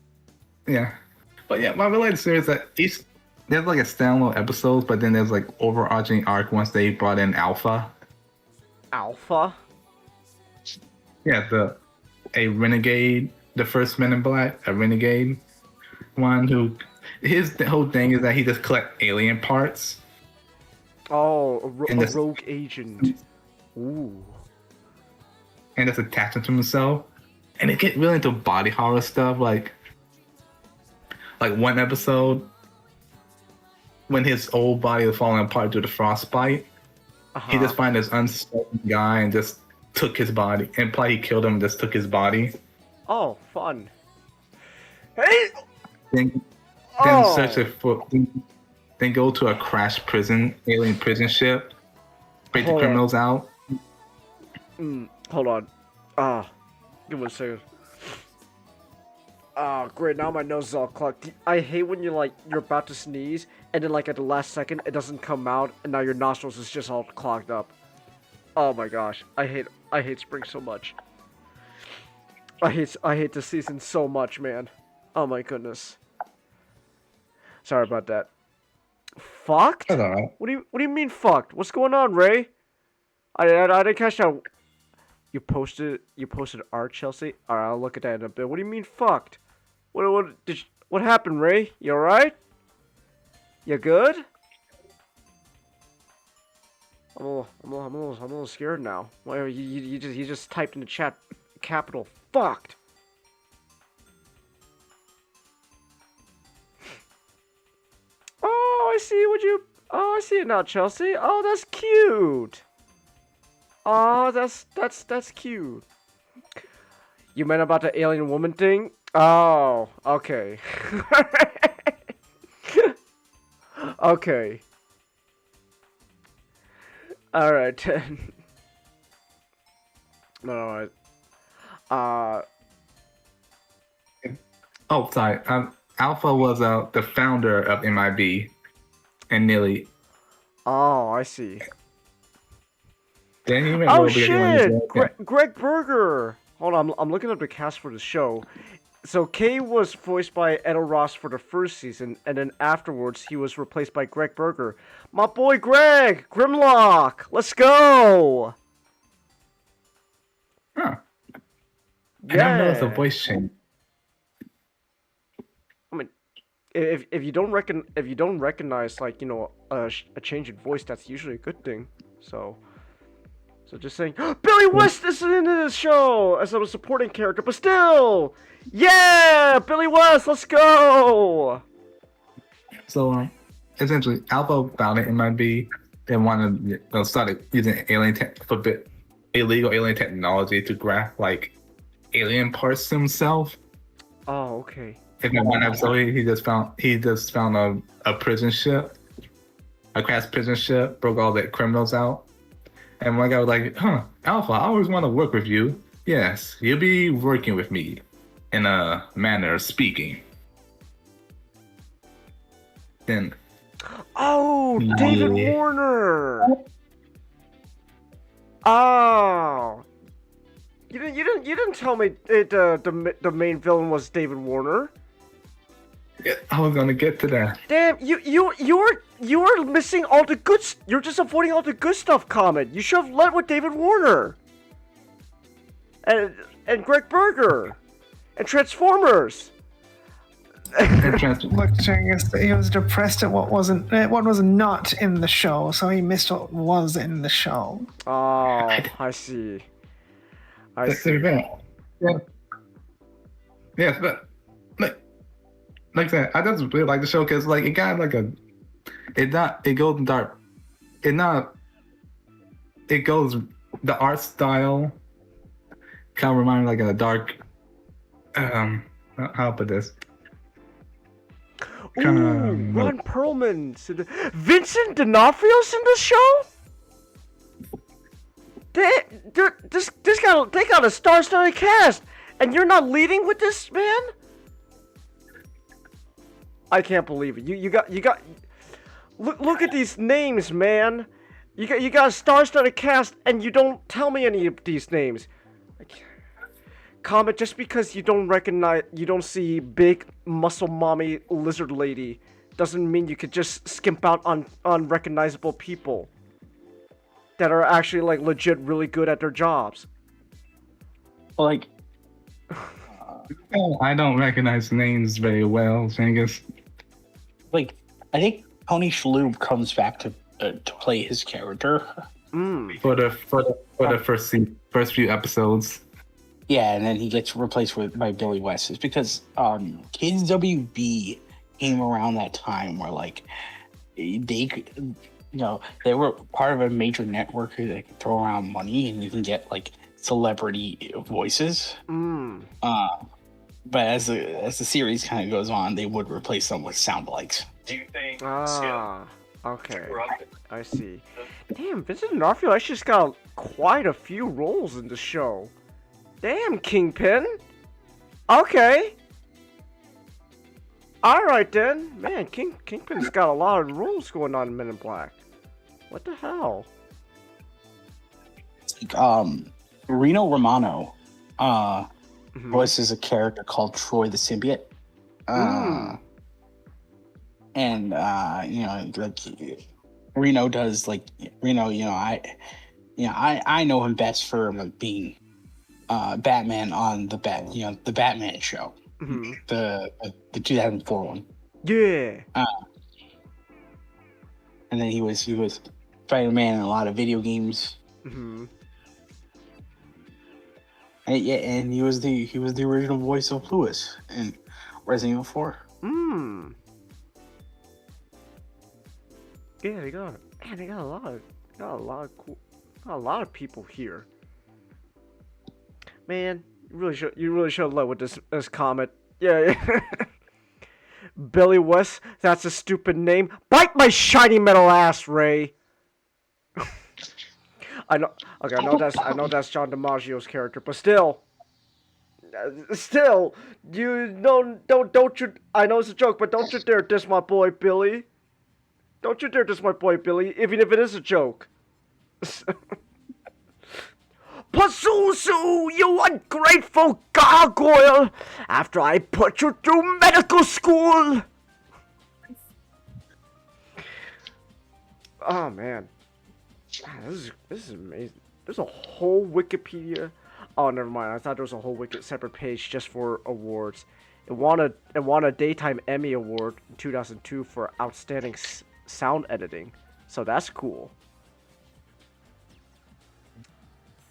my related series that there's like a standalone episodes, but then there's like overarching arc once they brought in Alpha. Alpha? Yeah, a renegade, the first Men in Black, a renegade one who the whole thing is that he just collect alien parts. Oh, a rogue agent. Ooh. And just attach them to himself. And it get really into body horror stuff, like one episode when his old body was falling apart due to frostbite. He just found this uncertain guy and just took his body. And probably he killed him and just took his body. Oh, fun. Hey! Then then go to a crashed alien prison ship, break the criminals out. Hold on. Give me a second. Great, now my nose is all clogged. I hate when you're about to sneeze, and then at the last second, it doesn't come out, and now your nostrils is just all clogged up. Oh my gosh, I hate spring so much. I hate the season so much, man. Oh my goodness. Sorry about that. Fucked? That's alright. What do you mean fucked? What's going on, Ray? I didn't catch that. You posted art, Chelsea? Alright, I'll look at that in a bit. What do you mean fucked? What happened, Ray? You alright? You good? I'm a little scared now. Why you just typed in the chat capital fucked. Oh, I see it now, Chelsea. Oh, that's cute. Oh, that's cute. You meant about the alien woman thing? Oh, okay. Okay. Alright. No. Oh, sorry. Alpha was the founder of MIB, and Nilly. Oh, I see. Then he Oh shit! Greg Berger. Hold on, I'm looking up the cast for the show. So Kay was voiced by Edo Ross for the first season, and then afterwards he was replaced by Greg Berger. My boy Greg! Grimlock! Let's go! Huh. Yeah. I didn't notice a voice change. I mean, if you don't recognize a change in voice, that's usually a good thing. So just saying, Billy West is in this show as a supporting character, but still, yeah, Billy West, let's go. So essentially, Alpha found it in MIB. They wanted started using illegal alien technology to graft alien parts to himself. Oh, okay. In one episode, he just found a prison ship, a crashed prison ship, broke all the criminals out. And one guy was like, Alpha, I always want to work with you. Yes, you'll be working with me in a manner of speaking. Then. Oh, David Warner. Oh. You didn't tell me the main villain was David Warner. Yeah, I was gonna get to that. Damn, you're missing all the good. You're just avoiding all the good stuff. Comment. You should have led with David Warner, and Greg Berger, and Transformers. Look, he was depressed at what was not in the show, so he missed what was in the show. Oh, I see. Yeah. Yes, but like I said, I just really like the show because it got it goes dark. It goes the art style kind of reminds me a dark. How to put this? Ooh, Ron Perlman. Vincent D'Onofrio's in this show? They got a star-studded cast, and you're not leading with this, man? I can't believe it. You got look at these names, man. You got a star-studded cast, and you don't tell me any of these names. Comment, just because you don't see big muscle mommy lizard lady doesn't mean you could just skimp out on unrecognizable people that are actually like legit really good at their jobs. Like, I don't recognize names very well, so I guess. like I think Tony Shalhoub comes back to play his character. For the first few episodes. Yeah, and then he gets replaced by Billy West. It's because Kids WB came around that time where like they could, they were part of a major network who they could throw around money and you can get like celebrity voices. But as the series kind of goes on, they would replace them with sound likes. Do you think? Okay. I see. Damn, Vincent D'Onofrio actually just got quite a few roles in the show. Damn, Kingpin. Okay. Alright then. Man, Kingpin's got a lot of roles going on in Men in Black. What the hell? Reno Romano voices a character called Troy the Symbiote. And like Reno does like Reno, I know him best for like being Batman on the Batman show. The 2004 one. Yeah. And then he was Spider-Man in a lot of video games. And he was the original voice of Lewis in Resident Evil 4. Yeah, they got a lot of people here. Man, you really should love with this comment. Yeah. Billy West, that's a stupid name. Bite my shiny metal ass, Ray. I know that's John DiMaggio's character, but still, don't you? I know it's a joke, but don't you dare diss my boy Billy. Don't you dare diss my boy Billy, even if it is a joke. Pazuzu, you ungrateful gargoyle! After I put you through medical school! Oh man. This is amazing. There's a whole Wikipedia. Oh, never mind. I thought there was a whole separate page just for awards. It won a Daytime Emmy Award in 2002 for Outstanding Sound Editing. So that's cool.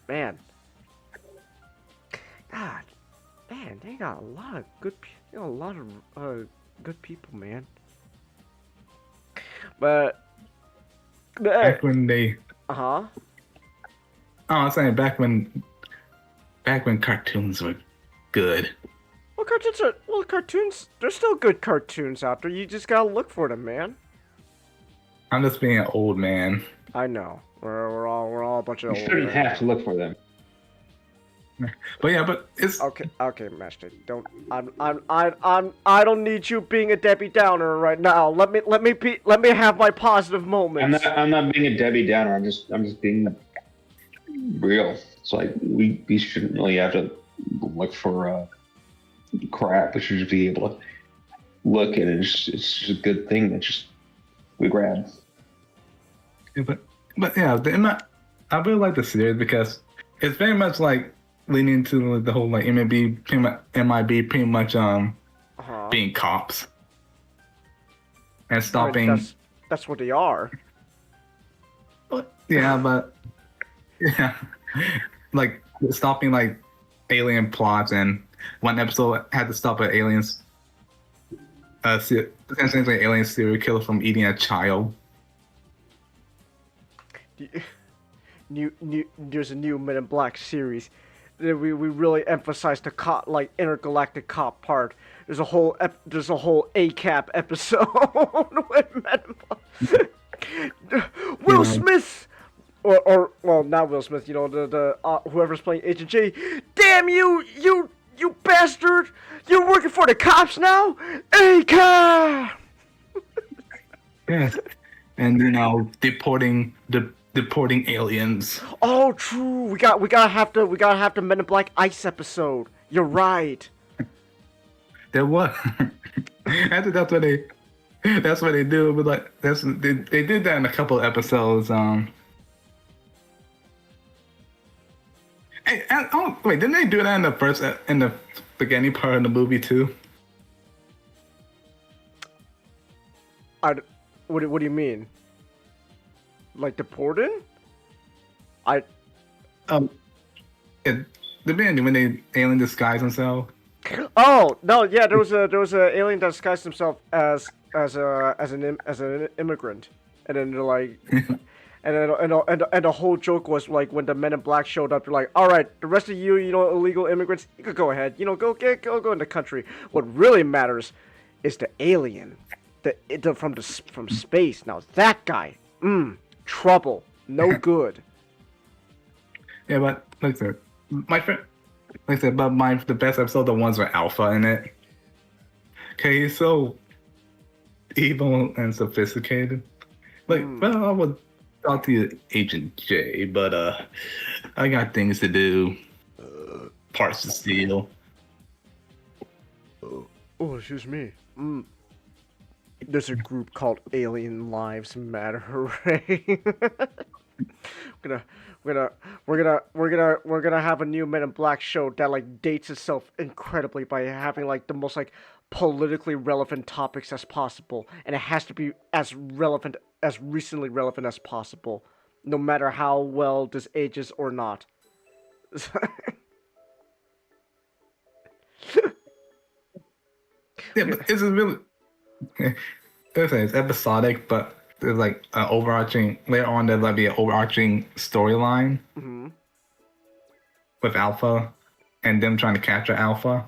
Man. God. Man, they got a lot of good good people, man. But back when they I'm saying back when cartoons were good. Cartoons, there's still good cartoons out there. You just gotta look for them, man. I'm just being an old man. I know. We're all a bunch of old. You shouldn't have to look for them. But it's okay, Master. I don't need you being a Debbie Downer right now. Let me have my positive moments. I'm not being a Debbie Downer. I'm just being real. It's like we shouldn't really have to look for crap. We should just be able to look at it. It's just a good thing that we grab. Yeah, but yeah, I really like the series because it's very much like leaning to the whole like MIB pretty much being cops and stopping. I mean, that's what they are. Yeah, like stopping like alien plots, and one episode had to stop an aliens, essentially alien serial killer from eating a child. There's a new Men in Black series. We really emphasize the cop, like intergalactic cop part. There's a whole ACAP episode with Men in Black. Will Smith, or well, not Will Smith. You know the whoever's playing Agent J. Damn you bastard! You're working for the cops now, ACAP. Yes, and deporting aliens. Oh, true. We gotta have the Men in Black Ice episode. You're right. There was. I think that's what they That's what they do. But like, they did that in a couple of episodes. Wait, didn't they do that in the beginning part of the movie too? What do you mean? Like deported? The beginning when they alien disguise themselves. Oh no, yeah, there was a alien that disguised himself as an immigrant, and then they're like, and the whole joke was like when the Men in Black showed up, they're like, all right, the rest of you, illegal immigrants, you could go ahead, go in the country. What really matters is the alien, from space. Now that guy, trouble, no good. Yeah, but like I said, the best episode, the ones with Alpha in it. Okay, he's so evil and sophisticated. Like, well, I would talk to you, Agent J, but I got things to do, parts to steal. Oh, excuse me. There's a group called Alien Lives Matter, right? We're gonna have a new Men in Black show that like dates itself incredibly by having like the most like politically relevant topics as possible, and it has to be as recently relevant as possible, no matter how well this ages or not. Yeah, but it's really it's episodic, but there's like an overarching later on. There'll like be an overarching storyline with Alpha and them trying to capture Alpha.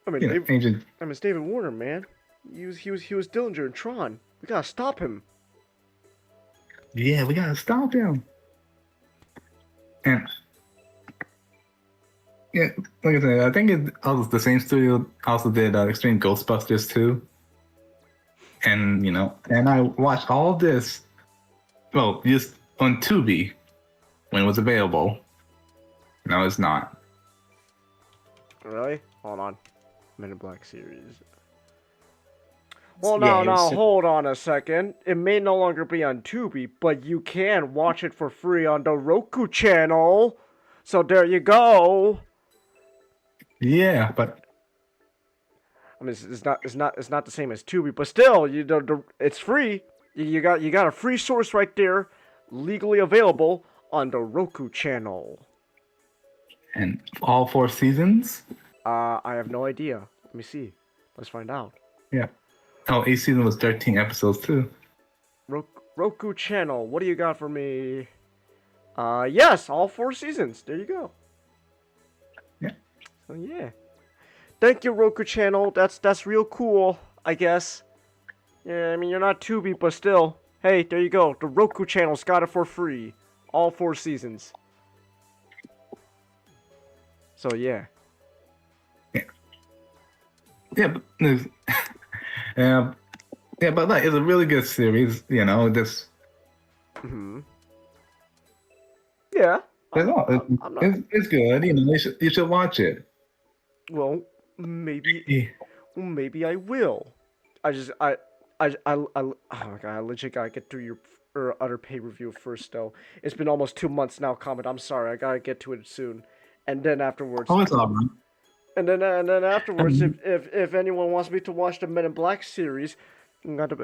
I mean, it's David Warner, man. He was Dillinger and Tron. We gotta stop him. Yeah, we gotta stop him. And yeah, like I said, I think it was the same studio also did Extreme Ghostbusters too. And and I watched all of this, well, just on Tubi when it was available. No, it's not. Really? Hold on. Men in Black series. Well, now, hold on a second. It may no longer be on Tubi, but you can watch it for free on the Roku channel. So there you go. Yeah, but I mean, it's not the same as Tubi, but still, it's free. You got a free source right there, legally available on the Roku channel. And all 4 seasons? I have no idea. Let me see. Let's find out. Yeah. Oh, each season was 13 episodes too. Roku channel. What do you got for me? Yes, all 4 seasons. There you go. Yeah. So yeah. Thank you, Roku channel. That's real cool, I guess. Yeah, I mean, you're not Tubi, but still. Hey, there you go. The Roku channel's got it for free. All 4 seasons. So yeah. Yeah, but but like, it's a really good series, this. Yeah. It's good, you should watch it. Well, maybe I will. Oh my god, I legit gotta get through your other pay review first though. It's been almost 2 months now, Comet. I'm sorry, I gotta get to it soon. And then afterwards. Oh, it's alright. And then afterwards, if anyone wants me to watch the Men in Black series, you got to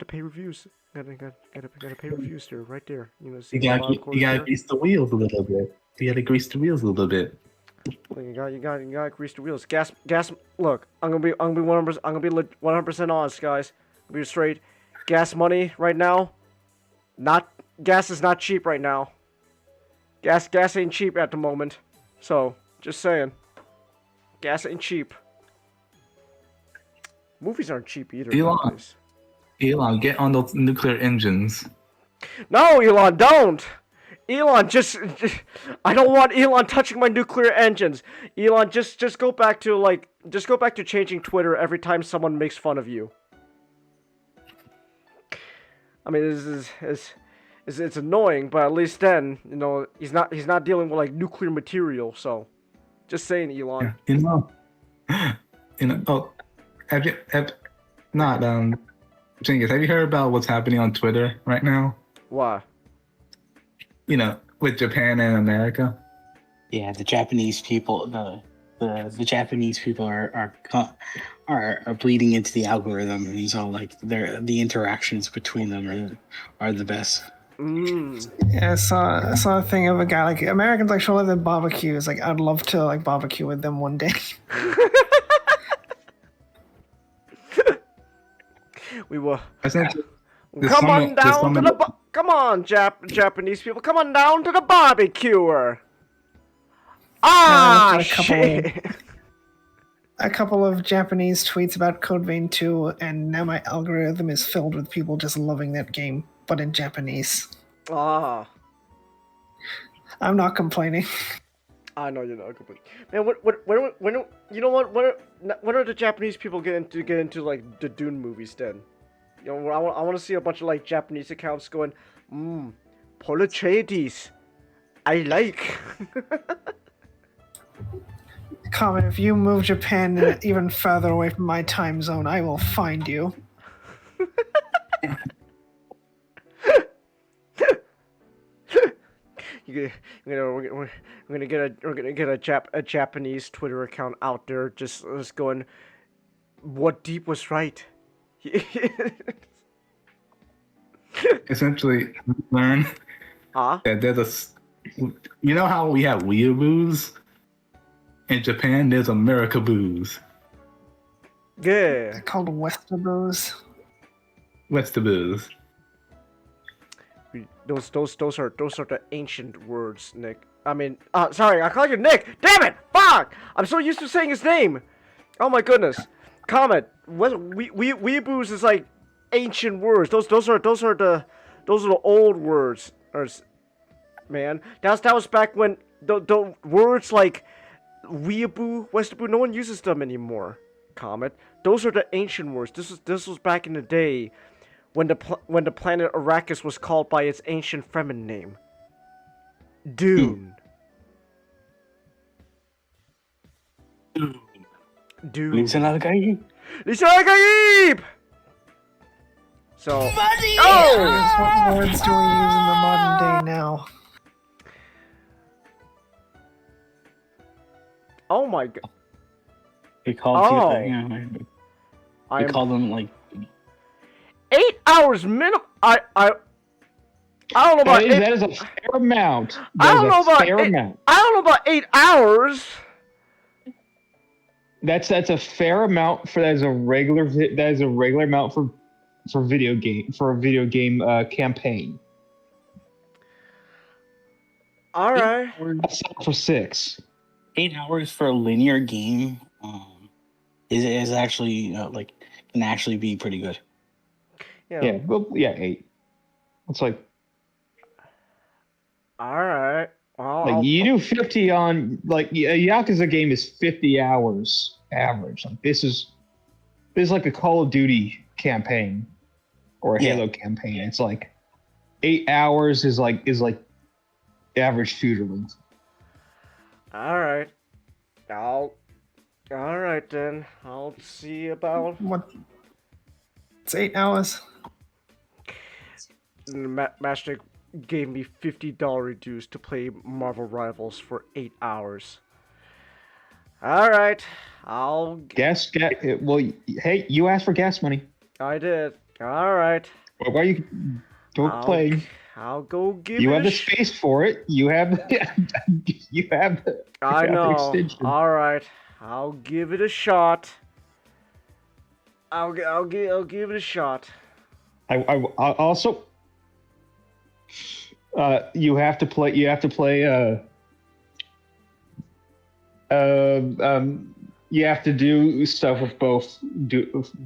pay reviews. Got to pay reviews there, right there. You gotta grease the wheels a little bit. You gotta grease the wheels a little bit. You gotta grease the wheels. Gas. Look, I'm gonna be 100% honest, guys. I'm gonna be straight. Gas money right now. Gas is not cheap right now. Gas ain't cheap at the moment. So just saying. Gas ain't cheap. Movies aren't cheap either. Elon, get on those nuclear engines. No, Elon, don't. Elon, I don't want Elon touching my nuclear engines. Elon, just go back to changing Twitter every time someone makes fun of you. I mean, it's annoying, but at least then, he's not dealing with like nuclear material. So, just saying, Elon. Yeah, not Genghis, have you heard about what's happening on Twitter right now? Why? You know, with Japan and America. Yeah, the Japanese people, the Japanese people are bleeding into the algorithm, and so like the interactions between them are the best. Yeah, I saw a thing of a guy like Americans like show them barbecues. Like I'd love to like barbecue with them one day. We will. There's Come on down to the come on, Japanese people. Come on down to the barbecuer. Ah, shit. A couple of Japanese tweets about Code Vein 2, and now my algorithm is filled with people just loving that game, but in Japanese. Ah. I'm not complaining. I know you're not complaining. Man, when you know what? When are the Japanese people get into like the Dune movies then? You know, I want to see a bunch of like Japanese accounts going, Polichades, I like. Comment, if you move Japan even further away from my time zone, I will find you. We're gonna get a Japanese Twitter account out there just going, what Deep was right. Essentially, learn that there's you know how we have weeaboos? In Japan, there's Americaboos. Yeah. They're called Westaboos. Westaboos. Those are the ancient words, Nick. I mean, sorry, I called you Nick. Damn it! Fuck! I'm so used to saying his name. Oh my goodness. Comment. Weeaboos is like ancient words. Those are the old words. Man, that was back when the words like weeaboo, Westaboo, no one uses them anymore. Comet. Those are the ancient words. This was back in the day when the planet Arrakis was called by its ancient Fremen name. Dune. Dune. LISAN. So. Buddy! Oh! What words do we use in the modern day now? Oh my god. We call we call them like 8 hours minimum. I don't know about that is a fair amount. I don't know about 8 hours. That's a fair amount for that is a regular amount for a video game campaign. All right. For 6. 8 hours for a linear game is actually can actually be pretty good. Yeah. Well, yeah, 8. It's like. All right. Well, you do 50 on a Yakuza game is 50 hours average. Like this is like a Call of Duty campaign or a Halo campaign. It's like 8 hours is like average shooter length. All right. All right then. I'll see about what. It's 8 hours. Matchstick gave me $50 dues to play Marvel Rivals for 8 hours. All right, I'll gas. Well, hey, you asked for gas money. I did. All right. Why you don't play? I'll go give. You have the space for it. You have. You have. I know. All right, I'll give it a shot. I'll give it a shot. I also. You have to play. You have to play. You have to do stuff with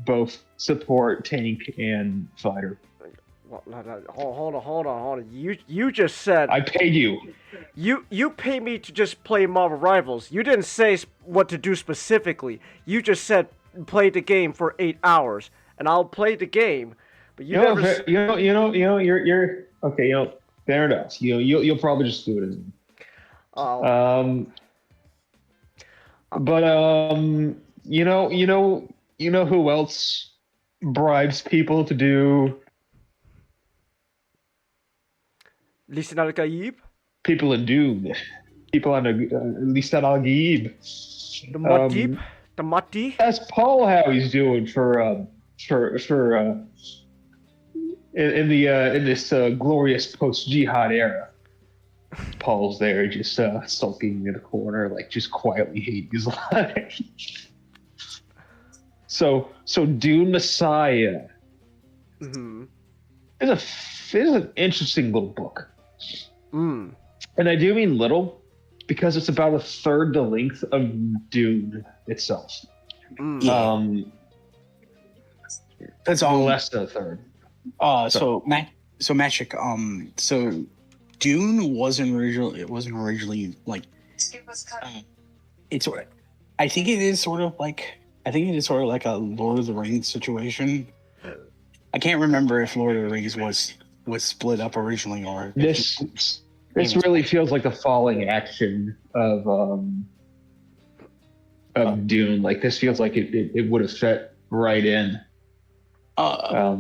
both support, tank, and fighter. Hold on. You just said I paid you. You paid me to just play Marvel Rivals. You didn't say what to do specifically. You just said play the game for 8 hours, and I'll play the game. But you never. You're okay. Fair enough. You'll probably just do it. Oh. But You know who else bribes people to do LISAN al-GAIB? people in Dune? People on LISAN al-GAIB. The Mud Deep? The Mud Deep? Ask Paul how he's doing in this glorious post-jihad era. Paul's there, just sulking in a corner, like just quietly hating his life. So Dune Messiah is an interesting little book. And I do mean little because it's about a third the length of Dune itself. That's all. Less than a third. So Magic. So Dune wasn't originally like. It's sort of. I think it is sort of like a Lord of the Rings situation. I can't remember if Lord of the Rings was split up originally or this really feels like the falling action of Dune. Like this feels like it would have fit right in. Because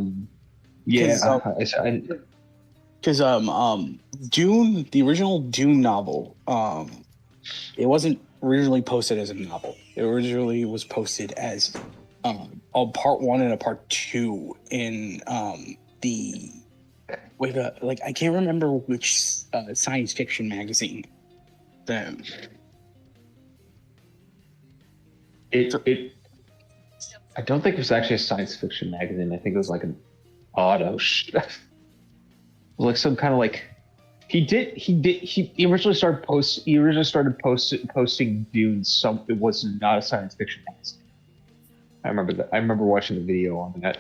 Dune, the original Dune novel, it wasn't originally posted as a novel. It originally was posted as a part 1 and a part 2 in I can't remember which science fiction magazine. I don't think it was actually a science fiction magazine. I think it was like an auto like some kind of like he originally started posting Dune. It was not a science fiction magazine. I remember that. I remember watching the video on that.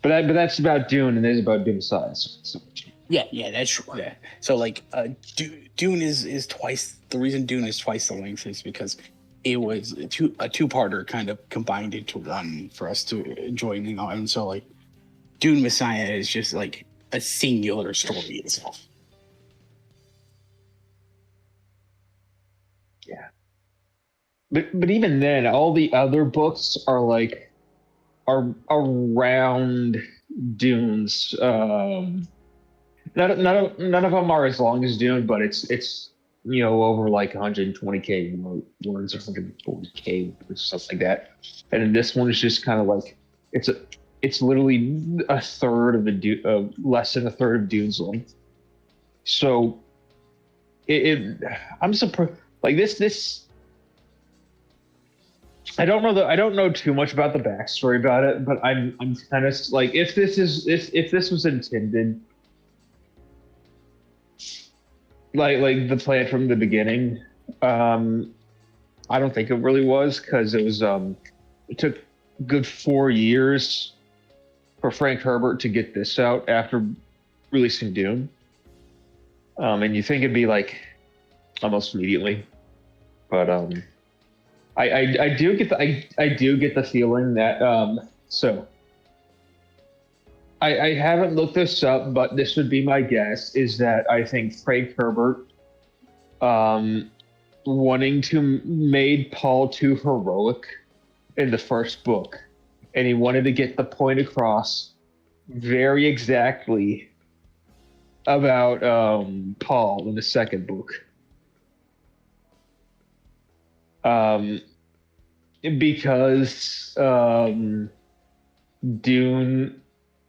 But that's about Dune, and it is about Dune Messiah. Yeah, that's true. Yeah. So like, Dune is twice. The reason Dune is twice the length is because it was a two-parter kind of combined into one for us to enjoy. And so like, Dune Messiah is just like a singular story itself. Yeah. But even then, all the other books are around Dune's. None of them are as long as Dune, but it's over like 120k words or 140k or stuff like that. And then this one is just kind of like it's literally a third of less than a third of Dune's length. So I'm surprised. Like this. I don't know too much about the backstory about it, but I'm kind of like if this was intended like the plan from the beginning, I don't think it really was, because it took a good 4 years for Frank Herbert to get this out after releasing Dune, and you think it'd be like almost immediately, but I do get the feeling that I haven't looked this up, but this would be my guess, is that I think Frank Herbert wanting to made Paul too heroic in the first book, and he wanted to get the point across very exactly about Paul in the second book. Because Dune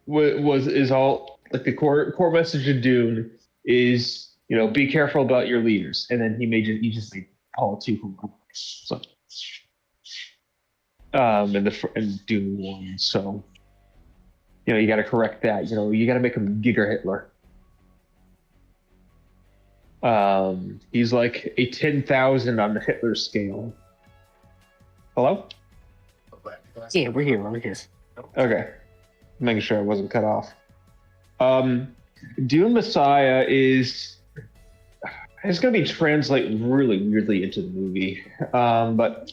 is all like the core message of Dune is, be careful about your leaders, and then he just made Paul too heroic. So in Dune 1, so you got to correct that. You got to make him Giger Hitler. He's like a 10,000 on the Hitler scale. Hello? Yeah, we're here. Okay. Making sure I wasn't cut off. Dune Messiah it's going to be translated really weirdly into the movie. But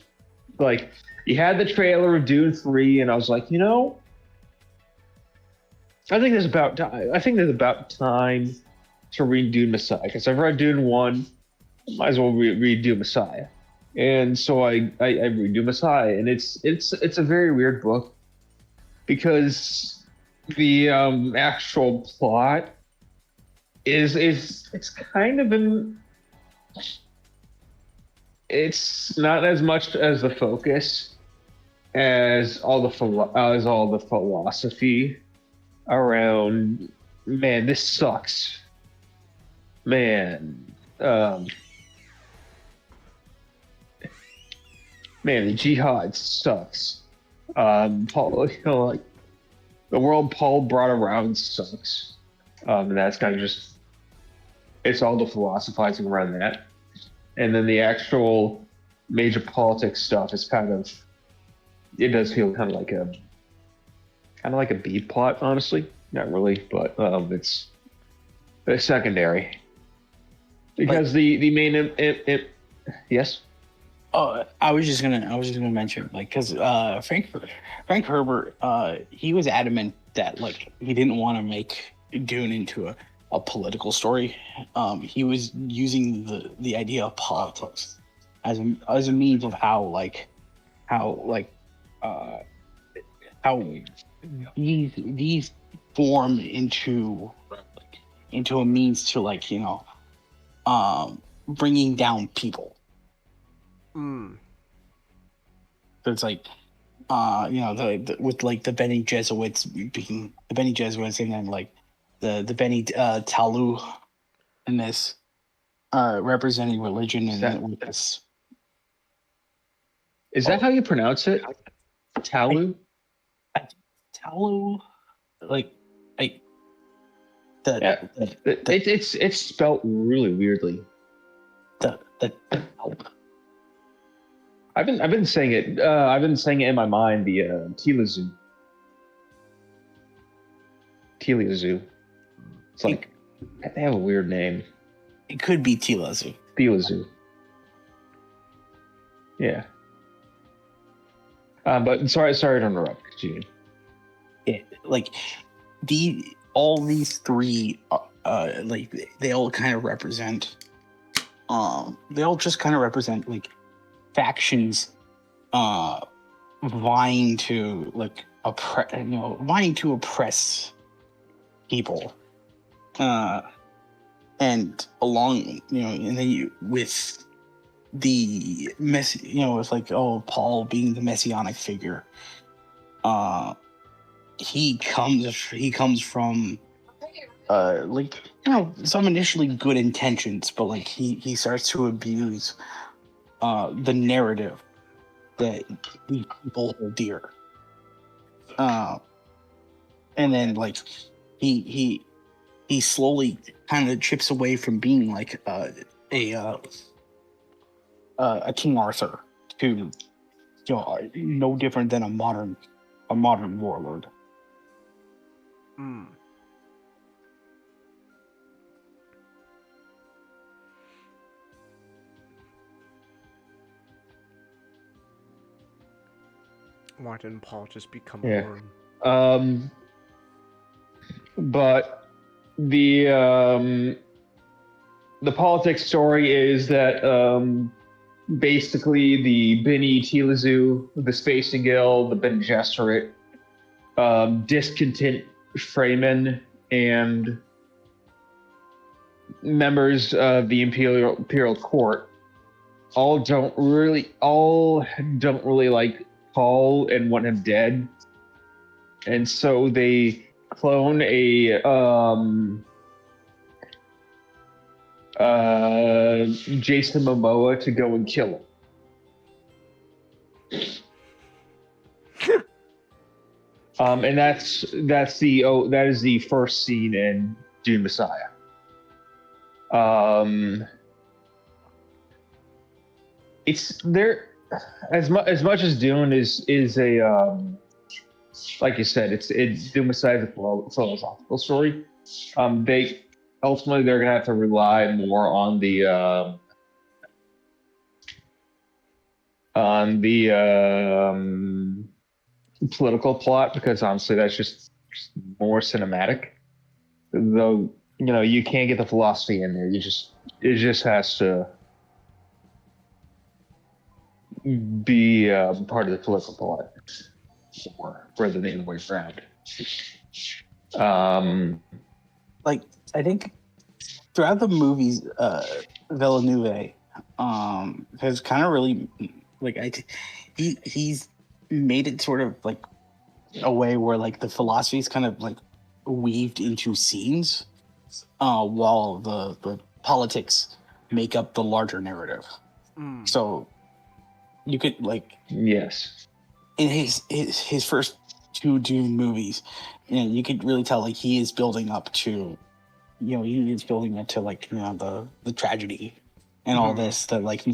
like, you had the trailer of Dune 3, and I was like, I think there's about time to read Dune Messiah, because I've read Dune 1, might as well read Dune Messiah. And so I read Dune Messiah, and it's a very weird book because the actual plot is it's kind of it's not as much as the focus as all the philosophy around, man, this sucks, man. Man, the jihad sucks. Paul, like the world Paul brought around sucks. And that's kind of just, it's all the philosophizing around that. And then the actual major politics stuff is kind of, it does feel kind of like a B plot, honestly. Not really, but it's secondary. Because the main, yes. Oh, I was just gonna mention, like, because Frank Herbert, he was adamant that, like, he didn't want to make Dune into a political story. He was using the idea of politics as a means of how these form into a means to, like, bringing down people. Mm. So it's like, with like the Bene Jesuits being the Bene Jesuits, and then like the Bene Talu in this, representing religion, and then with this. Is that how you pronounce it? Talu? Talu, it's spelt really weirdly. I've been saying it. I've been saying it in my mind. The Tiliazu. It's like they have a weird name. It could be Tiliazu. Tiliazu. Yeah. But sorry to interrupt. Continue. Yeah, like all these three, like they all kind of represent. They all just kind of represent like factions vying to like oppress people, and along, and then with the it's like, Paul being the messianic figure, he comes from some initially good intentions, but like he starts to abuse the narrative that these people hold dear. And then like he slowly kind of chips away from being like a King Arthur to no different than a modern warlord. Mm. Why didn't Paul just become a worm? But the politics story is that basically the Bene Tiliazu, the Spacing Guild, the Bene Gesserit, discontent Freemen, and members of the imperial court all don't really like Paul and want him dead, and so they clone a Jason Momoa to go and kill him. And that is the first scene in Dune Messiah. It's there as much as Dune is a like you said, it's Dune Messiah is a philosophical story. They're gonna have to rely more on the political plot, because honestly that's just more cinematic. Though you can't get the philosophy in there. It just has to be part of the political plot more rather than the other way around. Like, I think throughout the movies, Villeneuve has kind of really like he's made it sort of like a way where like the philosophy is kind of like weaved into scenes, while the politics make up the larger narrative. So you could like yes, in his first two Dune movies, you could really tell like he is building up to, he is building up to like the tragedy and all this that like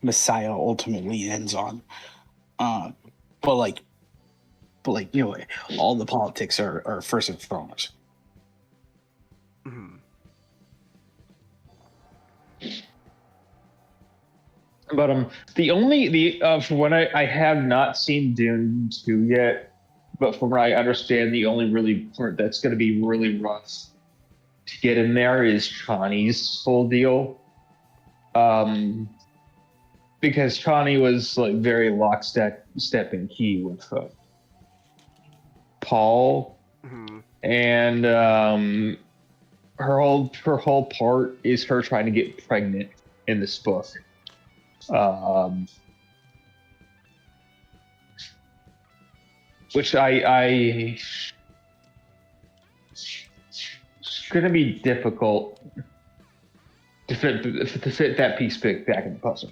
Messiah ultimately ends on. But all the politics are first and foremost. But from when I have not seen Dune 2 yet, but from what I understand, the only really part that's going to be really rough to get in there is Chani's whole deal. Because Chani was like very lockstep and key with Paul, and her whole part is her trying to get pregnant in this book. Which it's going to be difficult to fit that piece back in the puzzle.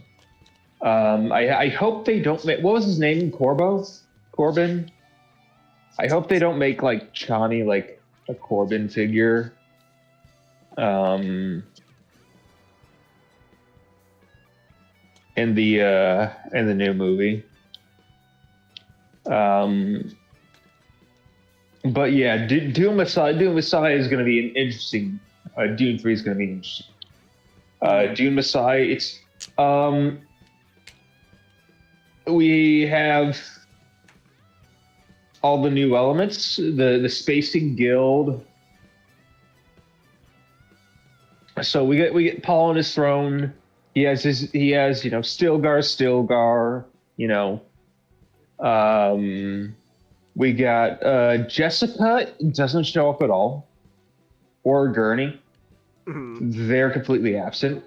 I hope they don't make, what was his name? Corbin? I hope they don't make like Chani like a Corbin figure. In the new movie. But yeah, Dune Messiah is going to be an interesting. Dune 3 is going to be interesting. Dune Messiah, it's we have all the new elements, the spacing guild. So we get Paul on his throne. He has Stilgar. We got Jessica doesn't show up at all, or Gurney. They're completely absent.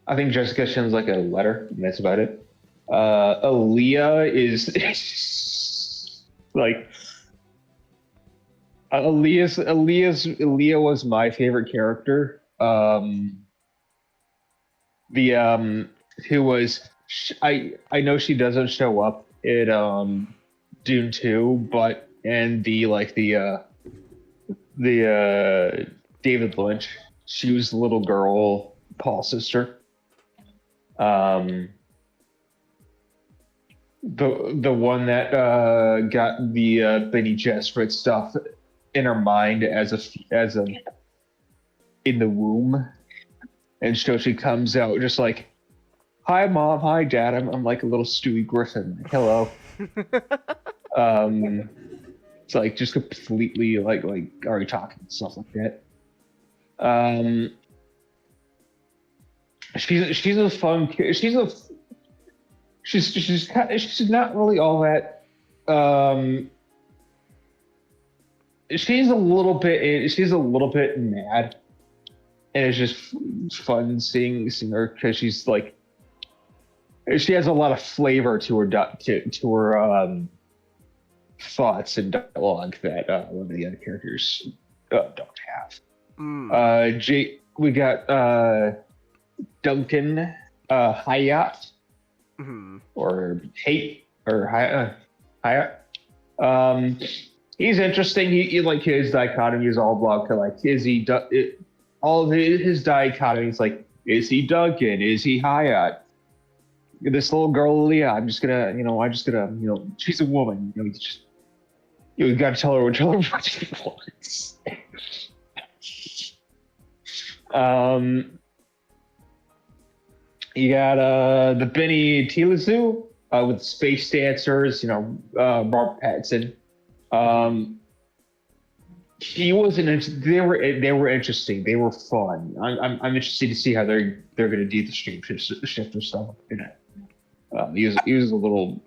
I think Jessica sends like a letter, and that's about it. Aaliyah is like Aaliyah was my favorite character. Who was I know she doesn't show up in Dune 2, but in the David Lynch, she was the little girl, Paul's sister. The one that got the Bene Gesserit stuff in her mind as a in the womb, and so she comes out just like, "Hi mom, hi dad, I'm like a little Stewie Griffin, like, hello." It's like just completely like already talking and stuff like that. She's a fun. She's not really all that. She's a little bit mad, and it's just fun seeing her because she's like, she has a lot of flavor to her thoughts and dialogue that one of the other characters don't have. We got Duncan Hyatt, or Haight, or Hyatt. He's interesting. He like his dichotomy is all about like, is he all of his dichotomies, like, is he Duncan? Is he Hyatt? This little girl, Leah, I'm just gonna, she's a woman. You gotta tell her what she wants. You got the Benny Tilizu with Space Dancers, Robert Pattinson. He wasn't. They were interesting. They were fun. I'm interested to see how they're going to do the shifter stuff. You know, he was a little.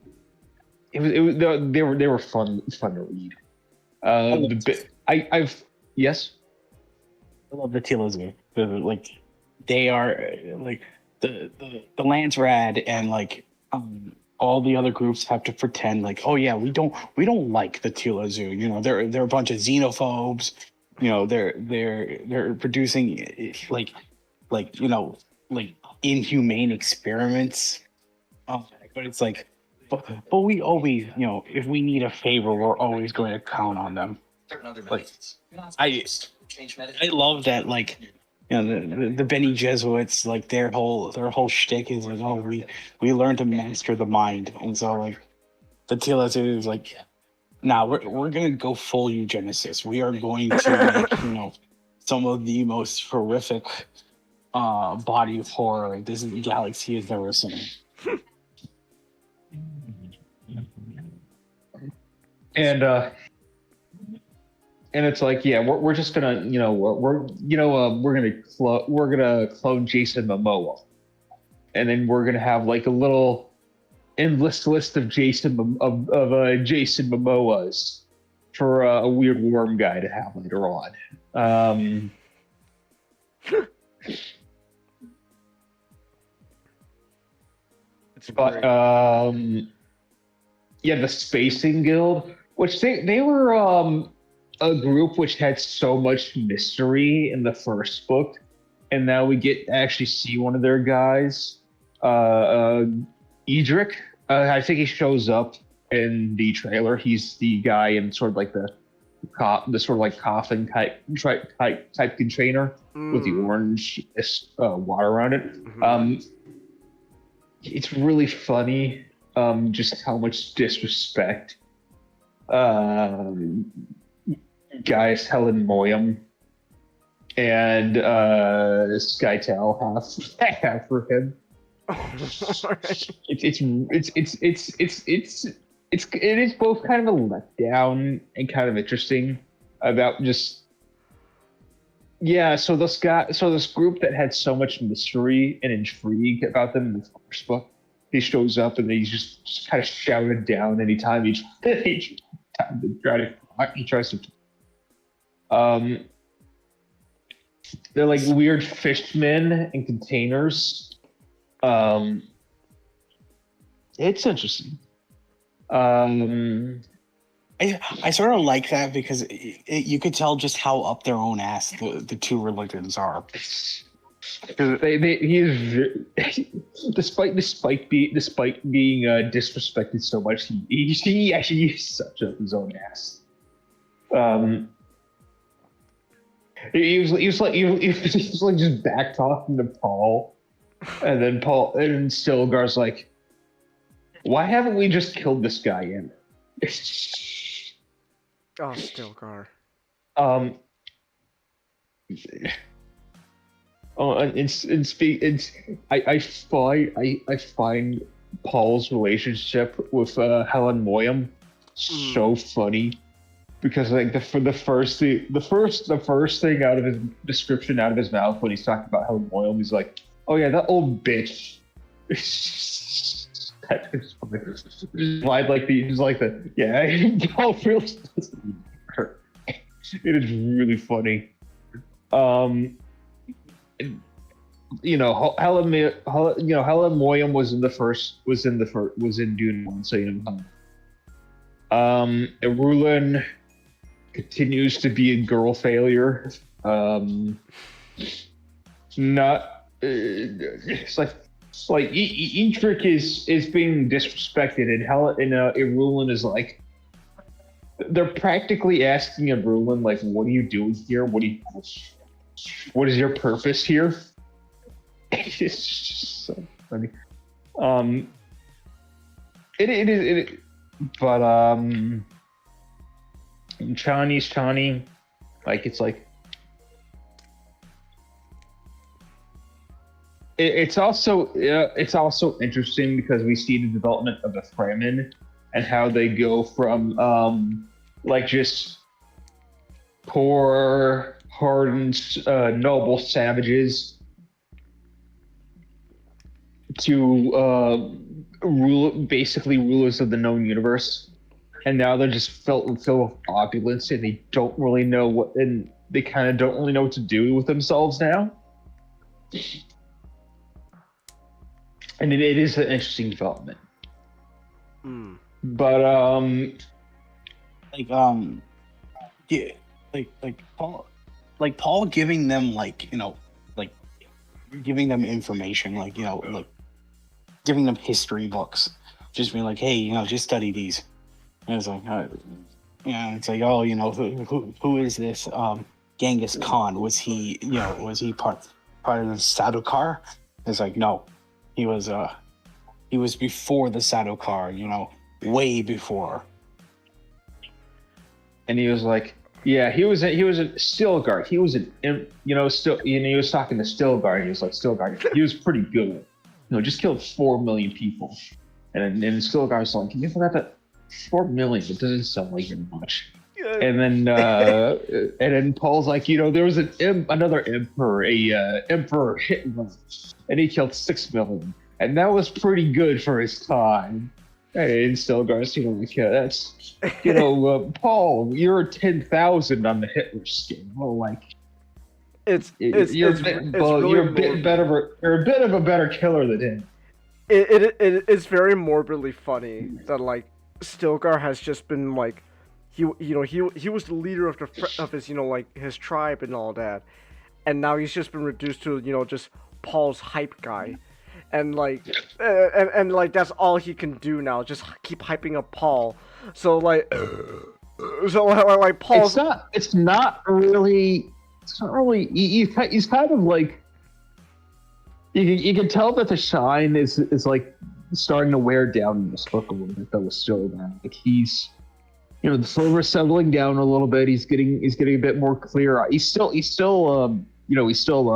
They were fun to read. I've yes. I love the Telos. Like they are like the land's rad, and like all the other groups have to pretend like, oh yeah, we don't like the Tila Zoo. You know, they're a bunch of xenophobes. You know, they're producing like you know, like inhumane experiments. But it's like, but we always, you know, if we need a favor, we're always going to count on them. Like, I love that, like, you know, the Bene Jesuits, like their whole shtick is like, oh, we learn to master the mind, and so like the TLS is like, nah, we're gonna go full eugenesis. We are going to make, you know, some of the most horrific body of horror this galaxy has ever seen. And it's like, yeah, we're just gonna, you know, we're gonna clone Jason Momoa, and then we're gonna have like a little endless list of Jason Momoas for a weird worm guy to have later on. Yeah, the Spacing Guild, which they were a group which had so much mystery in the first book, and now we get to actually see one of their guys, Edric. I think he shows up in the trailer. He's the guy in sort of like the sort of like coffin type container with the orange water around it. It's really funny, just how much disrespect guys Helen Moyam and Skytel have for him. It is both kind of a letdown and kind of interesting about just so this group that had so much mystery and intrigue about them in the first book, he shows up and he's just kind of shouted down anytime he tries to. They're like weird fishmen in containers. It's interesting. I sort of like that because you could tell just how up their own ass the two religions are. He is despite being disrespected so much, he actually is such up his own ass. He was like just back talking to Paul, and then Stilgar's like, "Why haven't we just killed this guy in?" Oh, Stilgar. I find Paul's relationship with Helen Moyam so funny, because like the first thing out of his description out of his mouth when he's talking about Helen Moyam, he's like, "Oh yeah, that old bitch." That is funny. Paul really doesn't need her. It is really funny. You know, Helen Moyam was in Dune Messiah. Erulin continues to be a girl failure. It's like Edric is being disrespected, and Erulin is like, they're practically asking Erulin like, "What are you doing here? What is your purpose here?" It's just so funny. But Chani, like it's like it's also interesting because we see the development of the Fremen and how they go from like just poor, hardened, noble savages to basically rulers of the known universe. And now they're just filled with opulence, and they don't really know what, and they kind of don't really know what to do with themselves now. And it is an interesting development. But yeah, Paul giving them giving them information, giving them history books, just being like, hey, just study these. And it's like, it's like, oh, who is this Genghis Khan? Was he part of the Sardaukar? It's like, no, he was before the Sardaukar, way before. And he was like, yeah, he was a Stilgar. He was he was talking to Stilgar. He was like, Stilgar, he was pretty good. Just killed 4 million people. And Stilgar was like, you forgot that 4 million. It doesn't sound like very much. And then Paul's like, there was another emperor, Emperor Hitler, and he killed 6 million, and that was pretty good for his time. And Stilgar's, that's, Paul, you're 10,000 on the Hitler scale. Well, you're a bit of a better killer than him. It's very morbidly funny that Stilgar has just been he was the leader of his his tribe and all that, and now he's just been reduced to just Paul's hype guy, and that's all he can do now, just keep hyping up Paul. So Paul's it's not really he's kind of like, you can tell that the shine is starting to wear down in this book a little bit, though. Still, he's, the silver's settling down a little bit. He's getting a bit more clear. He's still a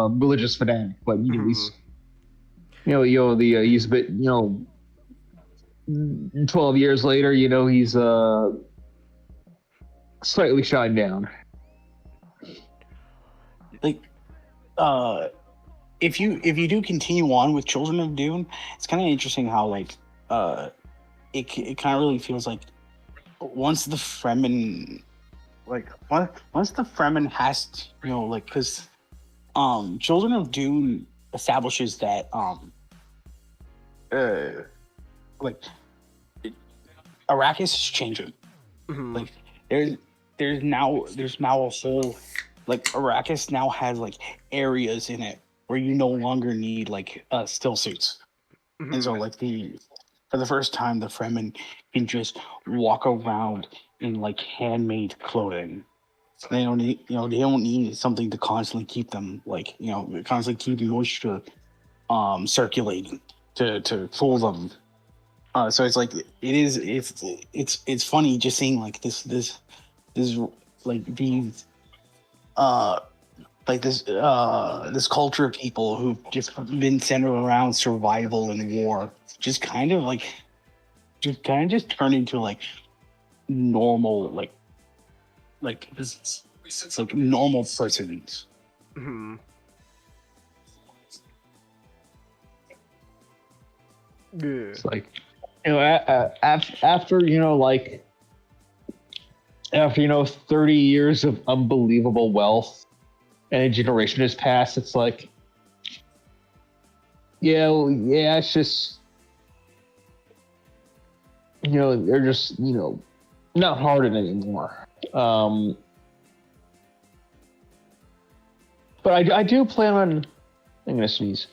religious fanatic, but he's, he's a bit, 12 years later, he's slightly shined down. If you do continue on with Children of Dune, it's kind of interesting how it kind of really feels like once the Fremen has because Children of Dune establishes that Arrakis is changing. There's now a whole Arrakis now has areas in it where you no longer need still suits. And so for the first time the Fremen can just walk around in handmade clothing. They don't need they don't need something to constantly keep them constantly keep moisture circulating to fool them. So it's it's funny just seeing this culture of people who've just been centered around survival and war, just kind of just turn into normal normal persons. It's after 30 years of unbelievable wealth and a generation has passed, it's it's just, they're just, not hardened anymore. But I do plan on, I'm gonna sneeze.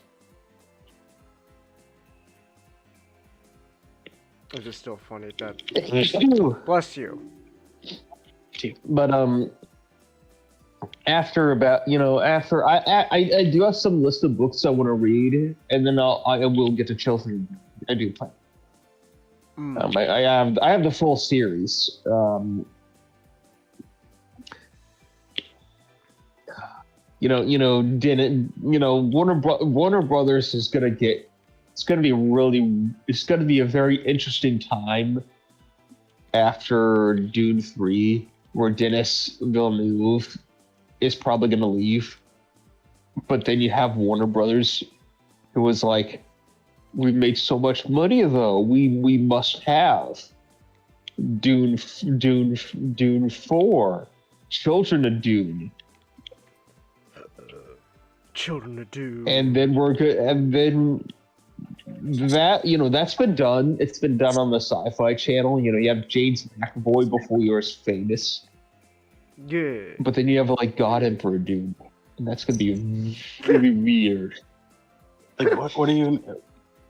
It's just still funny that. Bless you. But after I do have some list of books I want to read, and then I will get to Children. I do plan. I have the full series. Warner Brothers is gonna get. It's gonna be a very interesting time after Dune 3. where Dennis Villeneuve is probably going to leave. But then you have Warner Brothers, who was like, we made so much money though. We must have Dune 4, Children of Dune. Children of Dune. And then we're good. And then that, that's been done. It's been done on the Sci-Fi Channel. You have James McAvoy before he was famous. Yeah. But then you have like God Emperor Dune, and that's gonna be really weird. Like what are you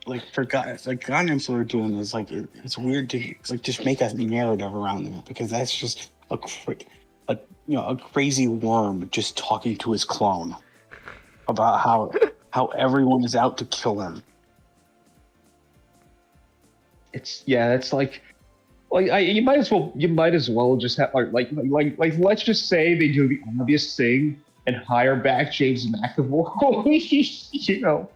like for God? Like God Emperor Dune is like it's weird to just make a narrative around it because that's just a crazy worm just talking to his clone about how everyone is out to kill him. It's like you might as well just have like let's just say they do the obvious thing and hire back James McAvoy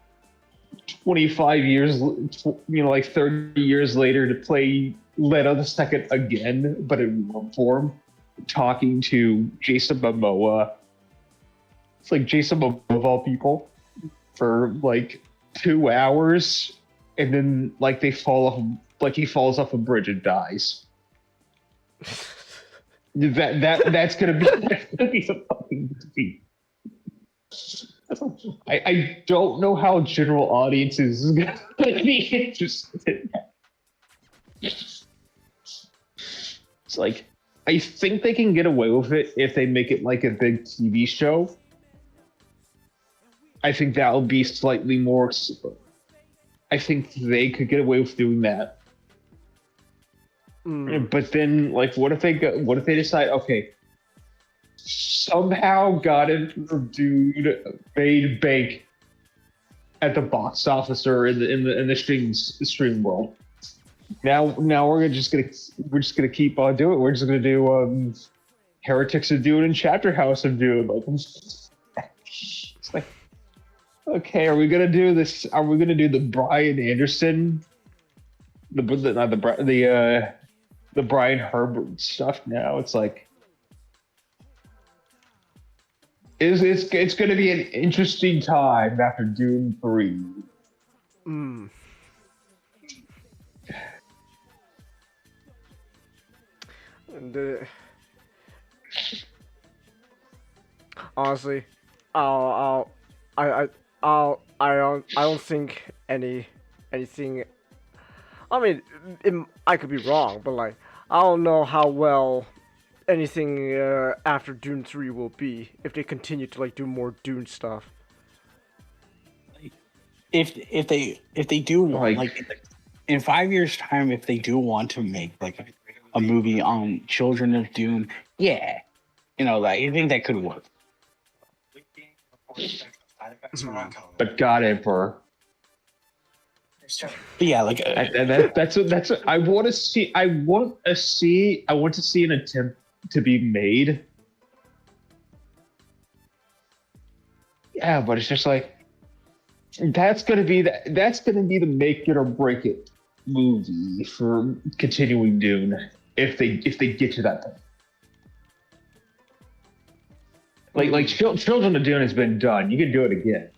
25 years 30 years later to play Leto the Second again, but in worm form, talking to Jason Momoa. It's like Jason Momoa of all people for like 2 hours, and then like he falls off a bridge and dies. That's gonna be the fucking movie. I don't know how general audiences is gonna be interested in that. It's like I think they can get away with it if they make it like a big TV show. I think that will be slightly more. I think they could get away with doing that. But then, like, what if they decide, okay, somehow got Emperor Dune made bank at the box office or in the stream world. Now we're just gonna keep on doing it. We're just gonna do Heretics of Dune and Chapter House of Dune. Like, it's like, okay, are we gonna do this? Are we gonna do the Brian Anderson, the Brian Herbert stuff now? It's like, it's gonna be an interesting time after Dune 3. And honestly, I don't think anything. I mean, I could be wrong, but like, I don't know how well anything after Dune 3 will be if they continue to like do more Dune stuff. If they do like in 5 years' time, if they do want to make like a movie on Children of Dune, yeah, I think that could work. But God Emperor. But yeah, like that's what I want to see. I want to see an attempt to be made. Yeah, but it's just like that's gonna be the make it or break it movie for continuing Dune if they get to that point. Like Children of Dune has been done. You can do it again.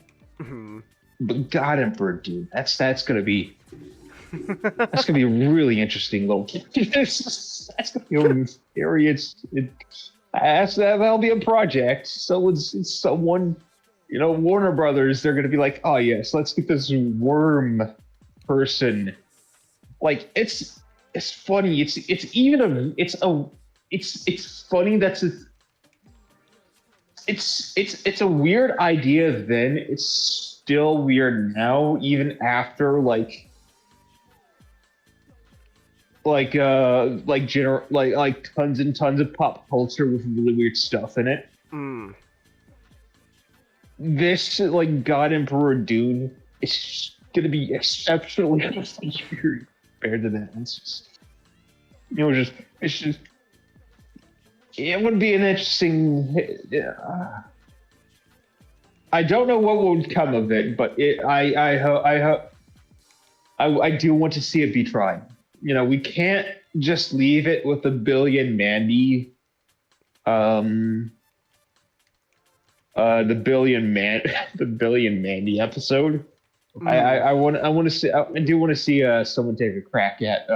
But God Emperor Dune, that's gonna be really interesting. That's gonna be really scary. That'll be a project. So it's someone, Warner Brothers. They're gonna be like, oh yes, let's get this worm person. Like it's funny. It's funny. It's a weird idea then. It's still weird now, even after like tons and tons of pop culture with really weird stuff in it. This like God Emperor Dune is gonna be exceptionally weird compared to that. It would be an interesting. I don't know what would come of it, but I do want to see it be tried. We can't just leave it with a billion Mandy the Billion Man, the Billion Mandy episode. I want to see. I do want to see someone take a crack at.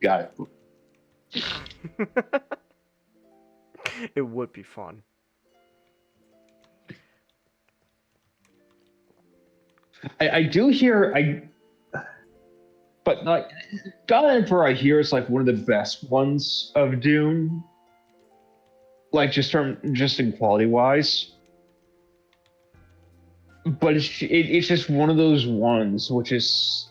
Got it. It would be fun. I do hear but like God Emperor, I hear is like one of the best ones of Dune. Like just in quality wise. But it's just one of those ones which is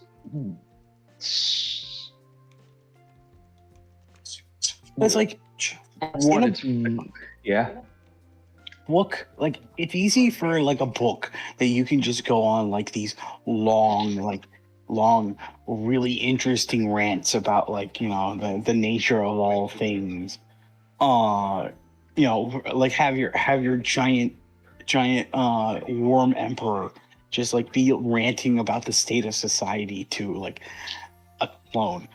It's like yeah. Book, like it's easy for like a book that you can just go on like these long, really interesting rants about like, you know, the nature of all things. You know, like have your giant worm emperor just like be ranting about the state of society to like a clone.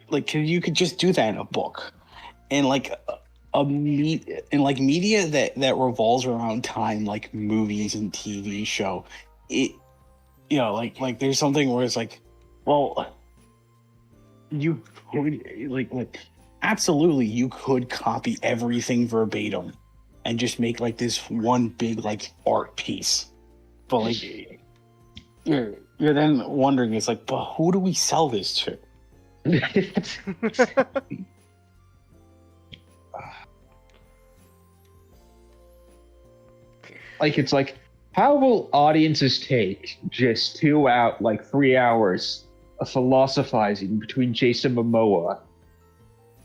Like you could just do that in a book. And like media that revolves around time, like movies and TV show, it, you know, like there's something where it's like, well, you like absolutely you could copy everything verbatim and just make like this one big like art piece, but like you're then wondering, it's like, but who do we sell this to? Like it's like, how will audiences take just 3 hours of philosophizing between Jason Momoa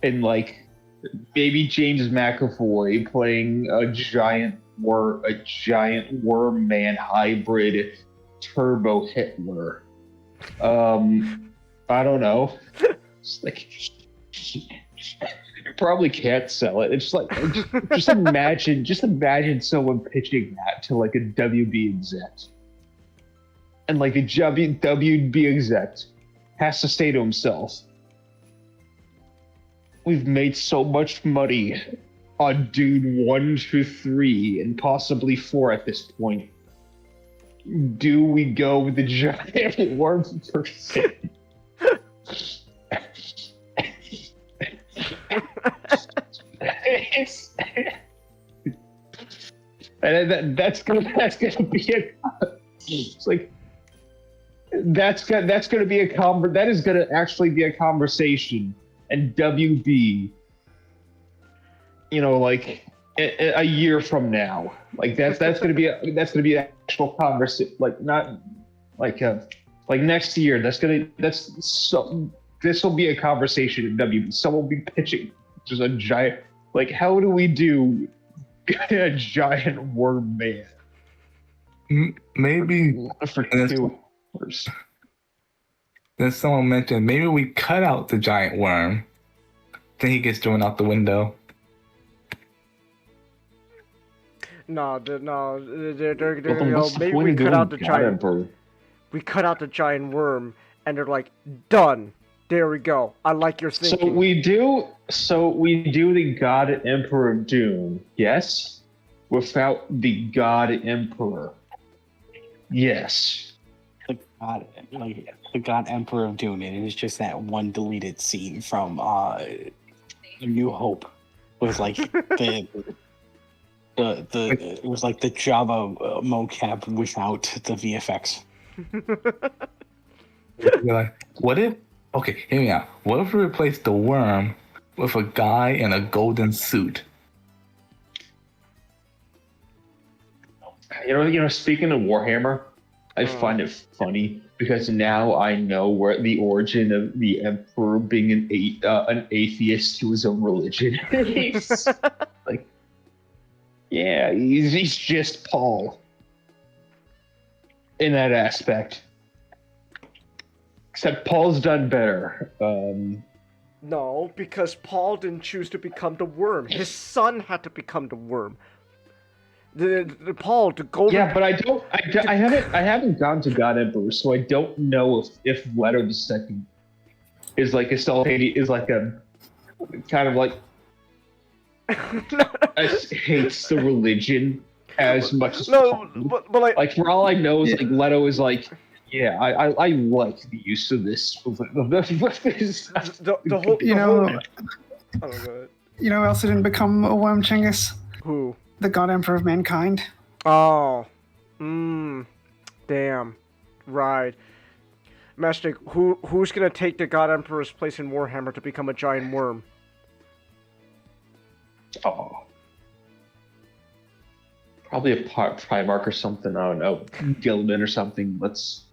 and like maybe James McAvoy playing a giant worm man hybrid Turbo Hitler? I don't know. It's like you probably can't sell it. It's like just imagine someone pitching that to like a WB exec, and like the WB exec has to say to himself, "We've made so much money on Dune 1 through 3 and possibly 4 at this point. Do we go with the giant worm person?" And that's gonna be a. It's like that's gonna be that is gonna actually be a conversation, and WB, you know, like a year from now, like that's gonna be an actual conversation, like not like next year. This will be a conversation in WB. Someone will be pitching just a giant, like, how do we do a giant worm man? Maybe for 2 hours. Then someone mentioned maybe we cut out the giant worm, then he gets thrown out the window. They're maybe we cut out the giant. We cut out the giant worm, and they're like, done. There we go. I like your thinking. So we do the God Emperor of Dune, yes, without the God Emperor, yes. The God Emperor of Dune, and it's just that one deleted scene from New Hope with like the it was like the Java mocap without the VFX. You're like, what if? Okay, hear me out. What if we replace the worm with a guy in a golden suit? You know. Speaking of Warhammer, I find it funny because now I know where the origin of the Emperor being an atheist to his own religion. He's like, yeah, he's just Paul in that aspect. Except Paul's done better. No, because Paul didn't choose to become the worm. His son had to become the worm. The Paul, the golden. Yeah, but I haven't gone to God Emperor, so I don't know if Leto II is like a kind of like hates the religion as much as No, possible. but like For all I know is like Leto is like, yeah, I like the use of this. the whole You know, oh, go ahead. you know who else didn't become a worm, Chinggis? Who? The God Emperor of Mankind. Oh, damn, right. Master, who's gonna take the God Emperor's place in Warhammer to become a giant worm? Oh, probably a Primarch or something. I don't know, Gilliman or something. Let's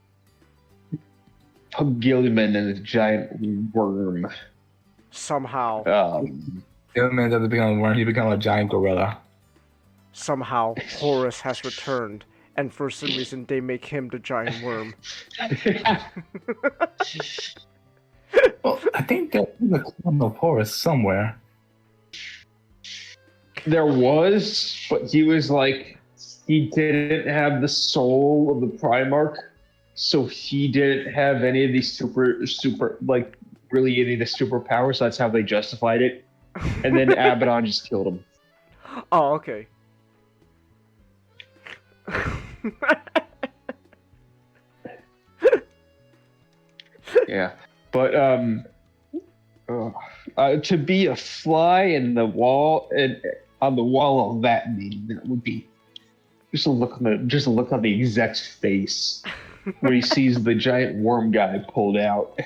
put Gilliman in a giant worm. Somehow. Gilliman doesn't become a worm; he becomes a giant gorilla. Somehow, Horus has returned, and for some reason they make him the giant worm. Well, I think there's a clone of Horus somewhere. There was, but he was like, he didn't have the soul of the Primarch, so he didn't have any of these like, really any of the superpowers, so that's how they justified it. And then Abaddon just killed him. Oh, okay. Yeah, but to be a fly in the wall and on the wall of that meeting, that would be just a look on the exec's face when he sees the giant worm guy pulled out.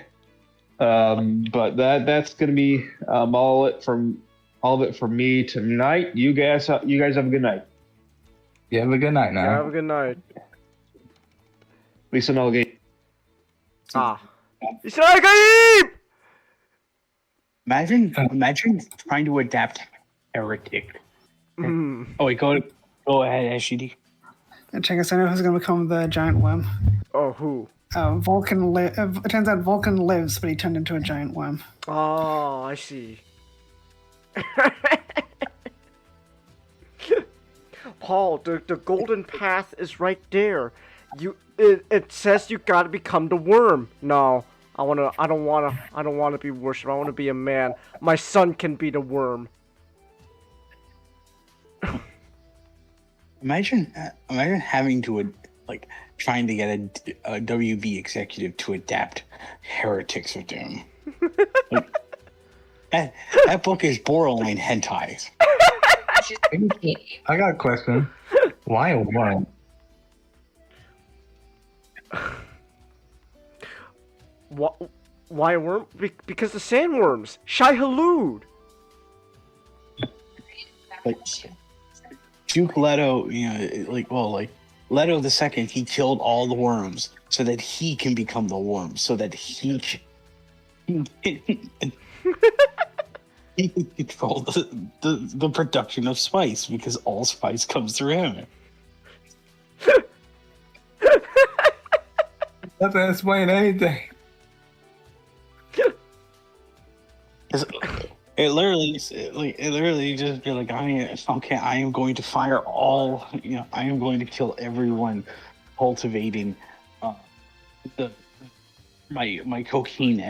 But that's gonna be all of it from me tonight. You guys have a good night. You have a good night now. Yeah, have a good night. LISAN ALLERGY. LISAN ALLERGY! Imagine trying to adapt Heretic. Oh wait, go ahead, SGD. And Chinggis, I know who's going to become the giant worm. Oh, who? Vulcan. It turns out Vulcan lives, but he turned into a giant worm. Oh, I see. Paul, the golden path is right there. It says you gotta become the worm. No, I don't wanna be worshipped. I wanna be a man. My son can be the worm. Imagine having to trying to get a WB executive to adapt Heretics of Doom. That book is borderline hentai. I got a question. Why a worm? Why a worm? Because the sandworms. Shai Halud. Duke Leto, Leto the Second, he killed all the worms so that he can become the worm, so that he can control the production of spice, because all spice comes through him. Doesn't explain anything. It literally just be like, I am going to fire all, I am going to kill everyone cultivating my cocaine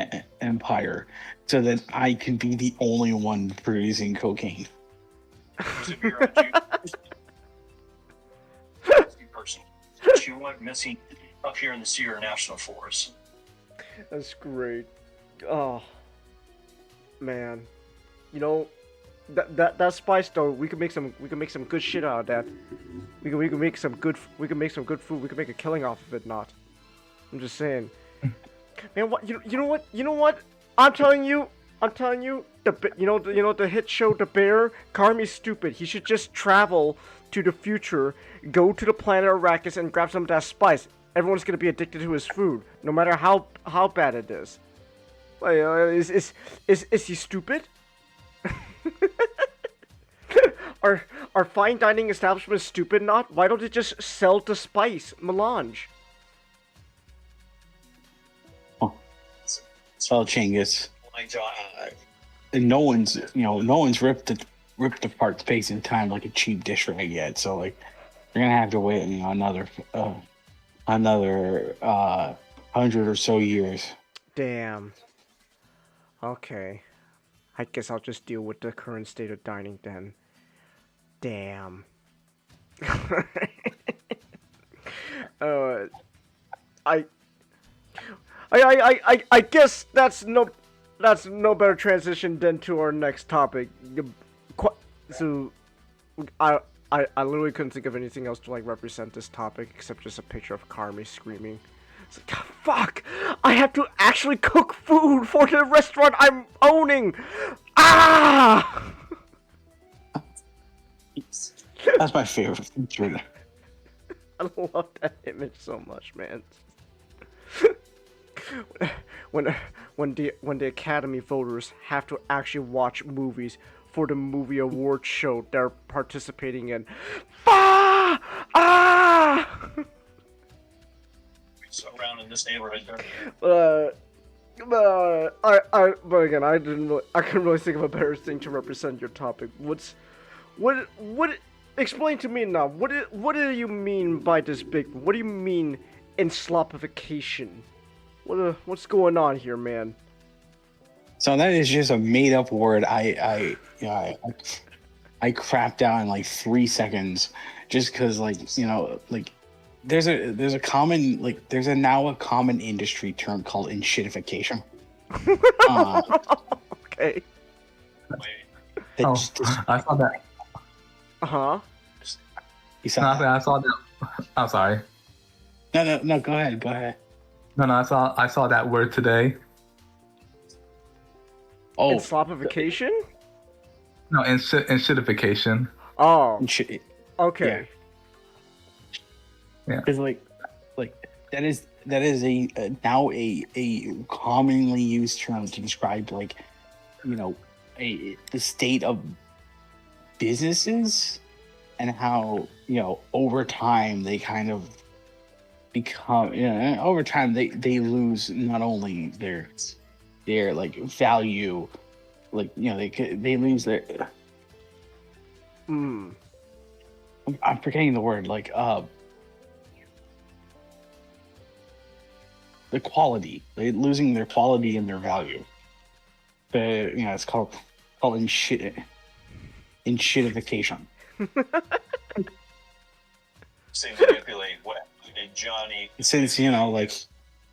empire, so that I can be the only one producing cocaine. She went missing up here in the Sierra National Forest. That's great. Oh, man. You know, that spice though, we could make some good shit out of that. We can make some good food. We can make a killing off of it. Not. I'm just saying. Man, what you know what? I'm telling you. The hit show The Bear. Carmi's stupid. He should just travel to the future, go to the planet Arrakis, and grab some of that spice. Everyone's gonna be addicted to his food, no matter how bad it is. Like, is he stupid? Are fine dining establishments stupid? Not? Why don't they just sell the spice melange? So Chinggis, no one's ripped apart space and time like a cheap dish rag yet. So we're gonna have to wait another 100 or so years. Damn. Okay. I guess I'll just deal with the current state of dining then. Damn. I guess that's no better transition than to our next topic. So, I literally couldn't think of anything else to like represent this topic except just a picture of Carmi screaming. It's like, "God, fuck! I have to actually cook food for the restaurant I'm owning. Ah!" That's my favorite feature. I love that image so much, man. when the Academy voters have to actually watch movies for the movie award show they're participating in. Ah! Ah! So around in this neighborhood, but again, I couldn't really think of a better thing to represent your topic. What? Explain to me now. What do you mean by this big? What do you mean Enslopification? What's going on here, man? So that is just a made up word. I crapped out in like 3 seconds, just because there's a common industry term called enshittification. Okay. I saw that. Uh-huh. You saw that? I saw that. I'm sorry. No. Go ahead. No. I saw that word today. Oh. Enslopification? No, enshittification. Oh. Okay. Yeah. Because that is now a commonly used term to describe the state of businesses and how over time they kind of become over time they lose not only their value, they lose their I'm forgetting the word, the quality. They're losing their quality and their value. It's called enshittification. say manipulate what Johnny. Since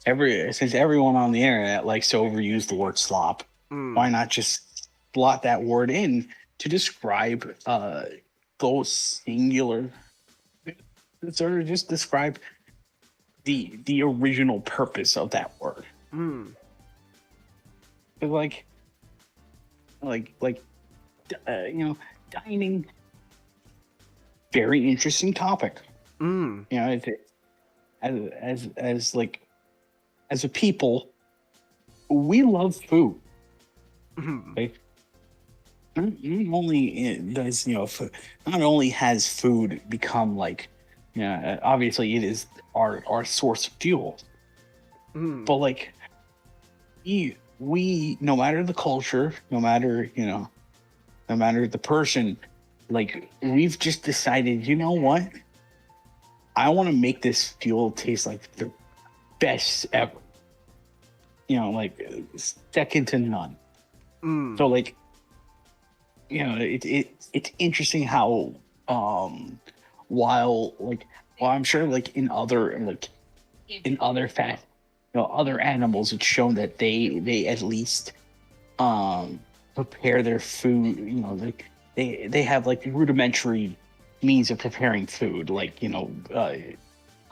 everyone on the internet likes to overuse the word slop, why not just slot that word in to describe those singular, sort of just describe the original purpose of that word. Dining, very interesting topic. As a people, we love food. Not only has food become obviously it is our source of fuel, but we no matter the culture, no matter the person, we've just decided, you know what? I want to make this fuel taste like the best ever. Second to none. So it's interesting how while I'm sure in other fat other animals, it's shown that they at least prepare their food. They have rudimentary means of preparing food,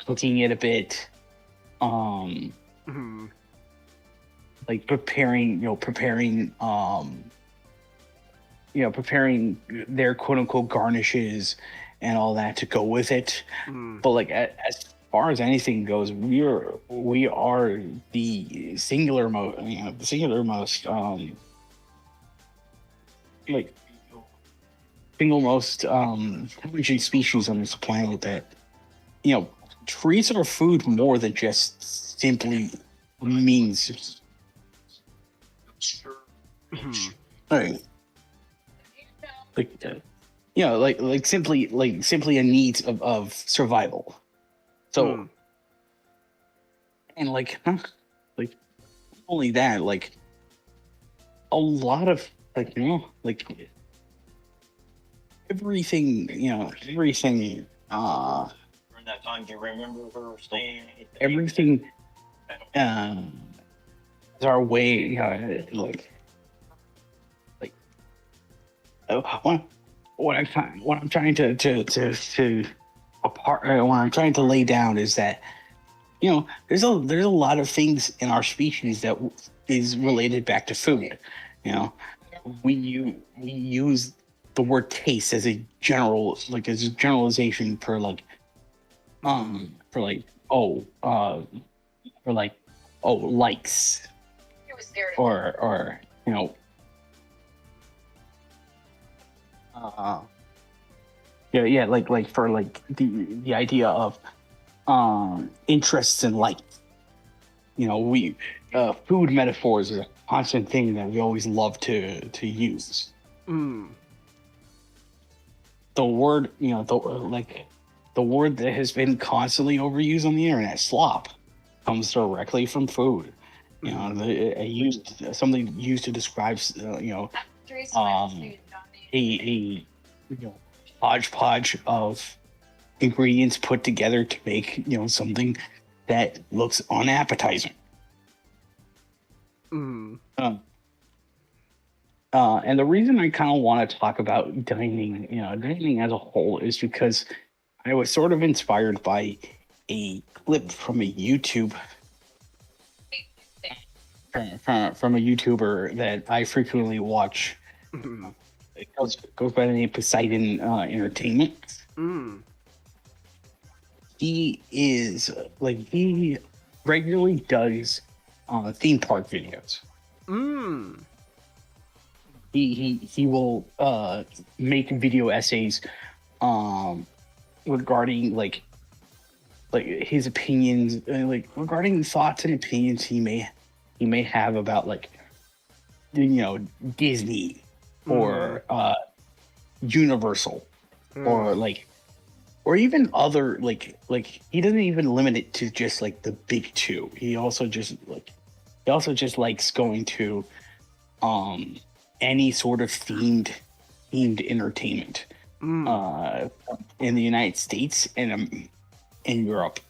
cooking it a bit, preparing their quote unquote garnishes and all that to go with it. But as far as anything goes, we are the singular most single most intelligent species on this planet that treats our food more than just simply means. Right. Simply a need of survival. So and not only that, a lot of like, you know, like everything, you know, everything, During that time, do you remember her saying everything, is our way, you know, like, what I'm trying to apart, what I'm trying to lay down is that, you know, there's a lot of things in our species that is related back to food. You know, we use the word taste as a general, like as a generalization for like likes, or you know, like for like the idea of interests in life. You know, we food metaphors is a constant thing that we always love to use. Mm. The word, you know, the word that has been constantly overused on the internet, slop, comes directly from food. You know, something used to describe, you know, a you know, hodgepodge of ingredients put together to make, you know, something that looks unappetizing. Mm. And the reason I kind of want to talk about dining, you know, dining as a whole, is because I was sort of inspired by a clip from a YouTube from a YouTuber that I frequently watch. It goes by the name Poseidon Entertainment. Mm. He regularly does theme park videos. Mm. He will make video essays regarding like his opinions, like regarding thoughts and opinions he may have about, like, you know, Disney or Universal, or even other like he doesn't even limit it to just like the big two. He also just likes going to any sort of themed entertainment in the United States and in Europe,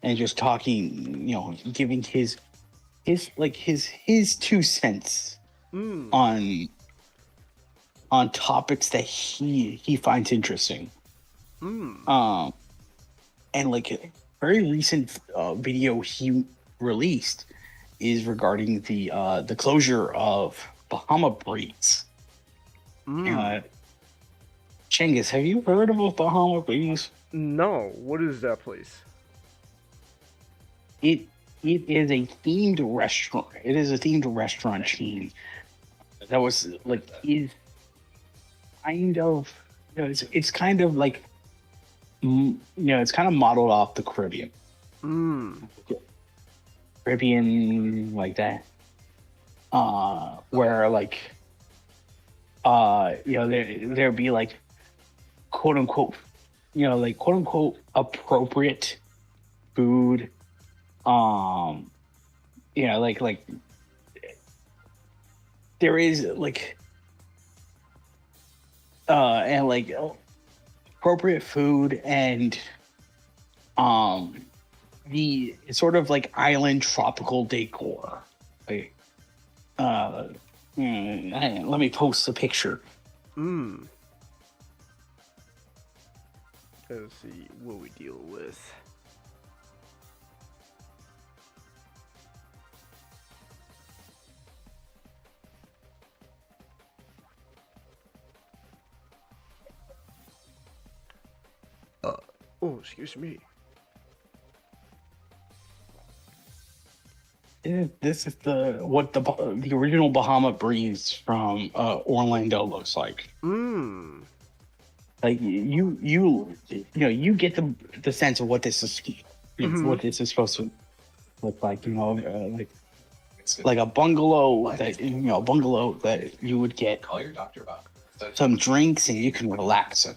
and just talking, you know, giving his 2 cents on topics that he finds interesting. And like a very recent video he released is regarding the closure of Bahama Breeze. Chengiz, have you heard of a Bahama Breeze? No. What is that place? It is a themed restaurant. It is a themed restaurant chain that was like is kind of, you know, it's kind of like, you know, it's kind of modeled off the Caribbean. Caribbean, like that. Where like you know, there'd be like quote unquote, you know, like quote unquote appropriate food. You know, like there is like and like appropriate food and the sort of like island tropical decor. Like, let me post a picture. Let's see what we deal with. Oh, excuse me. This is what the original Bahama Breeze from Orlando looks like. Like you know, you get the sense of what this is, what this is supposed to look like. You know, like a bungalow that, you know, a bungalow that you would get. Call your doctor about some drinks and you can relax.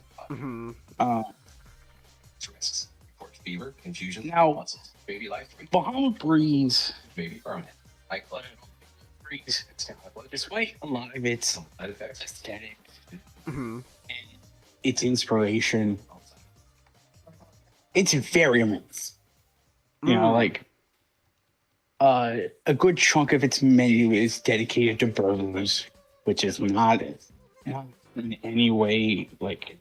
Risks: report fever, confusion, now, muscles, baby life, Bahama Breeze. baby permanent, high blood, Breeze, despite a lot of its aesthetic, Mm-hmm. its inspiration, it's very immense. You know, like a good chunk of its menu is dedicated to burgers, which is not in any way like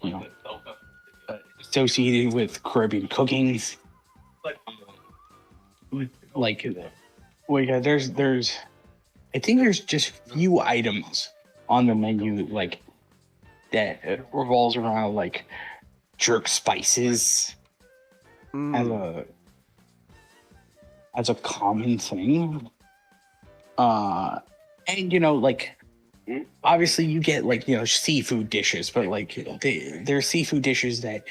associated with Caribbean cooking. There's I think there's just few items on the menu like that revolves around like jerk spices as a common thing. And like obviously you get like seafood dishes, but like they're seafood dishes that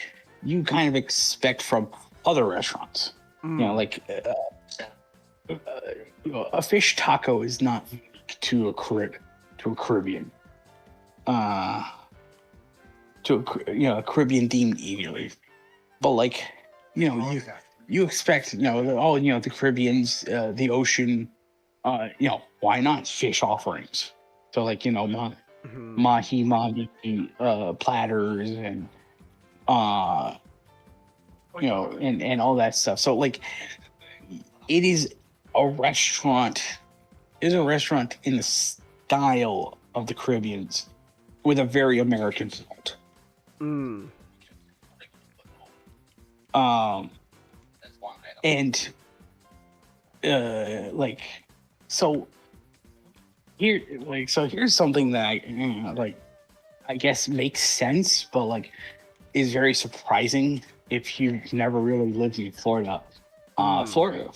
you kind of expect from other restaurants. Like a fish taco is not unique to a Caribbean to a Caribbean themed eatery, but like you expect the Caribbeans, the ocean, why not fish offerings? So like mahi platters and and all that stuff. So like it is a restaurant in the style of the Caribbeans with a very American felt. And here's something that I guess makes sense, but like is very surprising if you've never really lived in Florida. Florida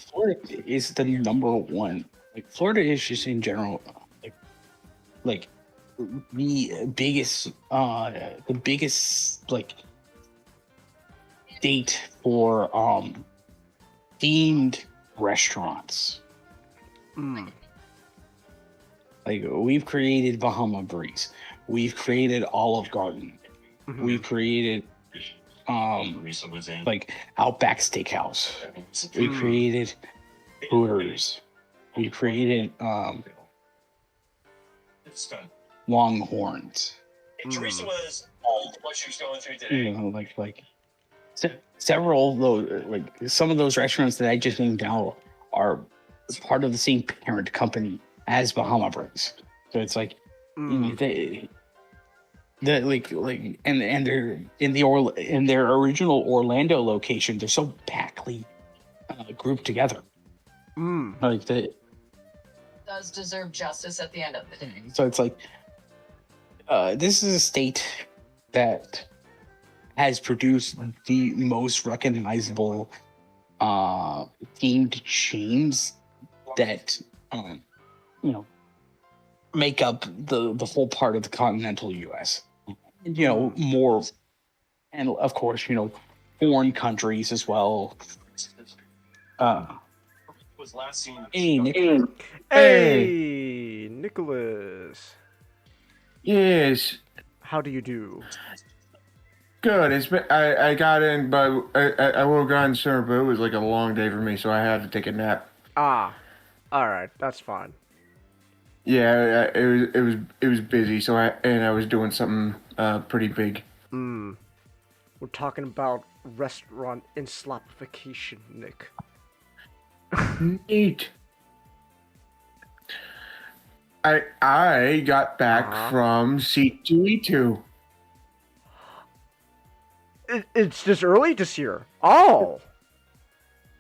is the number one. Like Florida is just in general like the biggest like state for themed restaurants. Like we've created Bahama Breeze, we've created Olive Garden, we've created like Outback Steakhouse, we created Hooters, we created Longhorns. Teresa was what she was going through today. Several of those, like some of those restaurants that I just named out are part of the same parent company as Bahama Breeze. So it's like and they're in their original Orlando location. They're so packly grouped together. Like they does deserve justice at the end of the day. So it's like this is a state that has produced the most recognizable themed chains that make up the whole part of the continental US. More, and of course, foreign countries as well. Was last seen. Hey, Nicholas. Yes. How do you do? Good. It's been I got in, but I woke on sooner, but it was like a long day for me, so I had to take a nap. All right, that's fine. Yeah, it was busy, so I was doing something pretty big. We're talking about restaurant Enslopification, Nick. Neat. I got back from C2E2. It's this early this year. Oh.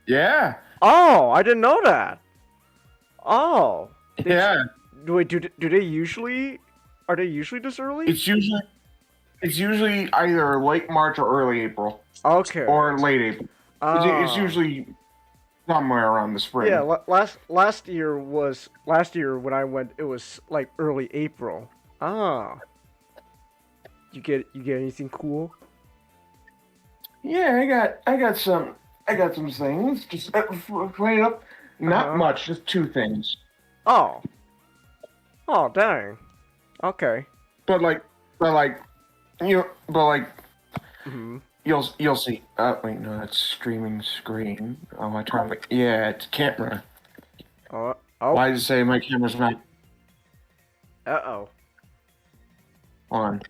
Yeah. Oh, I didn't know that. Oh. Yeah. Wait, do they usually? Are they usually this early? It's usually either late March or early April. Okay. Or late April. It's usually somewhere around the spring. Yeah, last year when I went, it was like early April. You get anything cool? Yeah, I got some things. Just playing up. Not much, just 2 things. Oh, dang. Okay. But you'll see. Wait, no, that's streaming screen. Oh, I try. Yeah, it's camera. Oh. Why does it say my camera's not? Uh-oh. Hold on.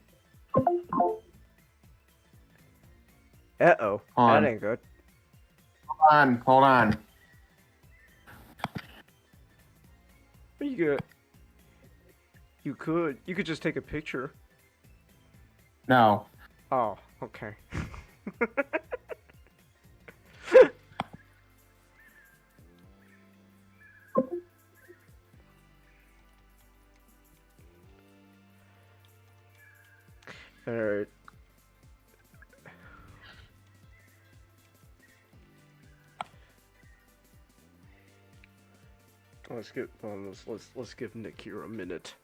Uh-oh. Hold on. That ain't good. Hold on. You could just take a picture. No. Oh, okay. Alright. Let's give Nick here a minute.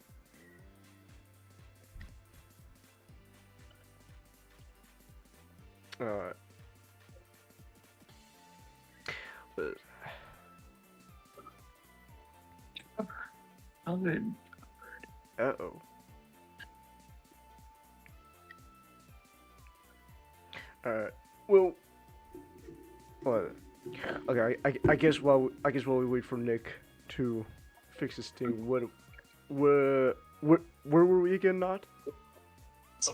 Alright. Uh-oh. Alright. Well. What? Okay. I guess while we wait for Nick to fix this thing, where were we again? Not. I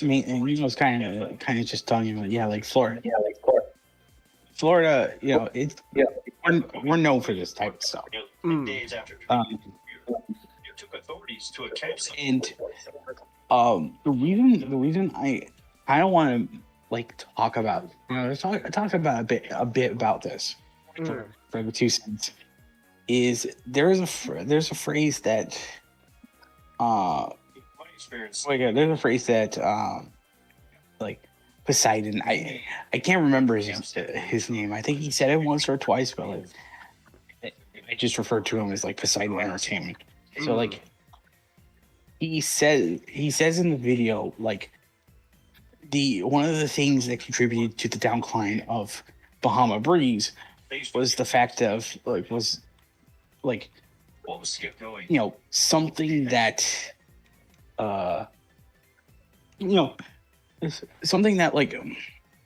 mean, and you was kind of just talking about like Florida. Florida, we're known for this type of stuff. Days after it took authorities to a campsite. And the reason I don't want to talk about talk about a bit about this for the 2 cents is there's a phrase that there's a phrase that Poseidon, I can't remember his name. I think he said it once or twice, but I just referred to him as Poseidon Entertainment. So he says in the video one of the things that contributed to the decline of Bahama Breeze was the fact of something that something that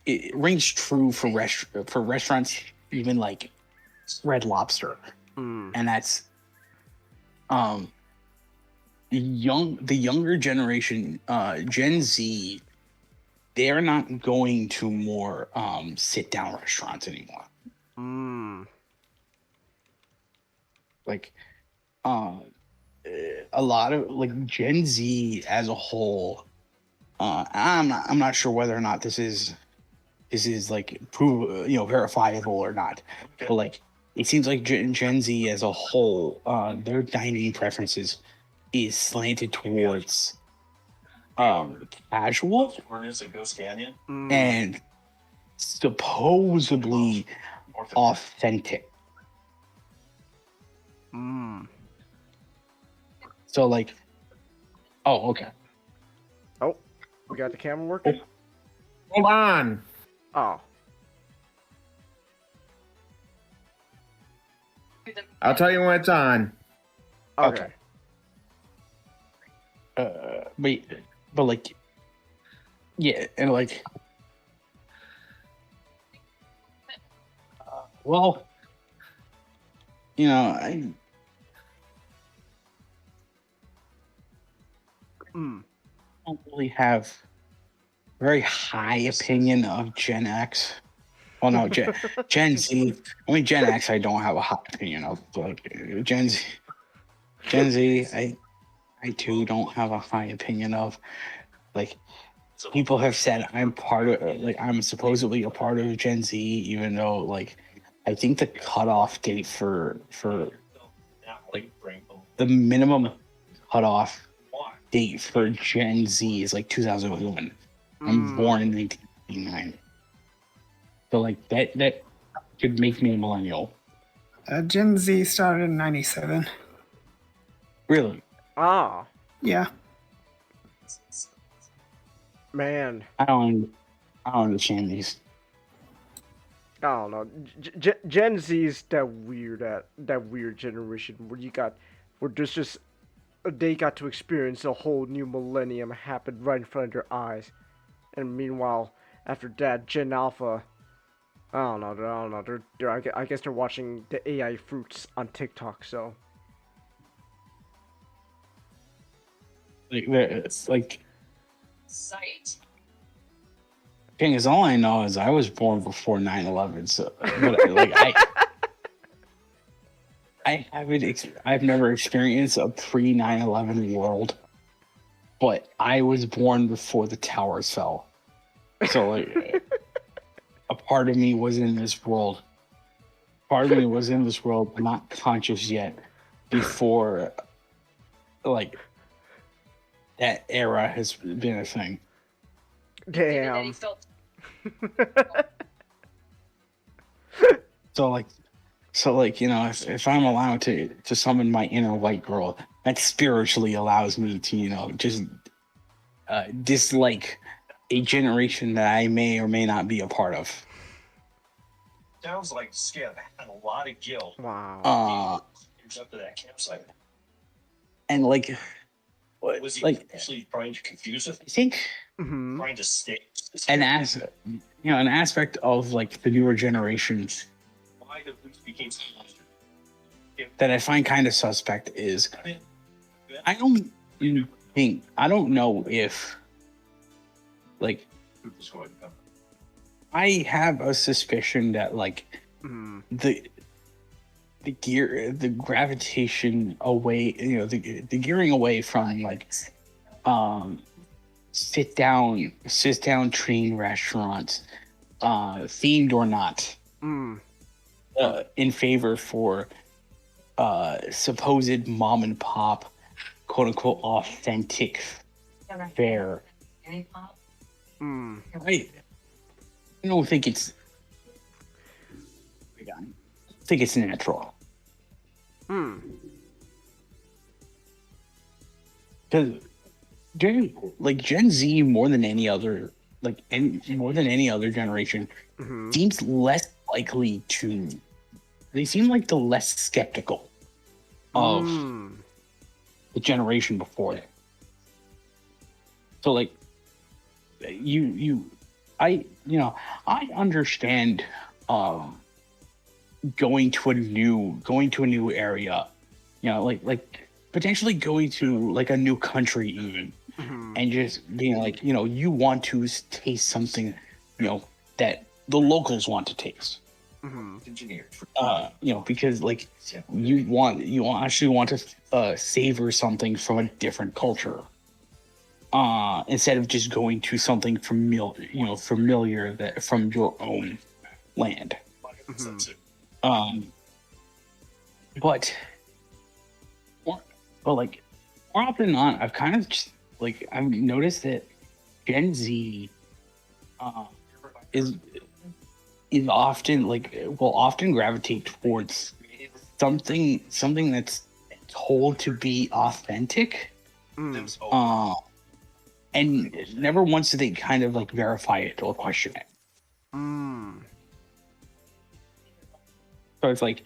it rings true for restaurants, even Red Lobster, and that's the younger generation, Gen Z. They're not going to more sit down restaurants anymore. A lot of Gen Z as a whole. I'm not sure whether or not this is verifiable or not, but it seems like Gen Z as a whole, their dining preferences is slanted towards casual and supposedly authentic. So oh, okay. Oh, we got the camera working? Hold on. Oh. I'll tell you when it's on. Okay. But yeah, and well, I don't really have a very high opinion of Gen X. Well, no, Gen Z. I mean, Gen X, I don't have a high opinion of. Gen Z, I too don't have a high opinion of. People have said I'm part of, I'm supposedly a part of Gen Z, even though, I think the cutoff date for the minimum cutoff date for Gen Z is 2001. I'm born in 1989. So that could make me a millennial. Gen Z started in 97. Really? Ah. Yeah. Man. I don't understand these. I don't know. Gen Z is that weird generation where there's just they got to experience a whole new millennium happen right in front of their eyes, and meanwhile, after that, Gen Alpha, I don't know. I guess they're watching the AI fruits on TikTok. So It's like Sight. thing is, all I know is I was born before 9/11. So, but like I've never experienced a pre 9/11 world, but I was born before the towers fell. So like, a part of me was in this world. Part of me was in this world, but not conscious yet. Before, like, that era has been a thing. Damn. So like, you know, if I'm allowed to summon my inner white girl, that spiritually allows me to, you know, just dislike a generation that I may or may not be a part of. Sounds like Skip had a lot of guilt. Wow. He was up to that campsite. And like, Was he like, actually trying to confuse it? I think Trying to stay. an aspect of like the newer generations Why the police became so monster? that I find kind of suspect is I don't know if like I have a suspicion that like the gravitation away, you know, the gearing away from like sit down train restaurants, themed or not, in favor for supposed mom and pop, quote unquote authentic fare. I don't think it's natural. Because Gen Z more than any other generation seems less likely to. They seem like the less skeptical of the generation before them. So like I understand going to a new area, you know, like potentially going to like a new country even, and just being like, you know, you want to taste something, you know, that the locals want to taste. You know, because like you actually want to savor something from a different culture, instead of just going to something familiar that from your own land. But like more often than not, I've kind of just like I've noticed that Gen Z is often like will often gravitate towards something that's told to be authentic, and never once do they kind of like verify it or question it. So it's like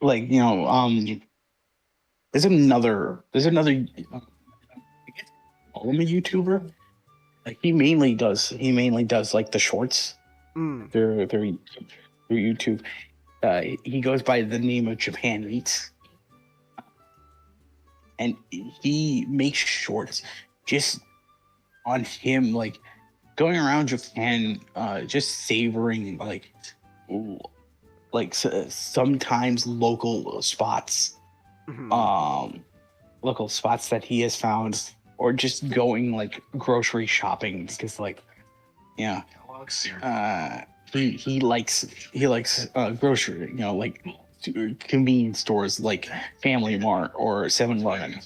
like you know, there's another I'm a YouTuber. Like he mainly does like the shorts. They're YouTube. He goes by the name of Japan Eats, and he makes shorts just on him like going around Japan, just savoring sometimes local spots, that he has found, or just going like grocery shopping because like, yeah, he likes grocery, you know, like convenience stores like Family Mart or 7-Eleven.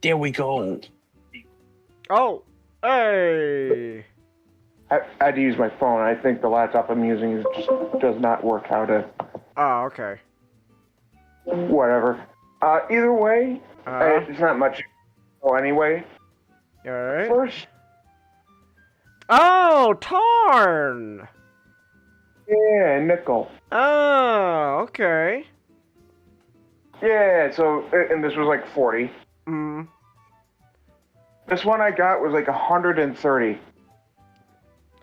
There we go. Oh, hey. I had to use my phone. I think the laptop I'm using just does not work how to. Oh, okay. Whatever. Either way, it's not much. Oh, anyway. All right. First. Oh, Tarn. Yeah, Nickel. Oh, okay. Yeah, so and this was like 40. Mm. This one I got was like 130.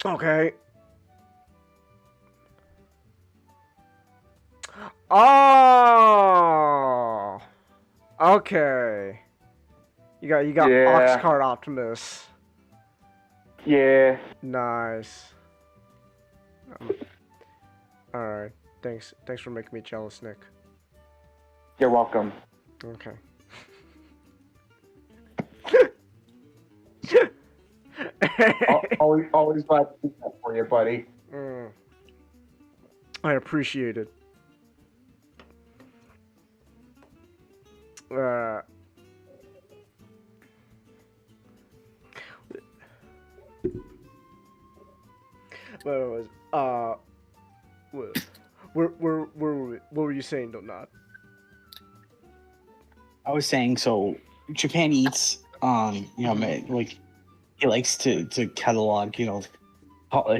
Okay. Oh. Okay. You got Yeah. Oxcart Optimus. Yeah. Nice. All right. Thanks for making me jealous, Nick. You're welcome. Okay. Always glad to do that for you, buddy. I appreciate it. What were you saying, Donut? I was saying, so Japan eats, like he likes to catalog,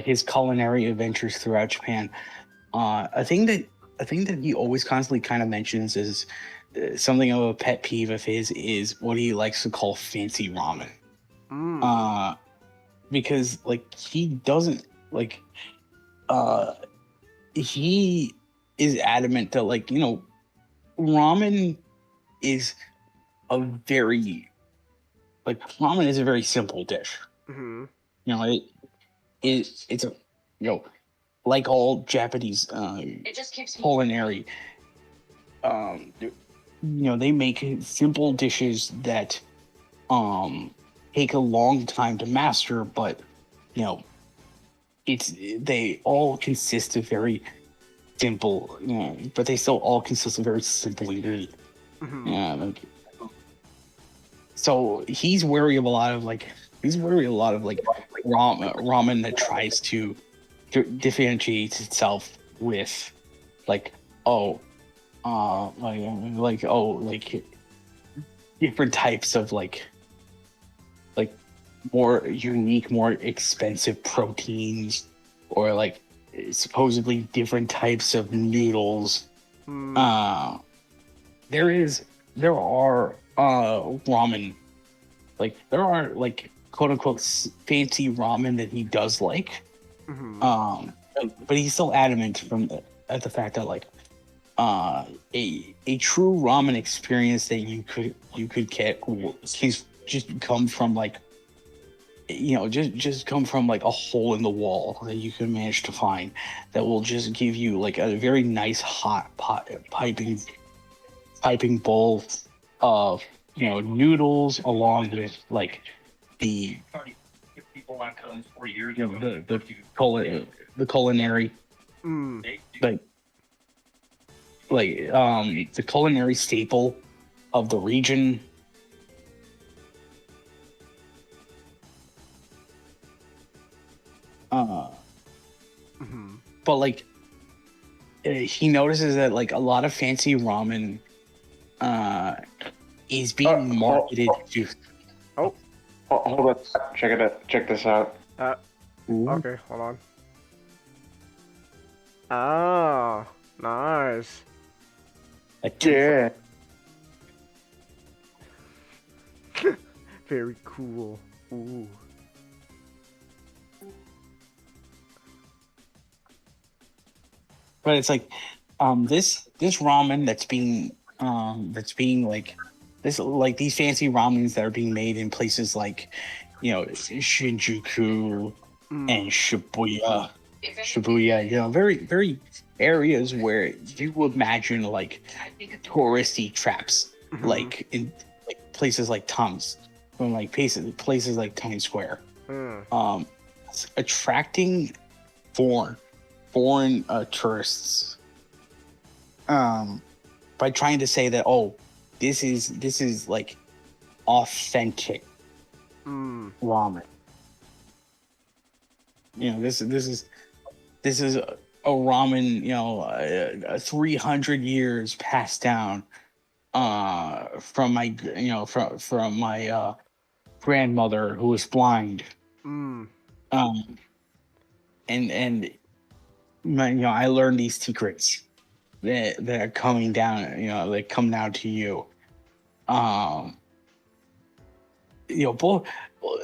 his culinary adventures throughout Japan. A thing that he always constantly kind of mentions is something of a pet peeve of his is what he likes to call fancy ramen. Because like he doesn't like, he is adamant that like ramen is a very simple dish. Mm-hmm. It's a like all Japanese It just keeps culinary, they make simple dishes that take a long time to master, but they all consist of very simple, but they still all consist of very simple ingredients. Mm-hmm. Yeah, so he's wary of a lot of ramen that tries to differentiate itself with different types of like more unique, more expensive proteins, or like supposedly different types of noodles. There are ramen, there are quote unquote fancy ramen that he does like. Mm-hmm. But he's still adamant at the fact that a true ramen experience that you could get can just come from just come from a hole in the wall that you can manage to find that will just give you a very nice hot piping bowl of noodles along with the the culinary the culinary staple of the region. But he notices that a lot of fancy ramen is being marketed to. Hold on. Check this out. Okay, hold on. Ah, nice. Yeah. Very cool. Ooh. But it's this ramen that's being these fancy ramens that are being made in places like Shinjuku and Shibuya, very very areas where you would imagine touristy traps, in places like Times Square, attracting foreign tourists by trying to say that this is authentic ramen. This is a ramen 300 years passed down from my from my grandmother who was blind. And I learned these secrets that are coming down, that come down to you.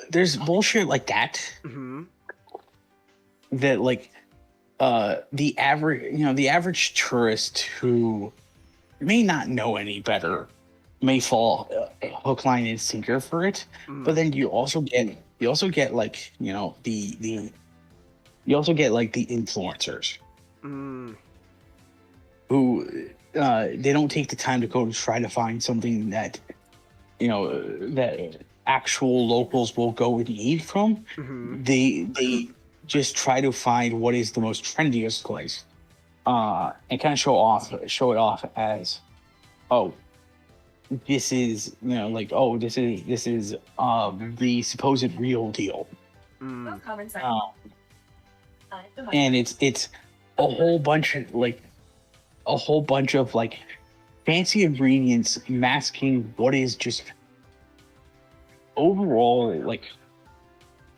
There's bullshit like that. Mm-hmm. That like the average tourist who may not know any better may fall hook, line, and sinker for it. But then you also get like you also get like the influencers who they don't take the time to go to try to find something that that actual locals will go and eat from. They just try to find what is the most trendiest place, and kind of show it off as, oh, this is this is the supposed real deal. And it's a whole bunch of fancy ingredients masking what is just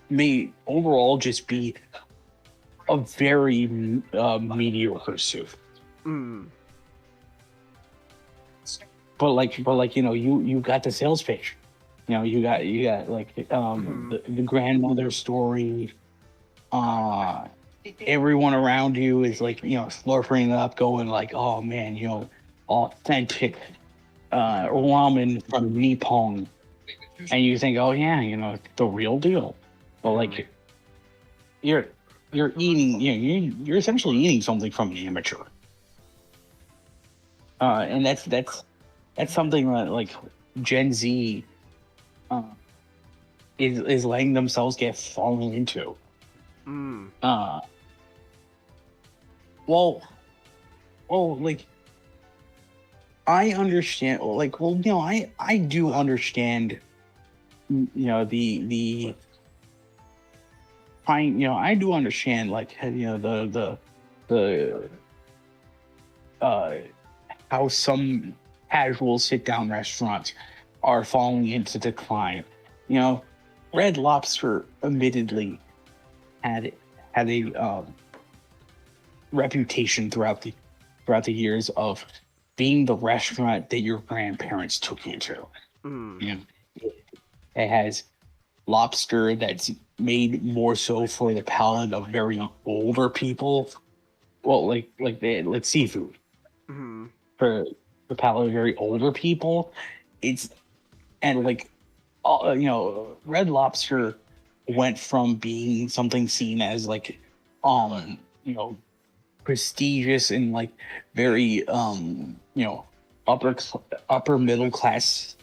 may overall just be a very mediocre soup. But you got the sales page, you got the grandmother story. Everyone around you is slurping it up, going like, oh man, authentic ramen from Nippon. And you think, oh yeah, the real deal. But you're eating, you're essentially eating something from an amateur. And that's something that Gen Z is letting themselves get fallen into. I understand. I do understand. I do understand how some casual sit-down restaurants are falling into decline. Red Lobster admittedly had a reputation throughout the years of being the restaurant that your grandparents took you to. It has lobster that's made more so for the palate of very older people. Well, like seafood. For the palate of very older people. Red Lobster went from being something seen as prestigious and very upper middle class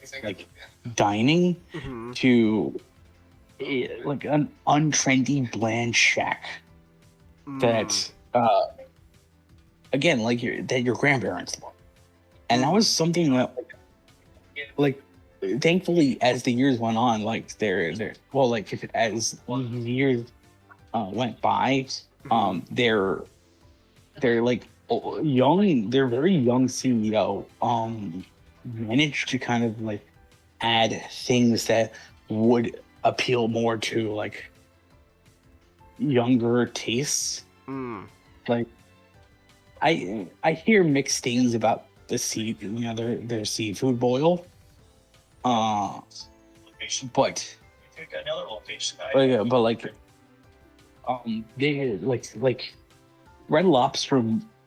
dining to an untrendy bland shack that again that your grandparents loved. And that was something that thankfully as the years went on as the years went by, they're very young CEO managed to kind of add things that would appeal more to younger tastes. I hear mixed things about the their seafood boil. But they Red Lobster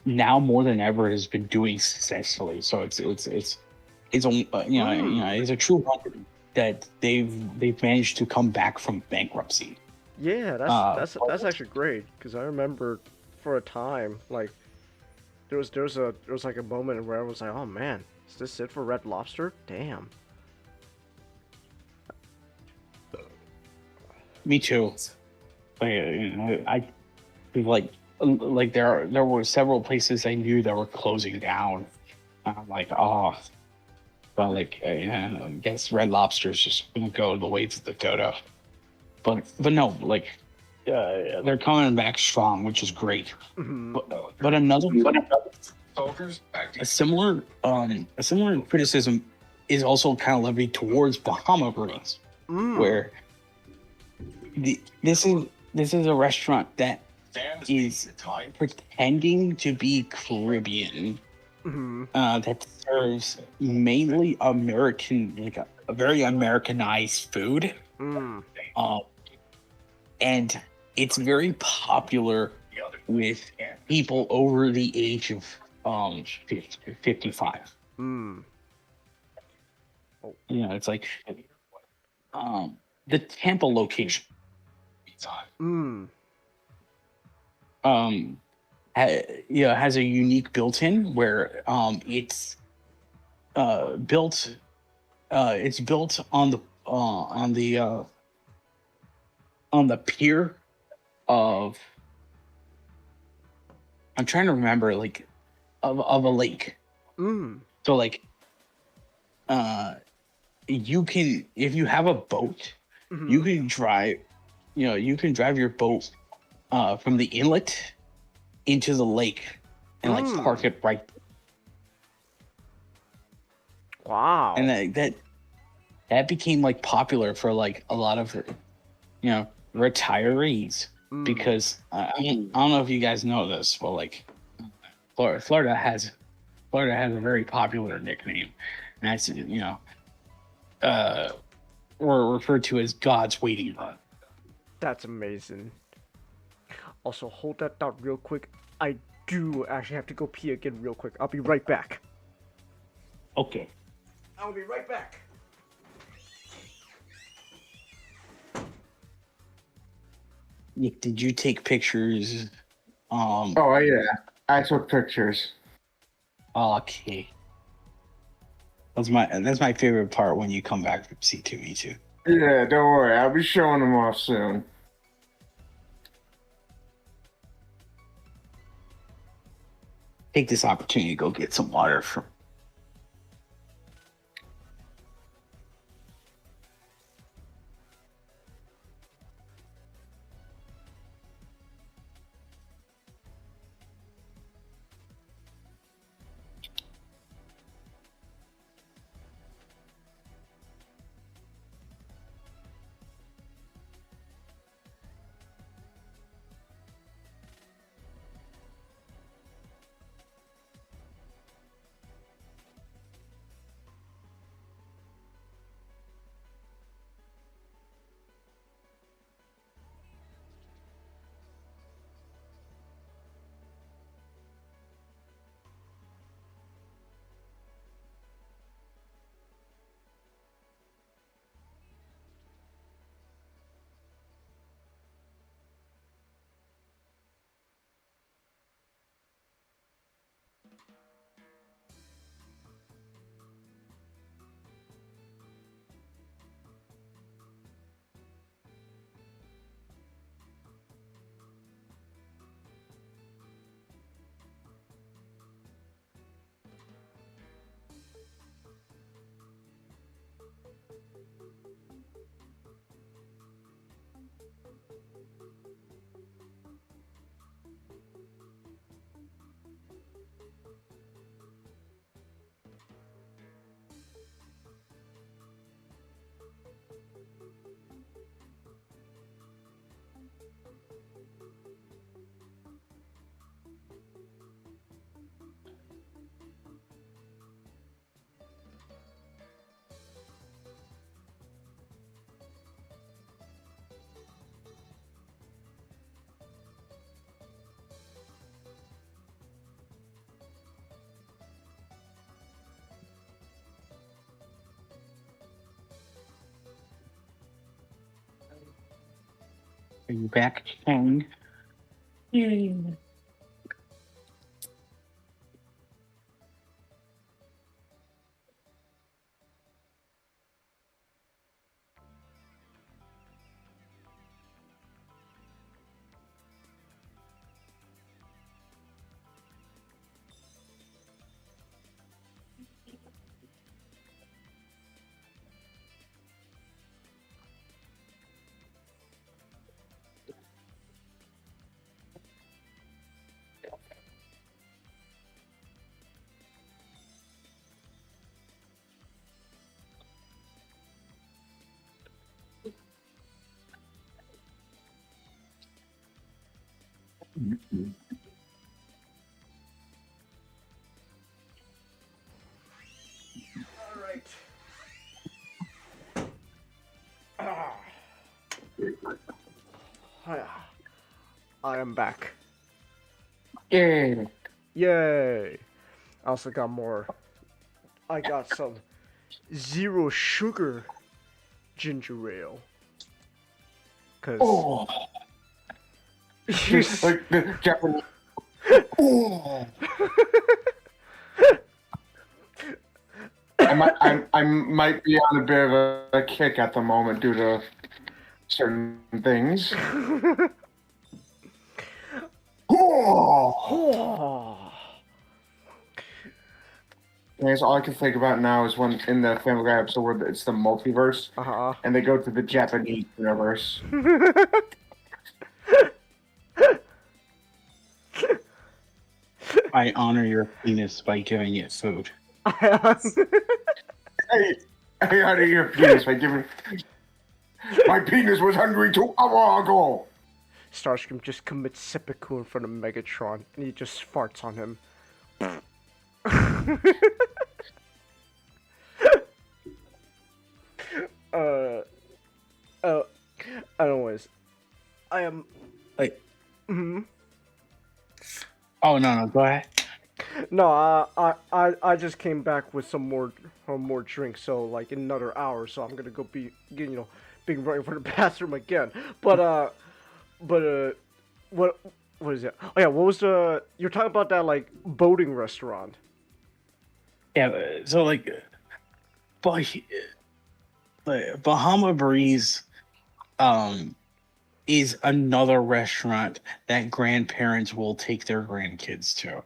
now more than ever has been doing successfully. So it's a true wonder that they've managed to come back from bankruptcy. Yeah, that's actually great, because I remember for a time there was a moment where I was like, oh man, is this it for Red Lobster? Damn. Me too. I there were several places I knew that were closing down. I'm like, oh, but I guess Red Lobster's just gonna go the way to the dodo. But no, they're coming back strong, which is great. But a similar criticism is also kind of levied towards Bahama Breeze, where this is a restaurant that is pretending to be Caribbean that serves mainly American, like a very Americanized food. Mm. And it's very popular with people over the age of 55. Mm. You know, it's like the temple location. Mm. Has a unique built-in where it's built on the pier of, I'm trying to remember, like of a lake. Mm. So like you can, if you have a boat, you can drive your boat from the inlet into the lake and like park it right. Wow. And that became like popular for like a lot of retirees because I don't know if you guys know this, but like Florida has a very popular nickname, and that's or referred to as God's waiting room. That's amazing. Also, hold that thought real quick. I do actually have to go pee again real quick. I'll be right back. Okay. I'll be right back. Nick, did you take pictures? Oh yeah, I took pictures. Okay. That's my favorite part when you come back from C2E2. Yeah, don't worry. I'll be showing them off soon. Take this opportunity to go get some water from. Are you back, King? am back. Yeah. Yay! I also got more. I got some zero sugar ginger ale. Cause Oh. Like the Japanese. Oh. I might be on a bit of a kick at the moment due to certain things. Oh. That's all I can think about now is when in the Family Guy episode where it's the multiverse, and they go to the Japanese universe. I honor your penis by giving it food. I honor your penis by giving. My penis was hungry 2 hours ago. Starscream just commits seppuku in front of Megatron, and he just farts on him. Anyways, I am. Like. Hmm. Oh no, go ahead. No, I just came back with some more drinks. So like in another hour, so I'm gonna go being running for the bathroom again. But what is it? Oh yeah, what was you're talking about that like boating restaurant? Yeah, so like Bahama Breeze, is another restaurant that grandparents will take their grandkids to.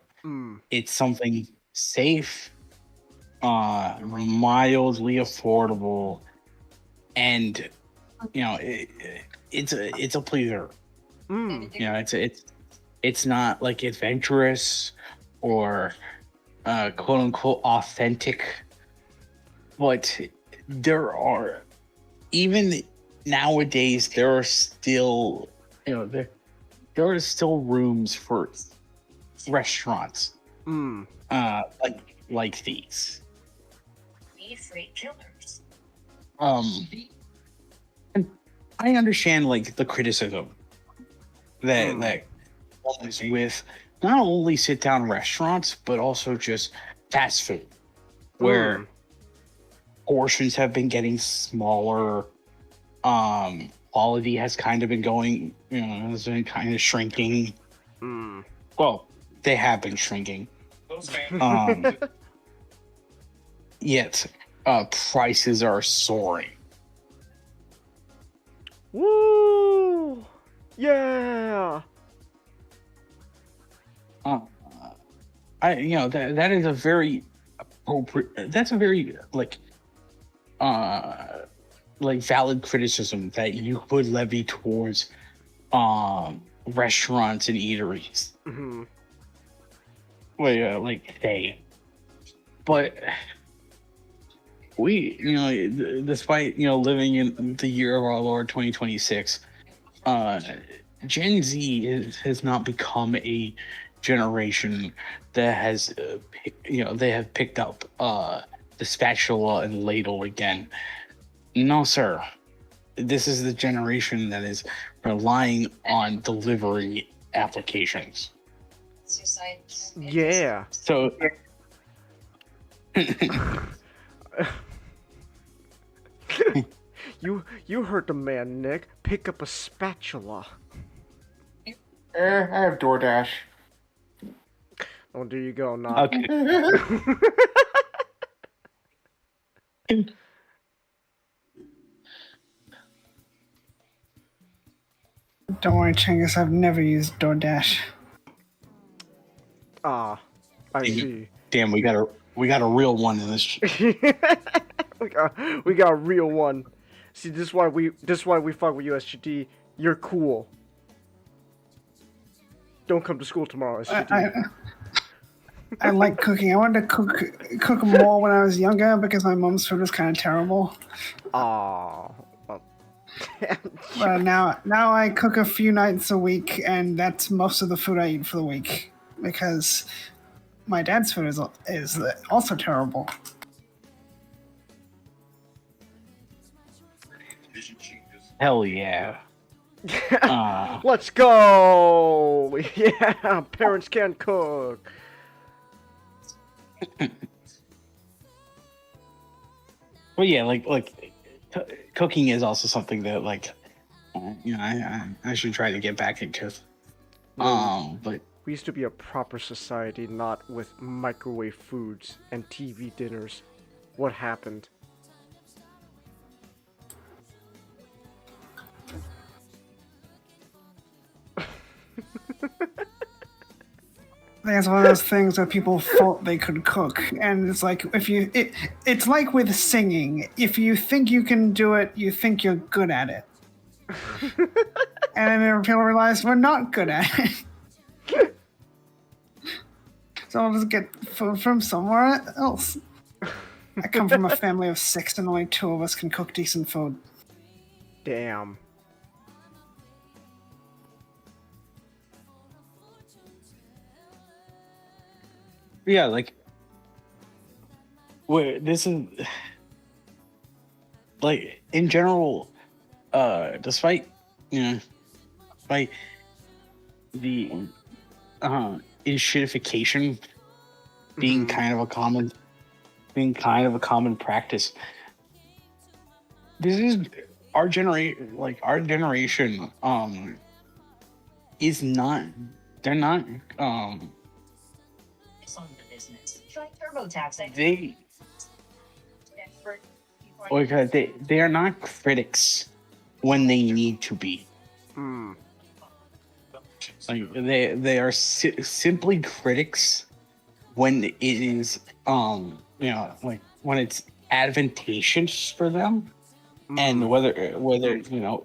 It's something safe, mildly affordable, and it's a pleaser. It's not like adventurous or quote unquote authentic, but there are, even nowadays, there are still there are still rooms for restaurants like these. Be free killers. And I understand like the criticism that comes with not only sit down restaurants but also just fast food, where portions have been getting smaller. Quality has kind of been going, has been kind of shrinking. Well, they have been shrinking. Yet, prices are soaring. Woo! Yeah. That is a very appropriate. That's a very like valid criticism that you could levy towards restaurants and eateries. But we, despite living in the year of our Lord 2026, Gen Z has not become a generation that has they have picked up the spatula and ladle again. No, sir. This is the generation that is relying on delivery applications. Yeah. So you heard the man, Nick. Pick up a spatula. I have DoorDash. Oh, there you go. Not. Okay. Don't worry, Chingus, I've never used DoorDash. I see. Damn, we got a real one in this. we got a real one. See, this is why we fuck with USGT. You're cool. Don't come to school tomorrow, SGT. I like cooking. I wanted to cook more when I was younger because my mom's food was kind of terrible. Aww. But now I cook a few nights a week, and that's most of the food I eat for the week because my dad's food is also terrible. Hell yeah. Let's go! Yeah, parents can cook. Well, yeah, cooking is also something that I should try to get back into. But we used to be a proper society, not with microwave foods and TV dinners. What happened? I think it's one of those things where people thought they could cook, and it's like it's like with singing. If you think you can do it, you think you're good at it, and then people realize we're not good at it. So I'll just get food from somewhere else. I come from a family of 6, and only 2 of us can cook decent food. Damn. yeah, this is in general, despite despite the enshittification being kind of a common practice, this is our generation is not, they're not It's on the business. Try TurboTax. they are not critics when they need to be. They are simply critics when it is when it's advantageous for them, and whether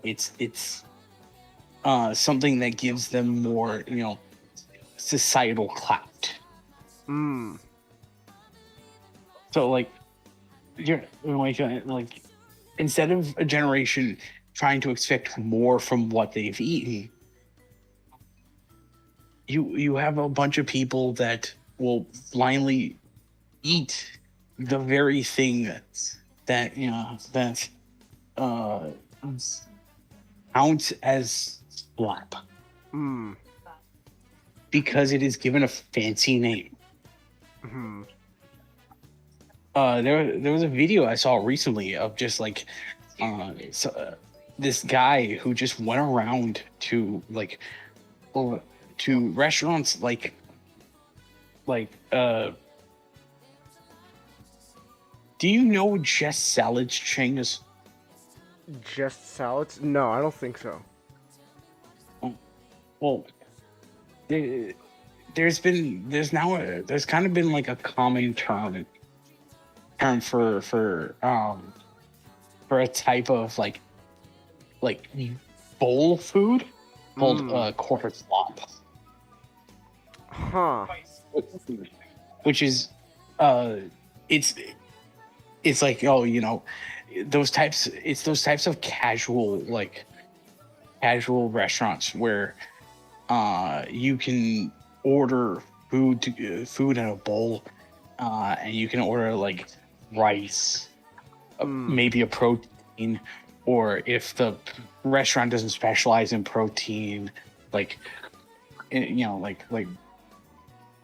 it's something that gives them more societal clout. So you're instead of a generation trying to expect more from what they've eaten, you have a bunch of people that will blindly eat the very thing that counts as slap, because it is given a fancy name. There was a video I saw recently of just this guy who just went around to restaurants do you know what Just Salads chain is? Just Salads? No, I don't think so. Well, there's kind of been a common term for a type of bowl food called quarter slop. Huh. Which is it's those types of casual restaurants where you can order food in a bowl, and you can order rice, maybe a protein, or if the restaurant doesn't specialize in protein,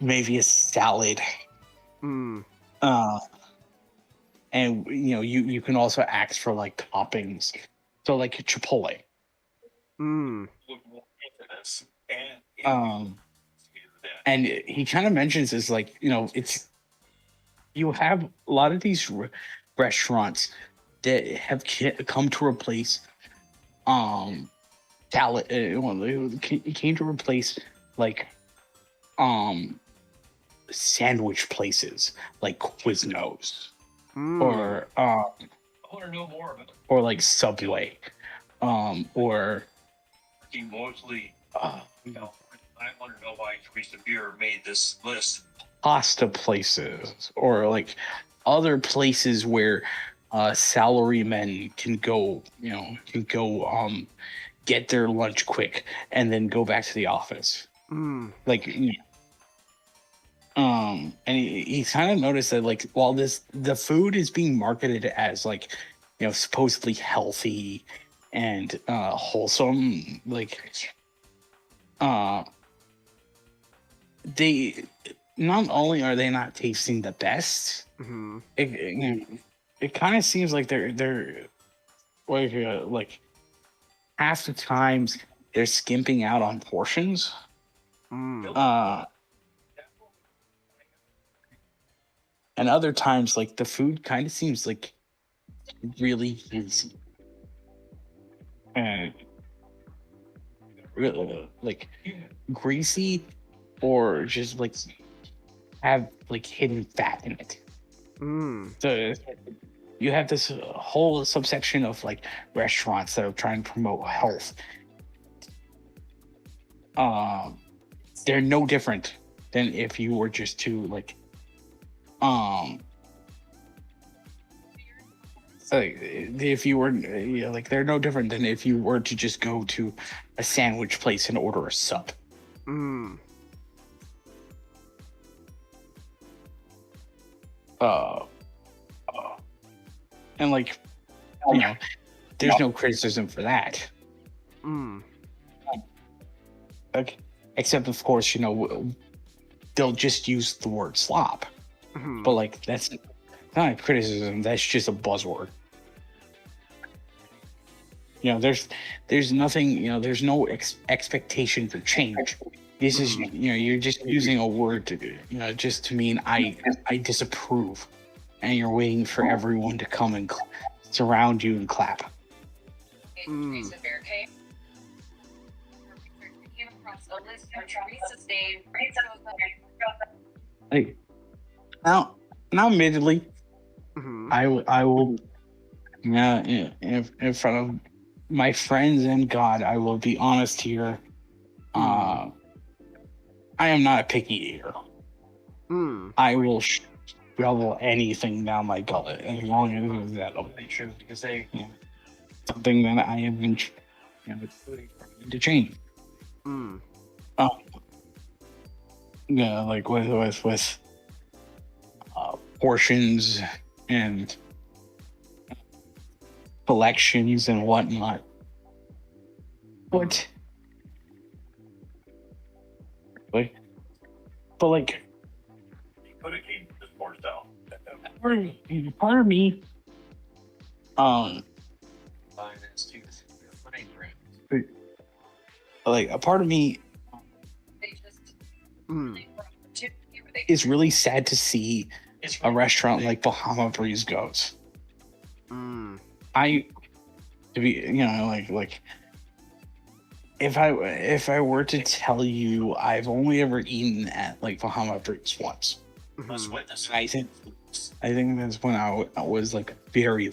maybe a salad. And you can also ask for toppings, so Chipotle. And he kind of mentions is it's, you have a lot of these restaurants that have come to replace salad. It came to replace sandwich places like Quiznos. Or I want to know more about it. or Subway, or Mostly, I want to know why Teresa Beer made this list. pasta places, or other places where salarymen can go get their lunch quick and then go back to the office. And he kind of noticed that while the food is being marketed as supposedly healthy and wholesome. Like, they not only are they not tasting the best, it kind of seems like they're like half the times they're skimping out on portions. And other times, like, the food kind of seems like really easy and really like greasy, or just like have like hidden fat in it. So you have this whole subsection of like restaurants that are trying to promote health. They're no different than if you were just to like if you were like, they're no different than if you were to just go to a sandwich place and order a sub. And like, you know, there's no criticism for that. Okay. Except, of course, you know, they'll just use the word slop. But like, that's not a criticism, that's just a buzzword. You know, there's nothing, you know, there's no expectation for change. This is, you know, you're just using a word to, you know, just to mean I disapprove, and you're waiting for everyone to come and surround you and clap. Like, now, admittedly, I will, in front of my friends and God, I will be honest here. I am not a picky eater. I will shovel anything down my gullet as long as that'll be true, because something that I have been, you know, to change. Yeah, like with portions and collections and whatnot. But like, Could have came this more so. part of me, like a part of me is really sad to see a restaurant like Bahama Breeze goes. To be, you know, like if I were to tell you I've only ever eaten at like Bahama Breeze once. I think that's when I was like very,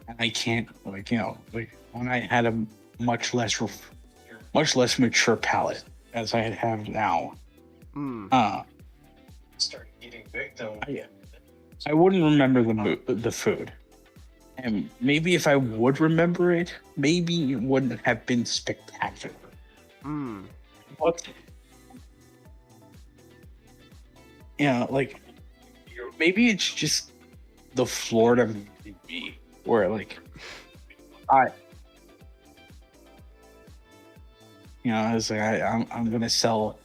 and I can't, like, you know, like when I had a much less mature palate as I have now. Start eating big though. I wouldn't remember the food, and maybe if I would remember it, maybe it wouldn't have been spectacular. But yeah, like maybe it's just the Florida me, where like you know, I was like, I'm gonna sell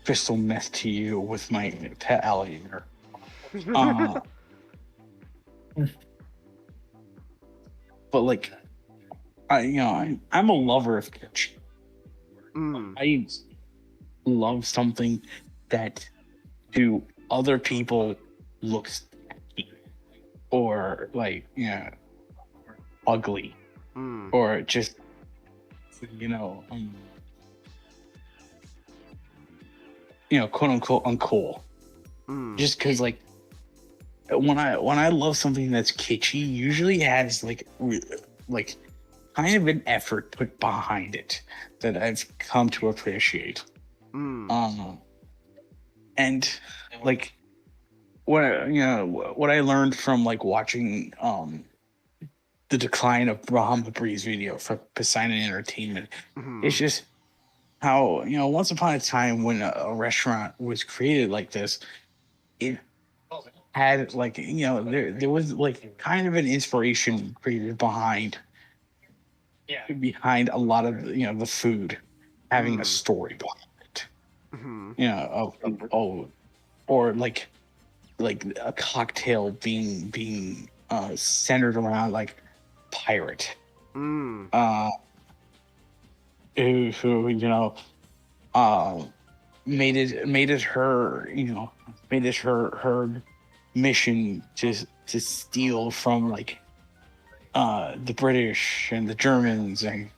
crystal meth to you with my pet alligator. But like, I'm a lover of kitchen. I love something that to other people looks tacky or like, ugly, or just, quote unquote uncool. Just because like when I love something that's kitschy, usually has like kind of an effort put behind it that I've come to appreciate. And like what I learned from like watching the decline of Bahama Breeze video from Poseidon Entertainment, it's just how, once upon a time when a restaurant was created like this, it had like, there was like kind of an inspiration created behind behind a lot of the food having a story behind it. Or like a cocktail being centered around like pirate. Who made it her mission to steal from like the British and the Germans and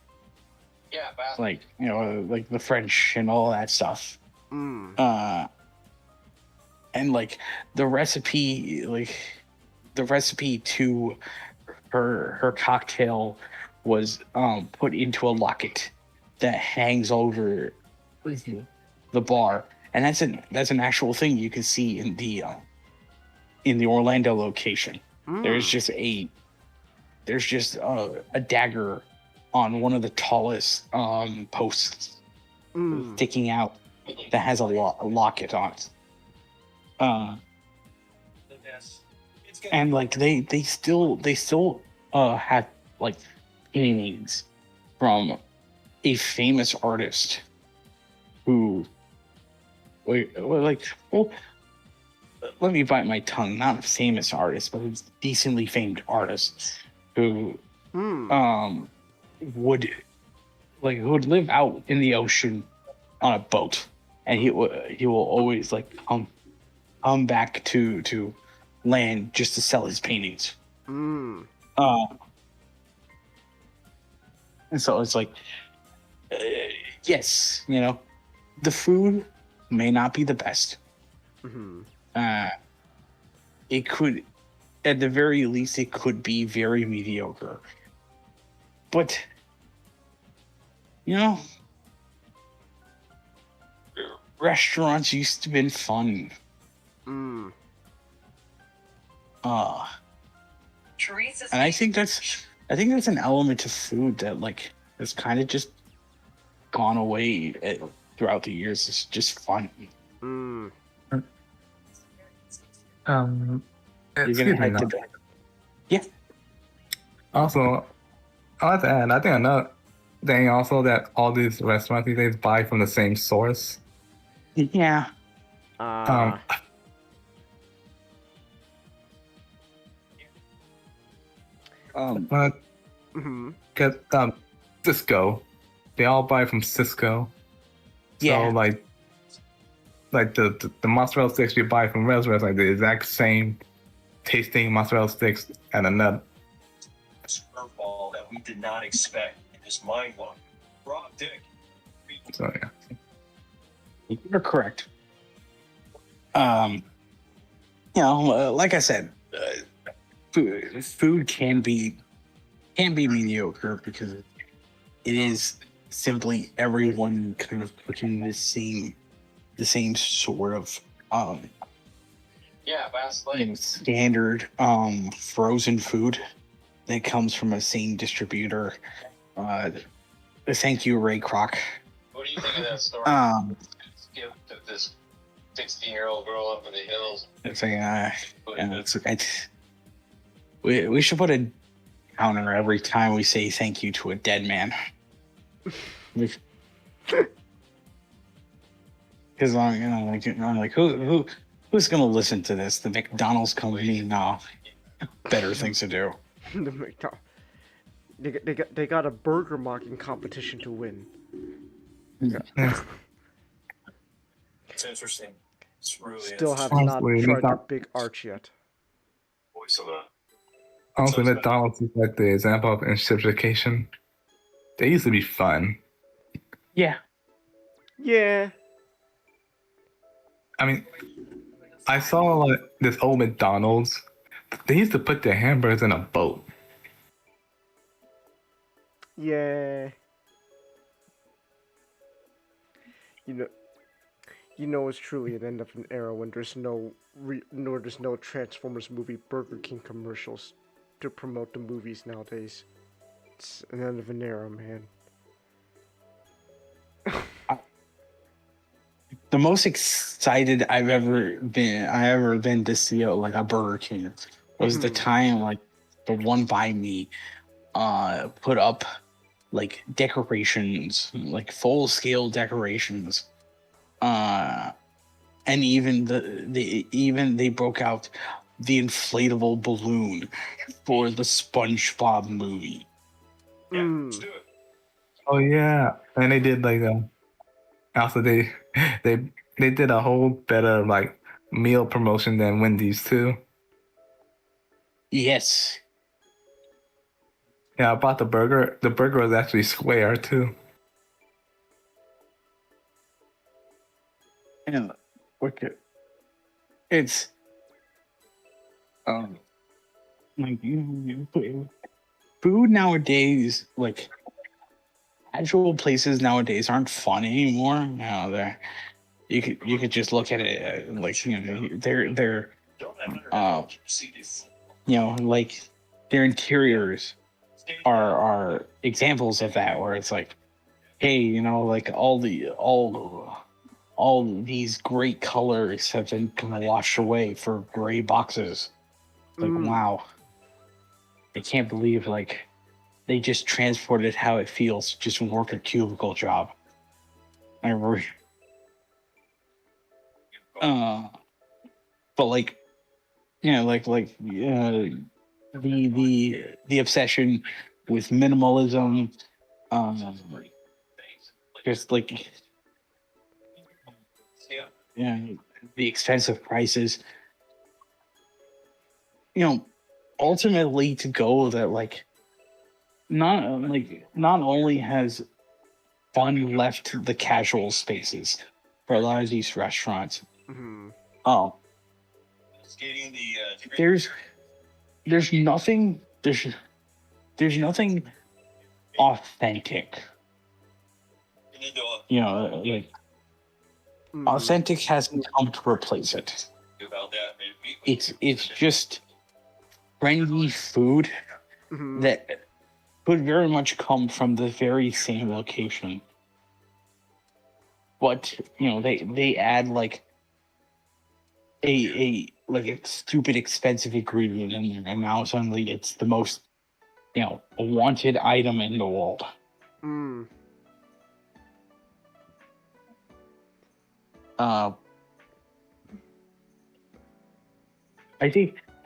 like like the French and all that stuff. And like the recipe to her cocktail was put into a locket that hangs over the bar, and that's an actual thing you can see in the Orlando location. There's just a dagger on one of the tallest posts sticking out that has a locket on it. And like they still have like paintings from a famous artist who let me bite my tongue, not a famous artist, but a decently famed artist who would live out in the ocean on a boat, and he will always like come back to land just to sell his paintings. And so it's like, yes, the food may not be the best. It could, at the very least, it could be very mediocre. But, restaurants used to be fun. And I think that's an element of food that like has kind of just gone away throughout the years. It's just fun. You're gonna head to bed. Yeah. Also, I like to add, I think another thing also that all these restaurants these days buy from the same source. Yeah. Cisco, they all buy from Cisco. Yeah. So like the mozzarella sticks we buy from restaurants, like the exact same tasting mozzarella sticks and a nut. Curveball that we did not expect. It is mind-blowing. Rob Dick. So yeah. You're correct. Like I said, food can be mediocre because it is simply everyone kind of cooking the same sort of standard frozen food that comes from a same distributor. Thank you, Ray Kroc. What do you think of that story? Skip to this 16-year-old girl up in the hills. We should put a counter every time we say thank you to a dead man. Because I'm like, who's gonna listen to this? The McDonald's company? No, better things to do. The McDonald's. They got a burger mocking competition to win. Yeah. It's interesting. It's really Still have interesting. not tried the big arch yet. Voice of that. Also, McDonald's is like the example of Enslopification. They used to be fun. Yeah. Yeah. I mean, I saw like this old McDonald's. They used to put their hamburgers in a boat. Yeah. You know, it's truly an end of an era when there's no Transformers movie Burger King commercials to promote the movies nowadays. It's an end of an era, man. The most excited I've ever been to see a Burger King was the time like the one by me put up like decorations, like full scale decorations. And even they broke out the inflatable balloon for the SpongeBob movie. Oh yeah, and they did like also they they did a whole better like meal promotion than Wendy's too. Yes. Yeah, I bought the burger. The burger was actually square too. And it's like food nowadays, like casual places nowadays aren't fun anymore. Now they're you could just look at it like they're like their interiors are examples of that, where it's like, hey, like all these great colors have been washed away for gray boxes. Like, wow. I can't believe, like, they just transported how it feels to just work a cubicle job. But like, the obsession with minimalism, just like, the expensive prices, ultimately to go that like not only has fun left the casual spaces for a lot of these restaurants. There's nothing authentic. Like authentic hasn't come to replace it. It's just trendy food that could very much come from the very same location, but they add like a stupid expensive ingredient in there, and now suddenly it's the most wanted item in the world. I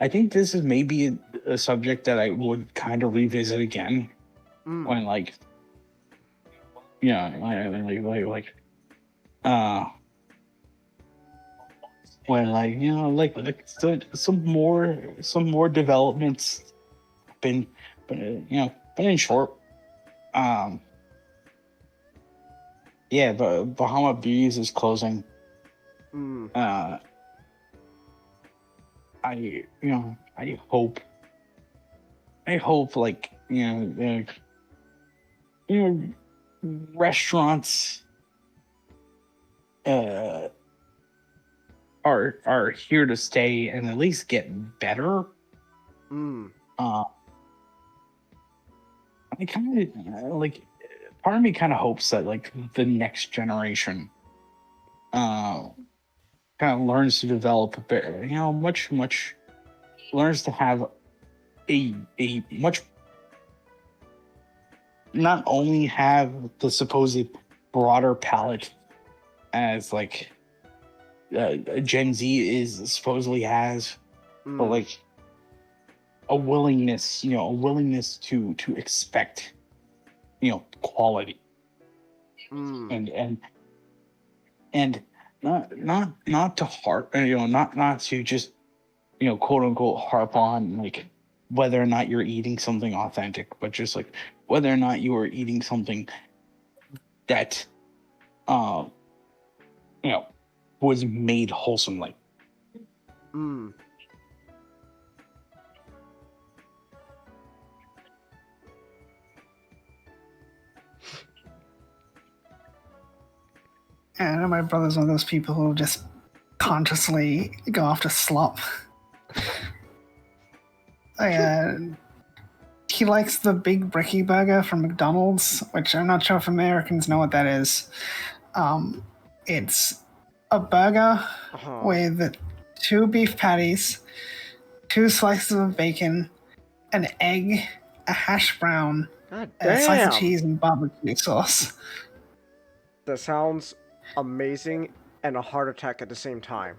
think this is maybe a subject that I would kind of revisit again when like some more developments been in short. But Bahama Breeze is closing. I hope like restaurants are here to stay and at least get better. I kind of like, part of me kind of hopes that like the next generation kind of learns to develop a bit, much learns to have a much, not only have the supposed broader palette as like Gen Z is supposedly has, but like a willingness to expect quality, and not to harp, not to just quote unquote harp on like whether or not you're eating something authentic, but just like whether or not you are eating something that was made wholesomely. And I know my brother's one of those people who just consciously go after slop. He likes the Big Bricky Burger from McDonald's, which I'm not sure if Americans know what that is. It's a burger with 2 beef patties, 2 slices of bacon, an egg, a hash brown, God Slice damn. of cheese and barbecue sauce. That sounds amazing and a heart attack at the same time.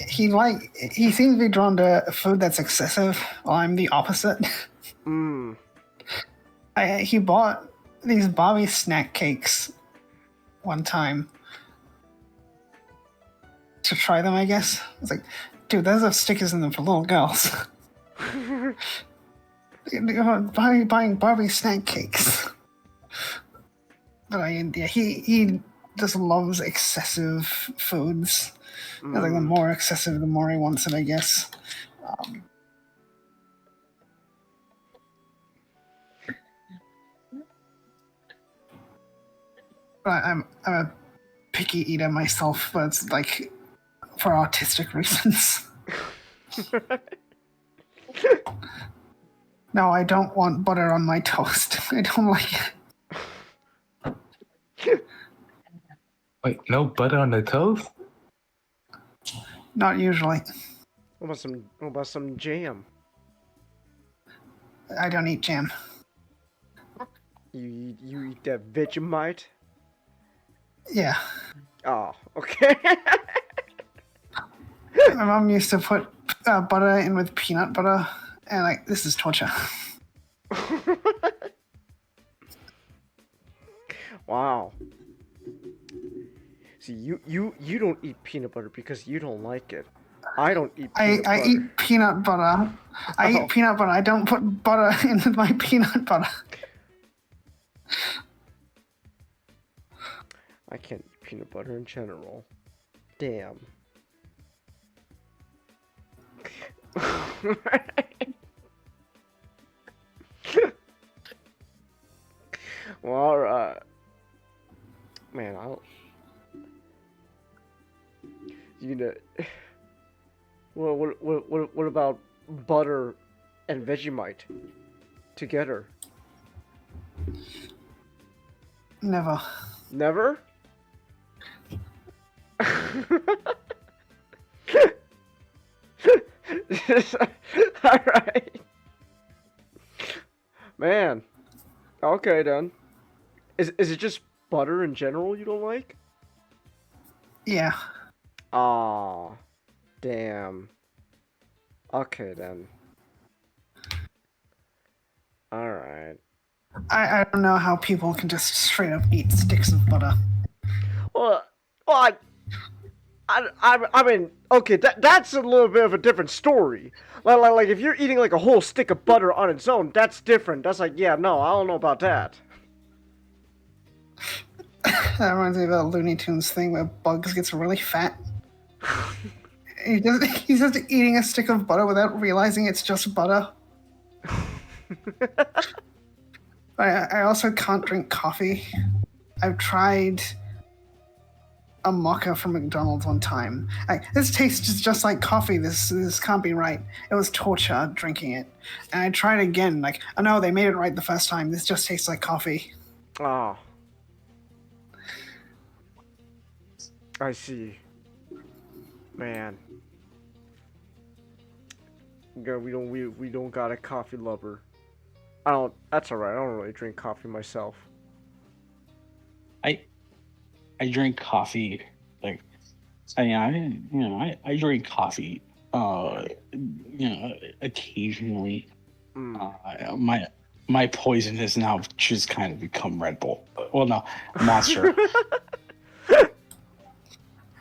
He seems to be drawn to food that's excessive, while I'm the opposite. Mmm. He bought these Bobby snack cakes one time to try them, I guess. I was like, dude, those have stickers in them for little girls. Buying Barbie snack cakes. But he just loves excessive foods. I think the more excessive, the more he wants it, I guess. But I'm a picky eater myself, but it's like for artistic reasons. No, I don't want butter on my toast. I don't like it. Wait, no butter on the toast? Not usually. What about some jam? I don't eat jam. You eat that Vegemite? Yeah. Oh, okay. My mom used to put butter in with peanut butter, and like, this is torture. Wow. See, you don't eat peanut butter because you don't like it. I don't eat peanut butter. I eat peanut butter. I eat peanut butter. I don't put butter in my peanut butter. I can't eat peanut butter in general. Damn. Well, alright. Man, you know, what about butter and Vegemite together? Never. Never? Alright. Man. Okay then. Is it just butter in general you don't like? Yeah. Aw. Damn. Okay then. Alright. I don't know how people can just straight up eat sticks of butter. Well, I mean, okay, that's a little bit of a different story. Like if you're eating like a whole stick of butter on its own, that's different. That's like, yeah, no, I don't know about that. That reminds me of a Looney Tunes thing where Bugs gets really fat. He's just eating a stick of butter without realizing it's just butter. I also can't drink coffee. I've tried a mocha from McDonald's one time. This tastes just like coffee. This can't be right. It was torture drinking it. And I tried again. Like, oh no, they made it right the first time. This just tastes like coffee. Oh. I see. Man. God, we don't got a coffee lover. That's alright, I don't really drink coffee myself. I drink coffee, like, I drink coffee, occasionally. My poison has now just kind of become Red Bull. Well, no, Monster.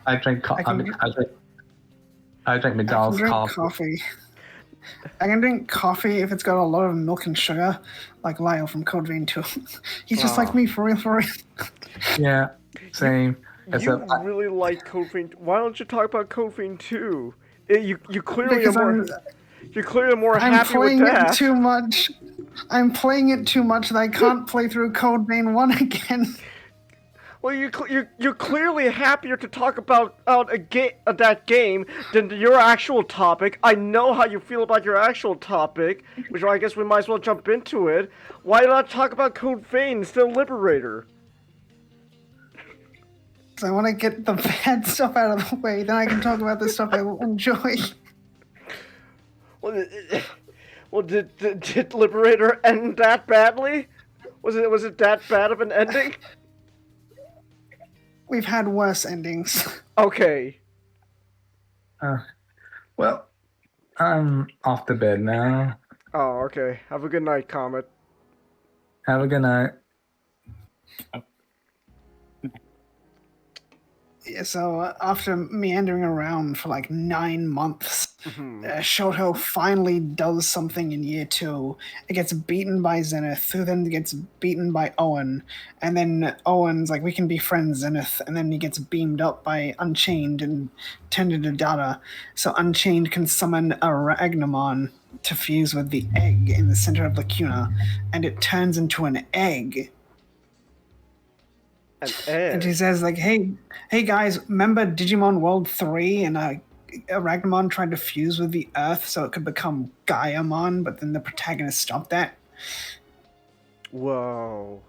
I drink McDonald's coffee. I can drink coffee if it's got a lot of milk and sugar, like Lyle from Code Vein 2. He's just like me, for real. Yeah, same. You really like Code Vein. Why don't you talk about Code Vein 2? You clearly Because are more. You're clearly more happy with that. I'm playing it too much. I'm playing it too much that I can't play through Code Vein 1 again. Well, you're clearly happier to talk about that game than your actual topic. I know how you feel about your actual topic, which I guess we might as well jump into it. Why not talk about Code Vein instead of Liberator? So I want to get the bad stuff out of the way, then I can talk about the stuff I will enjoy. Well, Well, did Liberator end that badly? Was it that bad of an ending? We've had worse endings. Okay. Well, I'm off to bed now. Oh, okay. Have a good night, Comet. Have a good night. Yeah, so after meandering around for like 9 months, Shoto finally does something in year 2. It gets beaten by Zenith, who then gets beaten by Owen, and then Owen's like, we can be friends, Zenith, and then he gets beamed up by Unchained and turned into Dada. So Unchained can summon a Ragnamon to fuse with the egg in the center of Lacuna, and it turns into an egg. And he says, like, hey guys, remember Digimon World 3 and Aragnemon tried to fuse with the Earth so it could become Gaiamon, but then the protagonist stopped that? Whoa.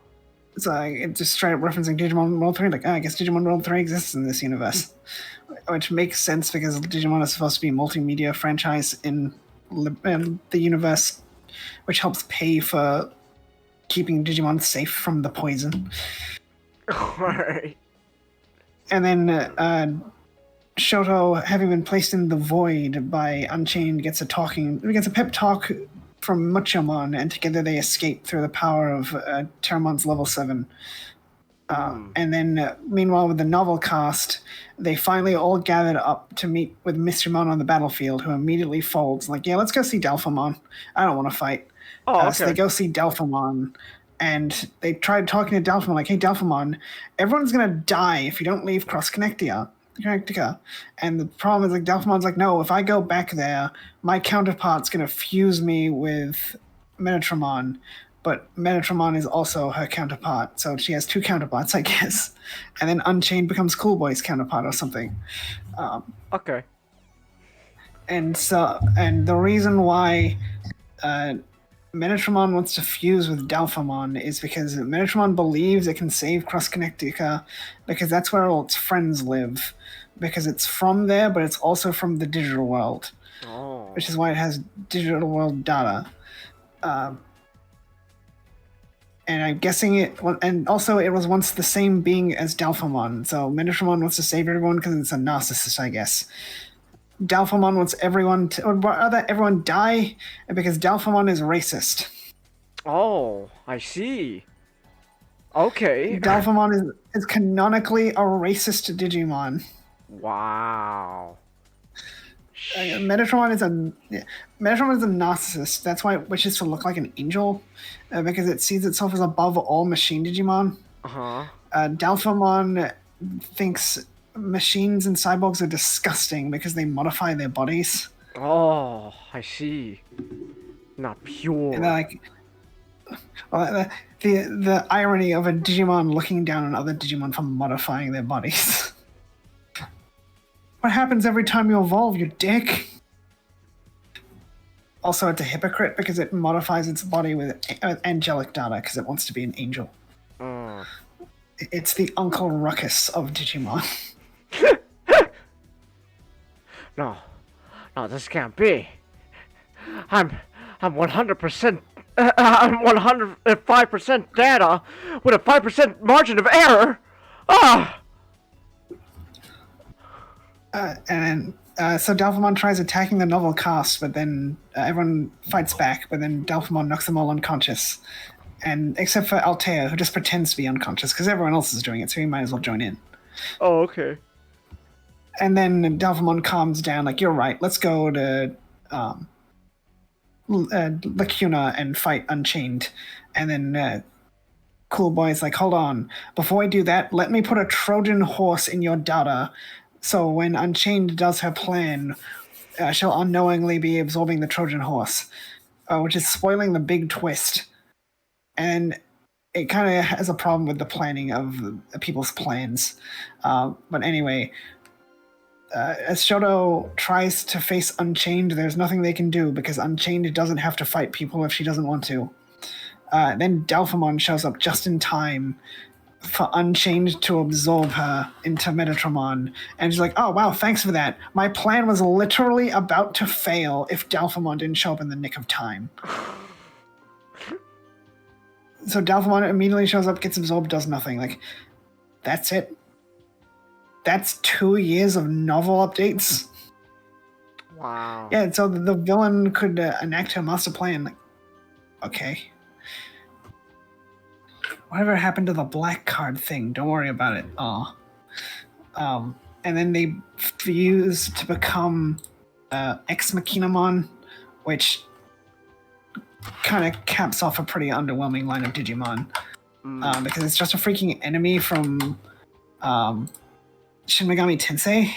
So it's just straight up referencing Digimon World 3, like, I guess Digimon World 3 exists in this universe. Which makes sense because Digimon is supposed to be a multimedia franchise in the universe, which helps pay for keeping Digimon safe from the poison. Alright. And then Shoto, having been placed in the void by Unchained, gets a pep talk from Muchamon, and together they escape through the power of Terramon's level 7. And then, meanwhile, with the novel cast, they finally all gathered up to meet with Mysterymon on the battlefield, who immediately folds, like, yeah, let's go see Delphamon. I don't want to fight. So they go see Delphamon. And they tried talking to Delphamon, like, hey, Delphamon, everyone's going to die if you don't leave Cross Connectica. And the problem is, like, Delphamon's like, no, if I go back there, my counterpart's going to fuse me with Menatramon. But Menatramon is also her counterpart, so she has 2 counterparts, I guess. And then Unchained becomes Cool Boy's counterpart or something. Okay. And the reason why Menatramon wants to fuse with Delphamon is because Menatramon believes it can save Cross Connectica because that's where all its friends live. Because it's from there, but it's also from the digital world. Oh. Which is why it has digital world data. And I'm guessing and also it was once the same being as Delphamon. So Menatramon wants to save everyone because it's a narcissist, I guess. Delphamon wants everyone to, or rather, everyone die because Delphamon is racist. Oh, I see. Okay. Delphamon is canonically a racist Digimon. Wow. Metatron is a narcissist. That's why it wishes to look like an angel, because it sees itself as above all machine Digimon. Delphamon thinks machines and cyborgs are disgusting because they modify their bodies. Oh, I see. Not pure. And like, well, the irony of a Digimon looking down on other Digimon for modifying their bodies. What happens every time you evolve, you dick? Also, it's a hypocrite because it modifies its body with angelic data because it wants to be an angel. It's the Uncle Ruckus of Digimon. No, this can't be. I'm 100%. I'm 105% data with a 5% margin of error. So Delphamon tries attacking the novel cast, but then everyone fights back. But then Delphamon knocks them all unconscious, and except for Altea, who just pretends to be unconscious because everyone else is doing it, so he might as well join in. Oh, okay. And then Delphamon calms down, like, you're right, let's go to Lacuna and fight Unchained. And then Cool Boy's like, hold on, before I do that, let me put a Trojan horse in your data, so when Unchained does her plan, she'll unknowingly be absorbing the Trojan horse, which is spoiling the big twist. And it kind of has a problem with the planning of people's plans. But anyway, as Shoto tries to face Unchained, there's nothing they can do because Unchained doesn't have to fight people if she doesn't want to. Then Delphamon shows up just in time for Unchained to absorb her into Metatron, and she's like, "Oh wow, thanks for that. My plan was literally about to fail if Dalphemon didn't show up in the nick of time." So Dalphemon immediately shows up, gets absorbed, does nothing. Like, that's it. That's 2 years of novel updates. Wow. Yeah, so the villain could enact her master plan. Like, okay. Whatever happened to the black card thing? Don't worry about it. And then they fuse to become Ex Machinamon, which kind of caps off a pretty underwhelming line of Digimon. Because it's just a freaking enemy from Shin Megami Tensei.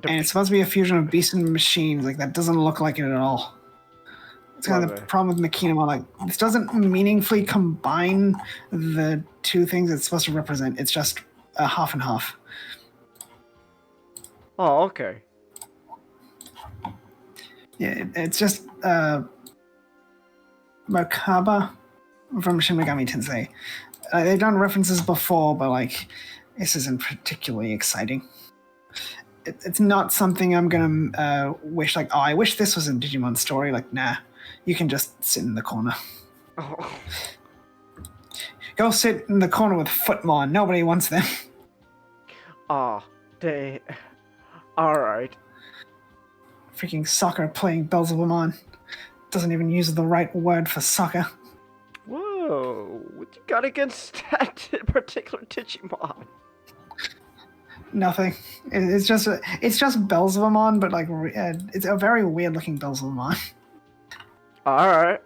And it's supposed to be a fusion of beast and machines. Like, that doesn't look like it at all. It's kind of the problem with Machinamon. Like, this doesn't meaningfully combine the two things it's supposed to represent. It's just a half and half. Oh, okay. Yeah, it's just Makaba from Shin Megami Tensei. They've done references before, but like, this isn't particularly exciting. It's not something I'm gonna wish, like, oh, I wish this was a Digimon story. Like, nah, you can just sit in the corner. Oh. Go sit in the corner with Footmon. Nobody wants them. Ah, they... Alright. Freaking soccer playing Belzebumon. Doesn't even use the right word for soccer. Whoa, what you got against that particular Digimon? Nothing. It's just Belzebumon, but like it's a very weird looking Belzebumon. All right.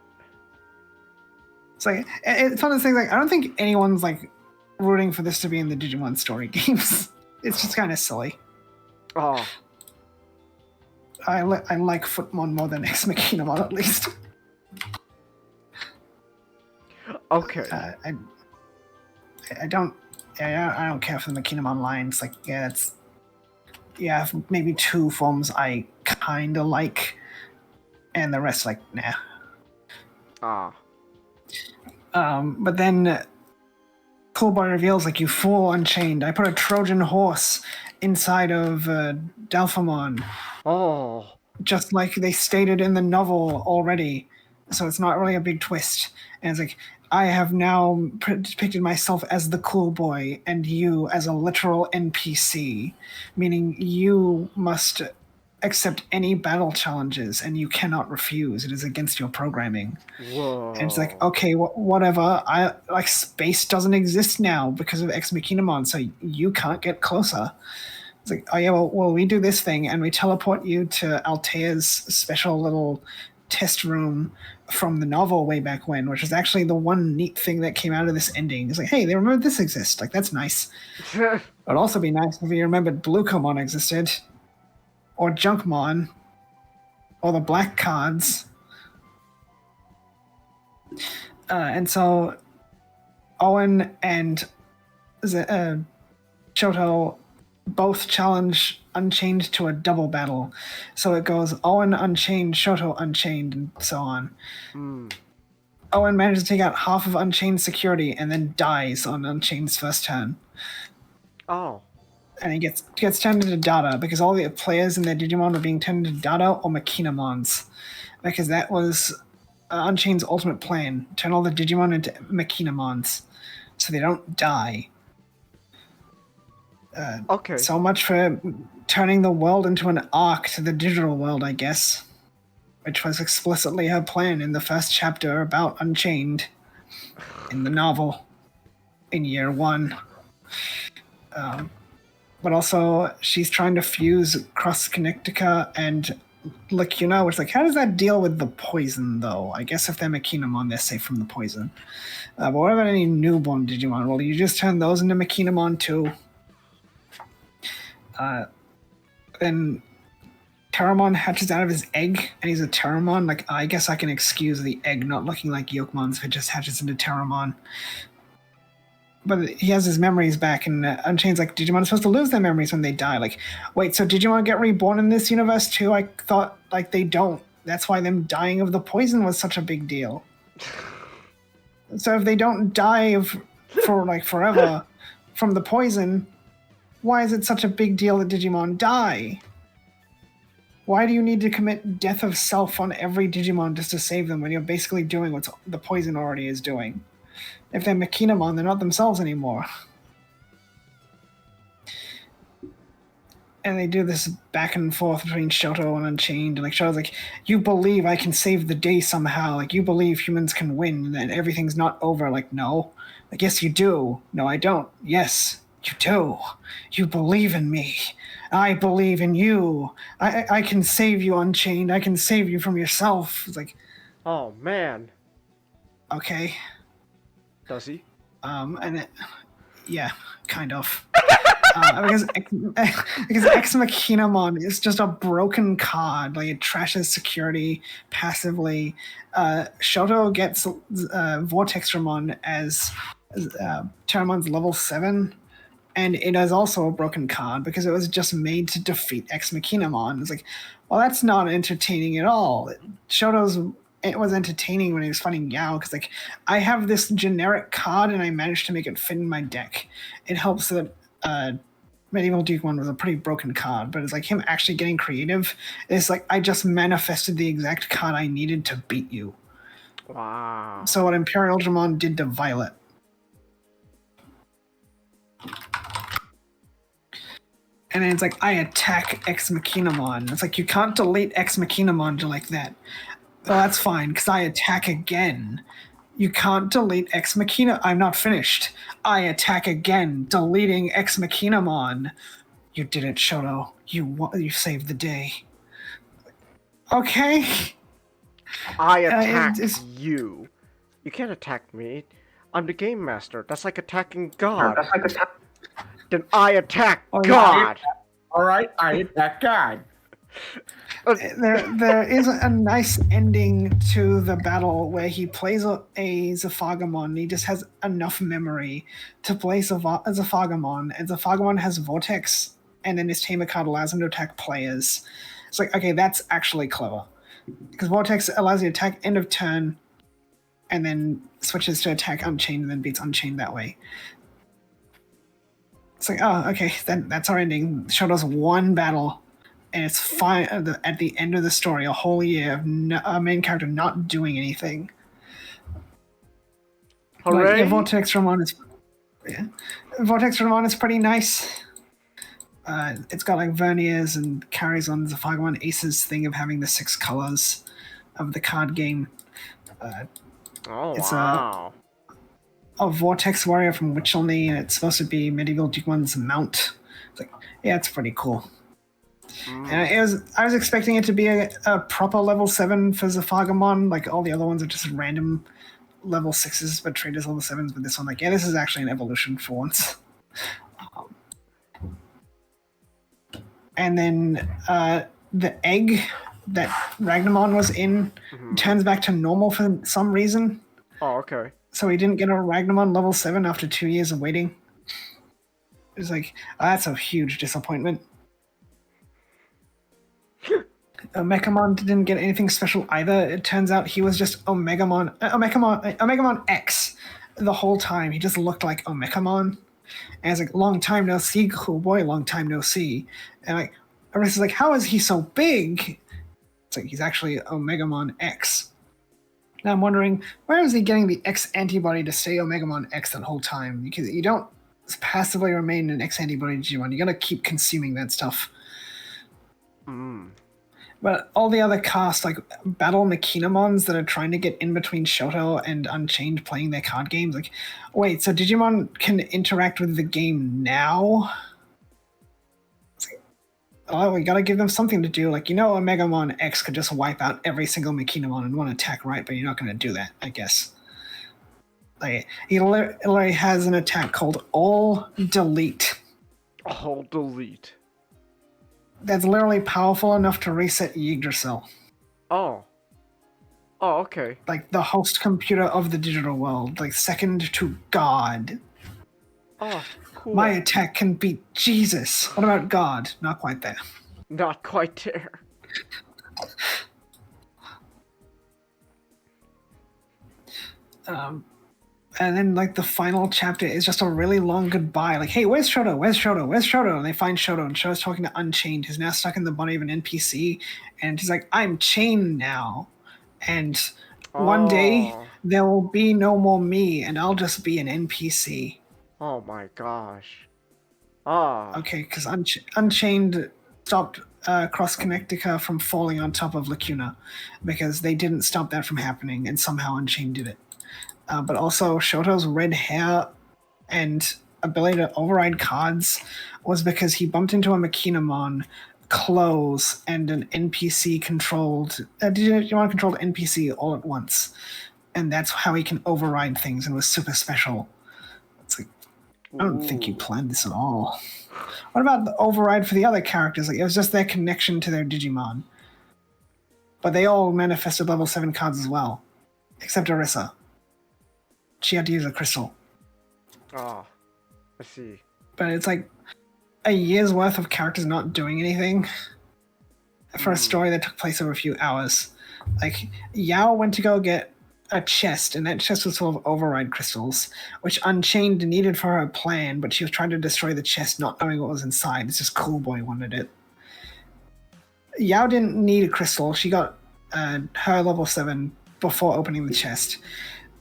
It's like it's one of those things. Like, I don't think anyone's like rooting for this to be in the Digimon story games. It's just kind of silly. Oh. I like Footmon more than Ex Machinamon, at least. Okay. I don't care for the Machinamon lines. Like, yeah, it's maybe 2 forms I kind of like, and the rest like nah. Ah. But then Cool Boy reveals, like, you fool, Unchained. I put a Trojan horse inside of Dalphemon. Oh. Just like they stated in the novel already. So it's not really a big twist. And it's like, I have now depicted myself as the cool boy and you as a literal NPC, meaning you must accept any battle challenges and you cannot refuse. It is against your programming. Whoa. And it's like, okay, whatever. Space doesn't exist now because of Ex Machinamon, so you can't get closer. It's like, oh yeah, well, we do this thing and we teleport you to Altea's special little test room from the novel way back when, which is actually the one neat thing that came out of this ending. It's like, hey, they remembered this exists. Like, that's nice. It'd also be nice if you remembered Bluecomon existed, or Junkmon, or the Black Cards. And so Owen and Shoto both challenge Unchained to a double battle. So it goes Owen Unchained, Shoto Unchained, and so on. Owen manages to take out half of Unchained's security and then dies on Unchained's first turn. Oh. And he gets turned into data because all the players in their Digimon were being turned into data or Machinamons. Because that was Unchained's ultimate plan. Turn all the Digimon into Machinamons so they don't die. Okay. So much for turning the world into an arc to the digital world, I guess. Which was explicitly her plan in the first chapter about Unchained in the novel in year 1. But also, she's trying to fuse Cross Connectica and Lacuna, which, like, how does that deal with the poison, though? I guess if they're Machinamon, they're safe from the poison. But what about any newborn Digimon? Well, you just turn those into Machinamon, too. Then Terramon hatches out of his egg, and he's a Terramon. Like, I guess I can excuse the egg not looking like Yokemon's if it just hatches into Terramon. But he has his memories back, and Unchained's like, Digimon are supposed to lose their memories when they die. Like, wait, so Digimon get reborn in this universe too? I thought, like, they don't. That's why them dying of the poison was such a big deal. So if they don't die of for like forever from the poison, why is it such a big deal that Digimon die? Why do you need to commit death of self on every Digimon just to save them when you're basically doing what the poison already is doing? If they're Makinamon, they're not themselves anymore. And they do this back and forth between Shoto and Unchained, and like Shoto's like, you believe I can save the day somehow, like you believe humans can win and everything's not over. Like, no. Like, yes you do. No, I don't. Yes, you do. You believe in me. I believe in you. I can save you, Unchained. I can save you from yourself. It's like, oh man. Okay. Does he? Yeah, kind of. Because Ex Machinamon is just a broken card. Like, it trashes security passively. Shoto gets Vortexramon as Terramon's level 7, and it is also a broken card because it was just made to defeat Ex Machinamon. It's like, well, that's not entertaining at all. It was entertaining when he was fighting Yao, because like, I have this generic card and I managed to make it fit in my deck. It helps that Medieval Digimon was a pretty broken card, but it's like him actually getting creative. It's like, I just manifested the exact card I needed to beat you. Wow. So what Imperial Dramon did to Violet. And then it's like, I attack Ex Machinamon. It's like, you can't delete Ex Machinamon like that. Well, that's fine, because I attack again. You can't delete Ex Machina. I'm not finished. I attack again, deleting Ex Machinamon. You did it, Shoto. You saved the day. Okay. I attack you. You can't attack me. I'm the game master. That's like attacking God. Then I attack God. Alright, I attack God. There is a nice ending to the battle where he plays a Zaphagamon. He just has enough memory to play Zaphagamon, and Zaphagamon has Vortex, and then his Tamer card allows him to attack players. It's like, okay, that's actually clever. Because Vortex allows you to attack end of turn, and then switches to attack Unchained, and then beats Unchained that way. It's like, oh, okay, then that's our ending. Shoto's one battle. And it's fine at the end of the story, a whole year of a main character not doing anything. Hooray! Like, yeah, Vortex Ramon is pretty nice. It's got like verniers and carries on the Zaphagamon Aces thing of having the 6 colors of the card game. It's wow. A Vortex Warrior from Witchelney, and it's supposed to be Medieval Digimon's mount. It's like, yeah, it's pretty cool. And I was expecting it to be a proper level 7 for Zaphagamon. Like, all the other ones are just random level 6s, but treated as level 7s. But this one, like, yeah, this is actually an evolution for once. And then the egg that Ragnamon was in turns back to normal for some reason. Oh, okay. So he didn't get a Ragnamon level 7 after 2 years of waiting. It was like, that's a huge disappointment. Omegamon didn't get anything special either. It turns out he was just Omegamon X the whole time. He just looked like Omegamon. And it's like, long time no see, cool boy, long time no see. And like, everyone's like, how is he so big? It's like, he's actually Omegamon X. Now I'm wondering, where is he getting the X antibody to stay Omegamon X that whole time? Because you don't passively remain an X antibody Digimon. You gotta keep consuming that stuff. But all the other cast, like Battle Machinamons that are trying to get in between Shoto and Unchained playing their card games, like, wait, so Digimon can interact with the game now? It's like, oh, we gotta give them something to do. Like, Omegamon X could just wipe out every single Machinamon in one attack, right? But you're not gonna do that, I guess. Like, he literally has an attack called All Delete. All Delete. That's literally powerful enough to reset Yggdrasil. Oh. Oh, okay. Like the host computer of the digital world, like second to God. Oh, cool. My attack can beat Jesus. What about God? Not quite there. Not quite there. And then like the final chapter is just a really long goodbye. Like, hey, where's Shoto? Where's Shoto? Where's Shoto? And they find Shoto, and Shoto's talking to Unchained, who's now stuck in the body of an NPC. And he's like, I'm chained now. And one day there will be no more me, and I'll just be an NPC. Oh my gosh. Ah. Okay, because Unchained stopped Cross Connectica from falling on top of Lacuna, because they didn't stop that from happening, and somehow Unchained did it. But also, Shoto's red hair and ability to override cards was because he bumped into a Machinamon, clothes, and an NPC-controlled Digimon-controlled NPC all at once. And that's how he can override things, and was super special. It's like, I don't think you planned this at all. What about the override for the other characters? Like, it was just their connection to their Digimon. But they all manifested level 7 cards as well. Except Orisa. She had to use a crystal. Oh, I see. But it's like a year's worth of characters not doing anything for a story that took place over a few hours. Like, Yao went to go get a chest, and that chest was full of override crystals, which Unchained needed for her plan, but she was trying to destroy the chest, not knowing what was inside. It's just Cool Boy wanted it. Yao didn't need a crystal. She got her level 7 before opening the chest.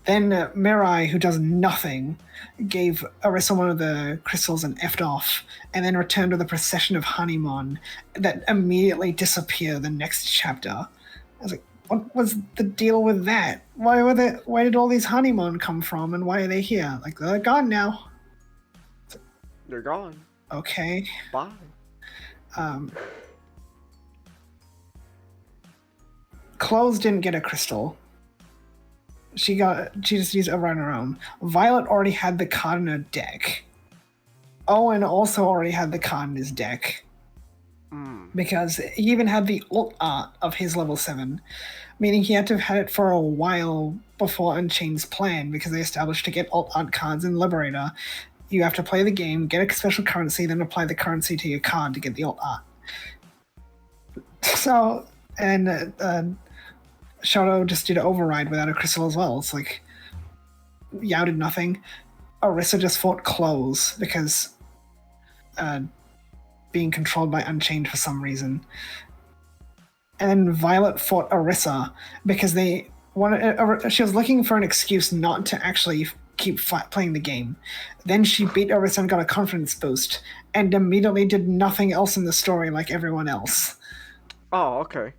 Then Mirai, who does nothing, gave Orisa one of the crystals and effed off, and then returned with a procession of Hanimon that immediately disappear the next chapter. I was like, what was the deal with that? Where did all these Hanimon come from, and why are they here? Like, they're gone now. They're gone. Okay. Bye. Clothes didn't get a crystal. She just used Override on her own. Violet already had the card in her deck. Owen also already had the card in his deck. Because he even had the alt art of his level 7, meaning he had to have had it for a while before Unchained's plan, because they established to get alt art cards in Liberator, you have to play the game, get a special currency, then apply the currency to your card to get the alt art. So, and Shoto just did Override without a crystal as well. It's like, Yao did nothing. Orisa just fought Clothes because being controlled by Unchained for some reason. And then Violet fought Orisa because they wanted. She was looking for an excuse not to actually keep playing the game. Then she beat Orisa and got a confidence boost, and immediately did nothing else in the story like everyone else. Oh, okay.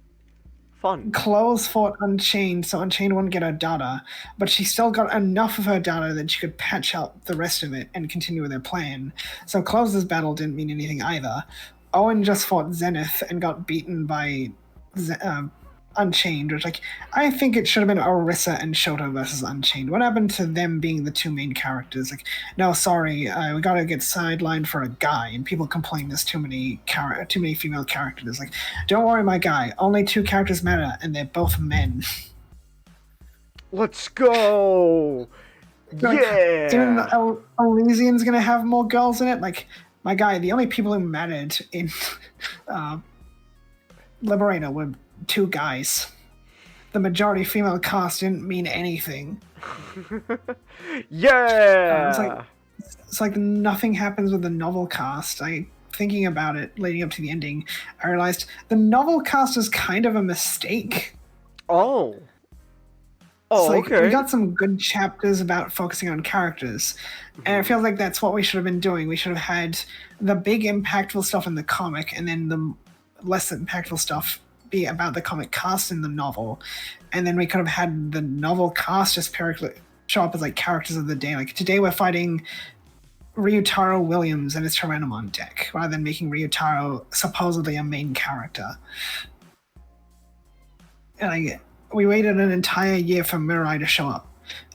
Fun. Clothes fought Unchained, so Unchained wouldn't get her data, but she still got enough of her data that she could patch out the rest of it and continue with her plan. So Clothes' battle didn't mean anything either. Owen just fought Zenith and got beaten by Unchained, which, like, I think it should have been Orisa and Shoto versus Unchained. What happened to them being the two main characters? Like, no, sorry, we gotta get sidelined for a guy, and people complain there's too many female characters. Like, don't worry, my guy, only 2 characters matter, and they're both men. Let's go! Like, Yeah! Isn't Elysian's gonna have more girls in it? Like, my guy, the only people who mattered in Liberator were 2 guys. The majority female cast didn't mean anything. Yeah! It's like nothing happens with the novel cast. Thinking about it leading up to the ending, I realized the novel cast is kind of a mistake. Oh. Oh, like, okay. We got some good chapters about focusing on characters, and it feels like that's what we should have been doing. We should have had the big impactful stuff in the comic, and then the less impactful stuff be about the comic cast in the novel, and then we could have had the novel cast just periodically show up as like characters of the day. Like, today we're fighting Ryutaro Williams and his Tyrannomon deck, rather than making Ryutaro supposedly a main character. And we waited an entire year for Mirai to show up,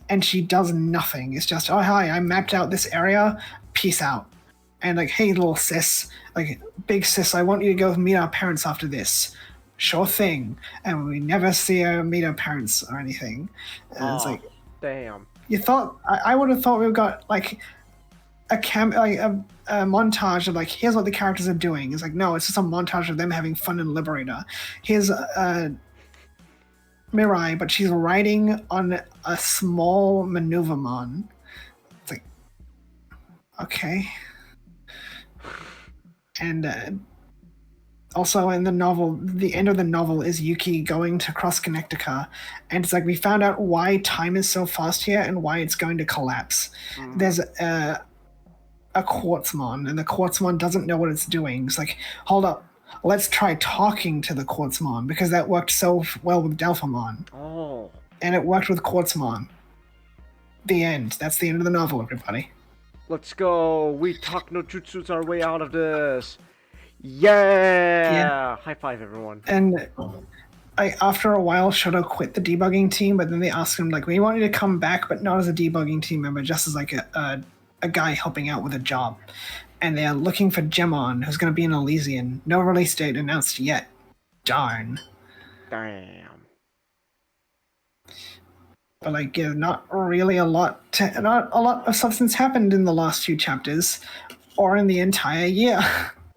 and she does nothing. It's just, oh hi, I mapped out this area, peace out. And like, hey little sis, like, big sis, I want you to go meet our parents after this. Sure thing. And we never see her meet her parents or anything. And it's like, damn. You thought, I would have thought we got like a montage of like, here's what the characters are doing. It's like, no, it's just a montage of them having fun in Liberator. Here's Mirai, but she's riding on a small maneuvermon. It's like, okay. And also in the novel, the end of the novel is Yuki going to cross Connecticut, and it's like we found out why time is so fast here and why it's going to collapse. There's a Quartzmon, and the Quartzmon doesn't know what it's doing. It's like, hold up, let's try talking to the Quartzmon, because that worked so well with Delphamon. Oh. And it worked with Quartzmon. The end. That's the end of the novel, everybody. Let's go. We talk no jutsus our way out of this. Yeah. High five, everyone. And after a while, Shoto quit the debugging team, but then they asked him, like, we want you to come back, but not as a debugging team member, just as like a guy helping out with a job. And they are looking for Gemon, who's going to be an Elysian. No release date announced yet. Darn. Damn. But like, yeah, not really a lot of substance happened in the last few chapters, or in the entire year.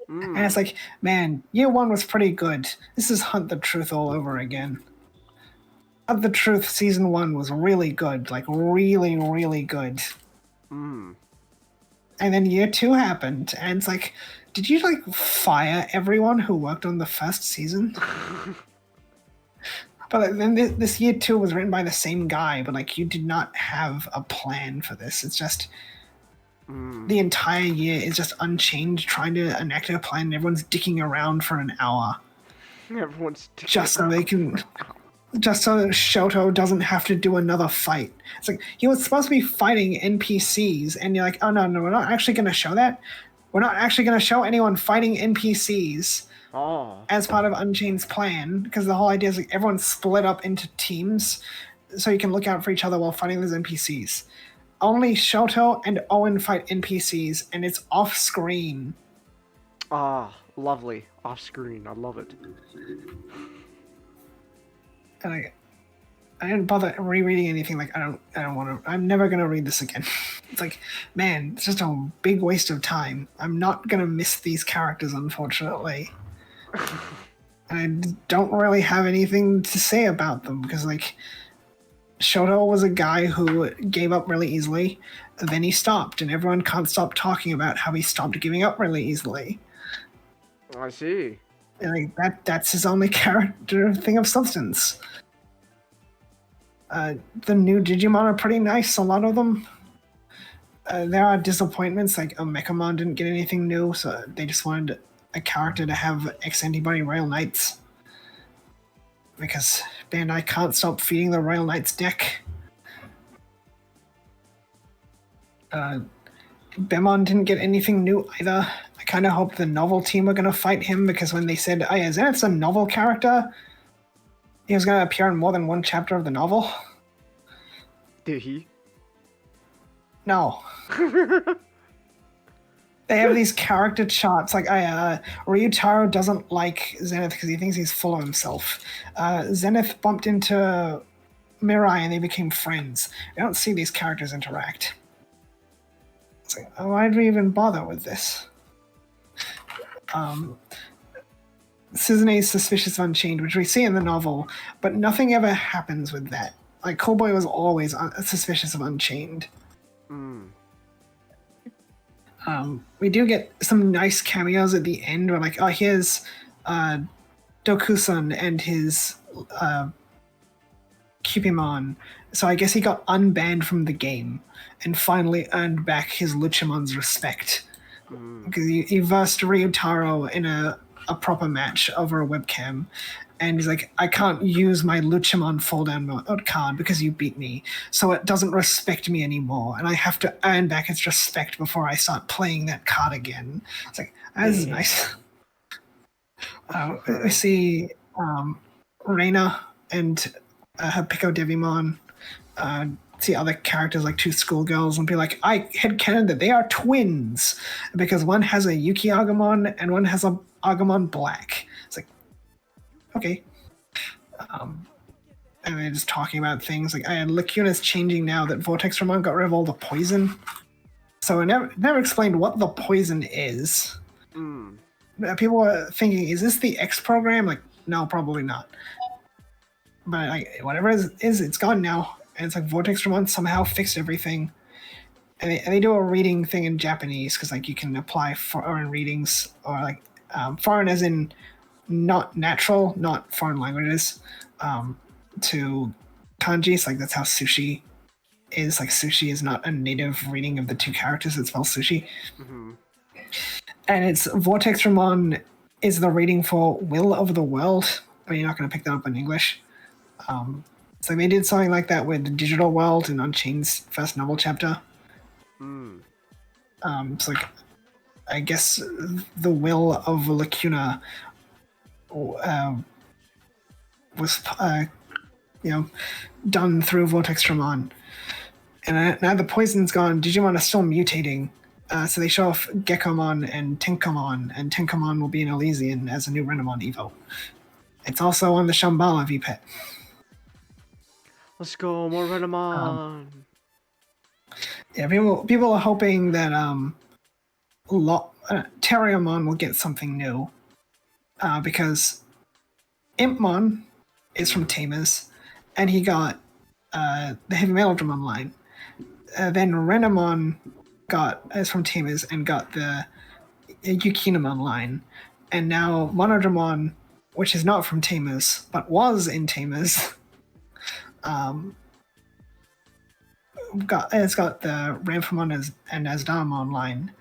And it's like, man, year 1 was pretty good. This is Hunt the Truth all over again. Hunt the Truth season 1 was really good, like really, really good. And then year 2 happened, and it's like, did you like fire everyone who worked on the first season? But then this year 2 was written by the same guy, but like you did not have a plan for this. It's just the entire year is just Unchained trying to enact a plan, and everyone's dicking around for an hour. Everyone's just so they can, just so that Shoto doesn't have to do another fight. It's like, he was supposed to be fighting NPCs, and you're like, oh no, we're not actually going to show that. We're not actually going to show anyone fighting NPCs as part of Unchained's plan, because the whole idea is like everyone's split up into teams, so you can look out for each other while fighting those NPCs. Only Shoto and Owen fight NPCs, and it's off screen. Lovely. Off screen. I love it. And I didn't bother rereading anything. Like, I don't want to. I'm never gonna read this again. It's like, man, it's just a big waste of time. I'm not gonna miss these characters, unfortunately. And I don't really have anything to say about them, because like, Shoto was a guy who gave up really easily, and then he stopped, and everyone can't stop talking about how he stopped giving up really easily. I see. And like that's his only character thing of substance. The new Digimon are pretty nice, a lot of them. There are disappointments, like Mechamon didn't get anything new, so they just wanted a character to have X-Antibody Royal Knights. Because Bandai can't stop feeding the Royal Knights deck. Bemon didn't get anything new either. I kind of hope the novel team are going to fight him, because when they said, oh yeah, Zenith's a novel character, he was going to appear in more than one chapter of the novel. Did he? No. They have these character charts, like Ryutaro doesn't like Zenith because he thinks he's full of himself. Zenith bumped into Mirai and they became friends. I don't see these characters interact. It's like, oh, why did we even bother with this? Suzune's suspicious of Unchained, which we see in the novel, but nothing ever happens with that. Like, Cowboy was always suspicious of Unchained. We do get some nice cameos at the end where, like, oh, here's Dokusan and his Cupimon. So I guess he got unbanned from the game and finally earned back his Luchamon's respect. Because he versed Ryutaro in a proper match over a webcam. And he's like, I can't use my Luchamon fall-down mode card because you beat me, so it doesn't respect me anymore, and I have to earn back its respect before I start playing that card again. It's like, that's nice. We see Reina and her Pico Devimon see other characters like two schoolgirls and be like, I headcanon that they are twins because one has a Yuki Agumon and one has a Agumon Black. It's like, okay. And they're just talking about things like, Lacuna's changing now that Vortex Ramon got rid of all the poison. So it never explained what the poison is. People are thinking, is this the X program? Like, no, probably not. but like whatever it is, it's gone now. And it's like Vortextramon somehow fixed everything. And they do a reading thing in Japanese because like you can apply foreign readings or like foreign as in not natural, not foreign languages, to kanjis. Like that's how sushi is. Like sushi is not a native reading of the two characters that spell sushi. Mm-hmm. And it's Vortextramon is the reading for Will of the World, but you're not going to pick that up in English. So they did something like that with the Digital World in Unchained's first novel chapter. It's like, I guess the will of Lacuna was, done through Vortextramon. And now the poison's gone, Digimon are still mutating. So they show off Gekomon and Tenkomon will be in Elysian as a new Renamon Evo. It's also on the Shambhala VPET. Let's go, more Renamon. Yeah, people are hoping that Terriermon will get something new. Because Impmon is from Tamers, and he got the Heavy Metal Dramon line. Then Renamon is from Tamers and got the Yukinamon line. And now Monodramon, which is not from Tamers, but was in Tamers, it's got the Ramphomon and Asdamon line.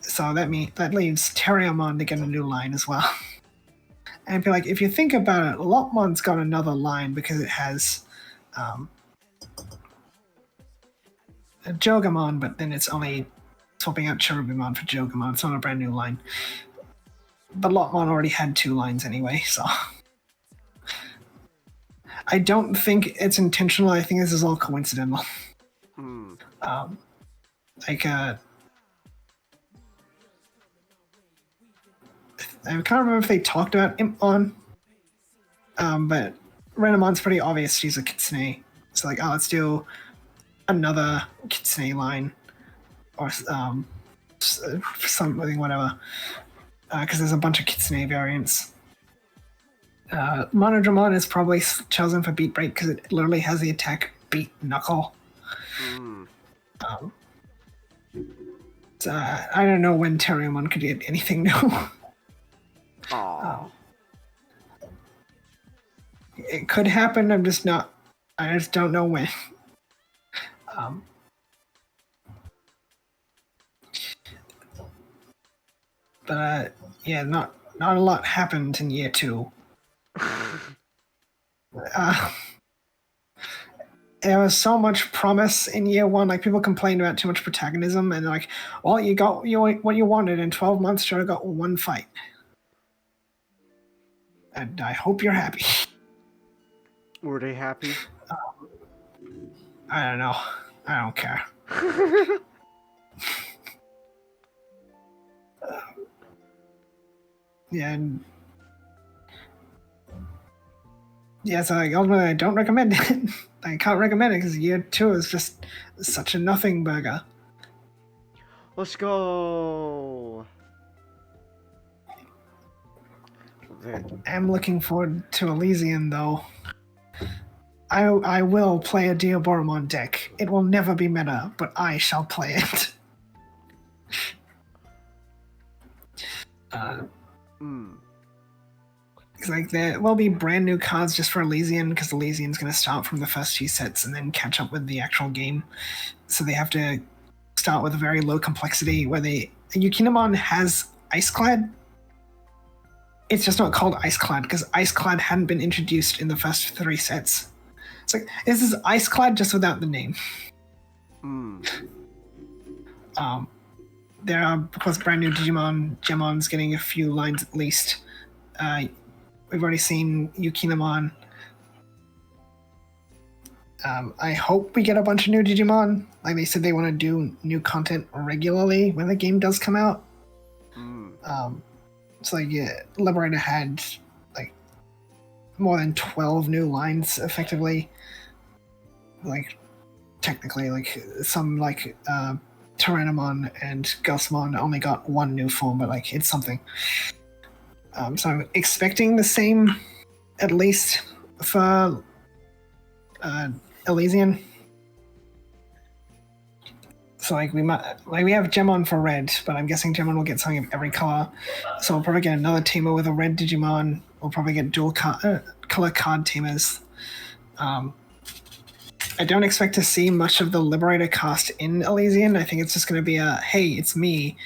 So that leaves Terriermon to get a new line as well. And be like, if you think about it, Lopmon's got another line because it has Jogamon, but then it's only swapping out Cherubimon for Jogamon. It's not a brand new line. But Lopmon already had 2 lines anyway, so I don't think it's intentional. I think this is all coincidental. I can't remember if they talked about Impmon, but Renamon's pretty obvious she's a Kitsune. So like, let's do another Kitsune line, or something, whatever. Because there's a bunch of Kitsune variants. Monodramon is probably chosen for Beat Break because it literally has the attack Beat Knuckle. So, I don't know when Terriermon could get anything new. It could happen. I just don't know when. But yeah, not a lot happened in year 2. There was so much promise in year 1. Like people complained about too much protagonism, and like, well, you got what you wanted in 12 months. Should have got 1 fight. And I hope you're happy. Were they happy? I don't know. I don't care. So like, ultimately, I don't recommend it. I can't recommend it because year 2 is just such a nothing burger. Let's go. I'm looking forward to Elysian, though. I will play a Diaboromon deck. It will never be meta, but I shall play it. Like there will be brand new cards just for Elysian because Elysian's going to start from the first 2 sets and then catch up with the actual game. So they have to start with a very low complexity where Yukinamon has Iceclad. It's just not called Iceclad because Iceclad hadn't been introduced in the first 3 sets. It's like, this is Iceclad just without the name. There are, of course, brand new Gemon's getting a few lines at least. We've already seen Yukinamon. I hope we get a bunch of new Digimon. Like they said, they want to do new content regularly when the game does come out. So like, yeah, Liberator had like more than 12 new lines, effectively. Like technically, like some like Tyrannomon and Gaussmon only got 1 new form, but like it's something. So I'm expecting the same, at least for Elysian. So like we have Gemon for red, but I'm guessing Gemon will get something of every color. So we'll probably get another teamer with a red Digimon. We'll probably get dual color card teamers. I don't expect to see much of the Liberator cast in Elysian. I think it's just going to be a, hey, it's me.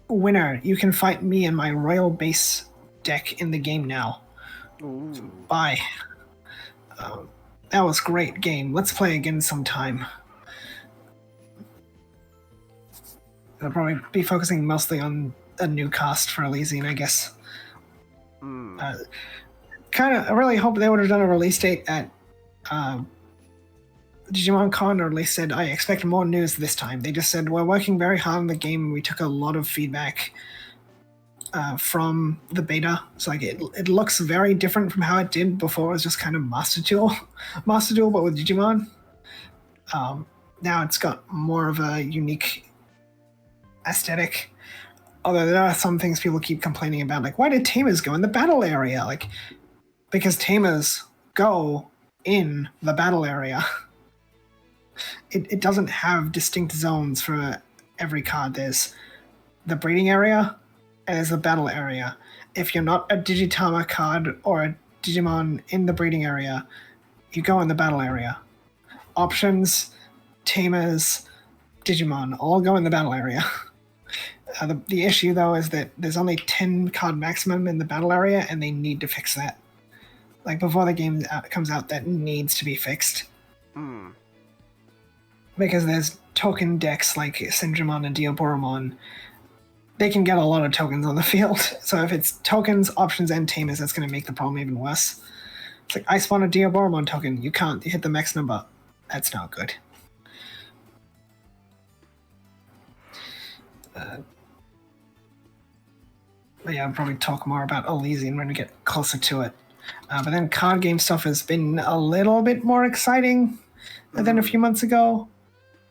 Winner, you can fight me in my Royal Base deck in the game now. Ooh. So, bye. That was great game. Let's play again sometime. I'll probably be focusing mostly on a new cast for Elysian, I guess. I really hope they would have done a release date at Digimon Con, or at least said, I expect more news this time. They just said, we're working very hard on the game. We took a lot of feedback from the beta. So like it looks very different from how it did before. It was just kind of Master Duel, but with Digimon. Now it's got more of a unique aesthetic. Although there are some things people keep complaining about, like, why did tamers go in the battle area? Like, because tamers go in the battle area. It doesn't have distinct zones for every card. There's the breeding area and there's the battle area. If you're not a Digitama card or a Digimon in the breeding area, you go in the battle area. Options, tamers, Digimon all go in the battle area. The issue, though, is that there's only 10 card maximum in the battle area, and they need to fix that. Like, before the game comes out, that needs to be fixed. Because there's token decks like Syndramon and Diaboromon. They can get a lot of tokens on the field. So if it's tokens, options, and tamers, that's going to make the problem even worse. It's like, I spawn a Diaboromon token. You can't hit the max number. That's not good. But yeah, I'll probably talk more about Elysian when we get closer to it. But then card game stuff has been a little bit more exciting than a few months ago.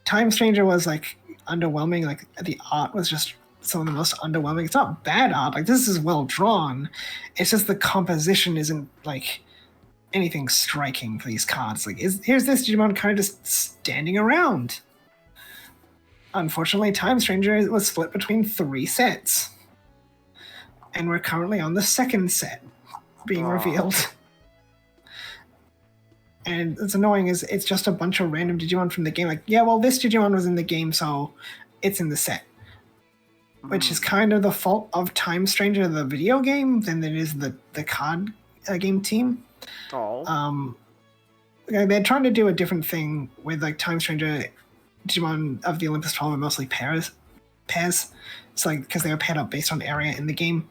Time Stranger was like underwhelming. Like the art was just some of the most underwhelming. It's not bad art. Like this is well drawn. It's just the composition isn't like anything striking for these cards. Like here's this Digimon kind of just standing around. Unfortunately, Time Stranger was split between 3 sets. And we're currently on the 2nd set being revealed. And it's annoying is it's just a bunch of random Digimon from the game. Like, yeah, well, this Digimon was in the game, so it's in the set. Which is kind of the fault of Time Stranger, the video game, than it is the card game team. They're trying to do a different thing with like Time Stranger. Digimon of the Olympus 12 are mostly pairs. It's like because they were paired up based on area in the game.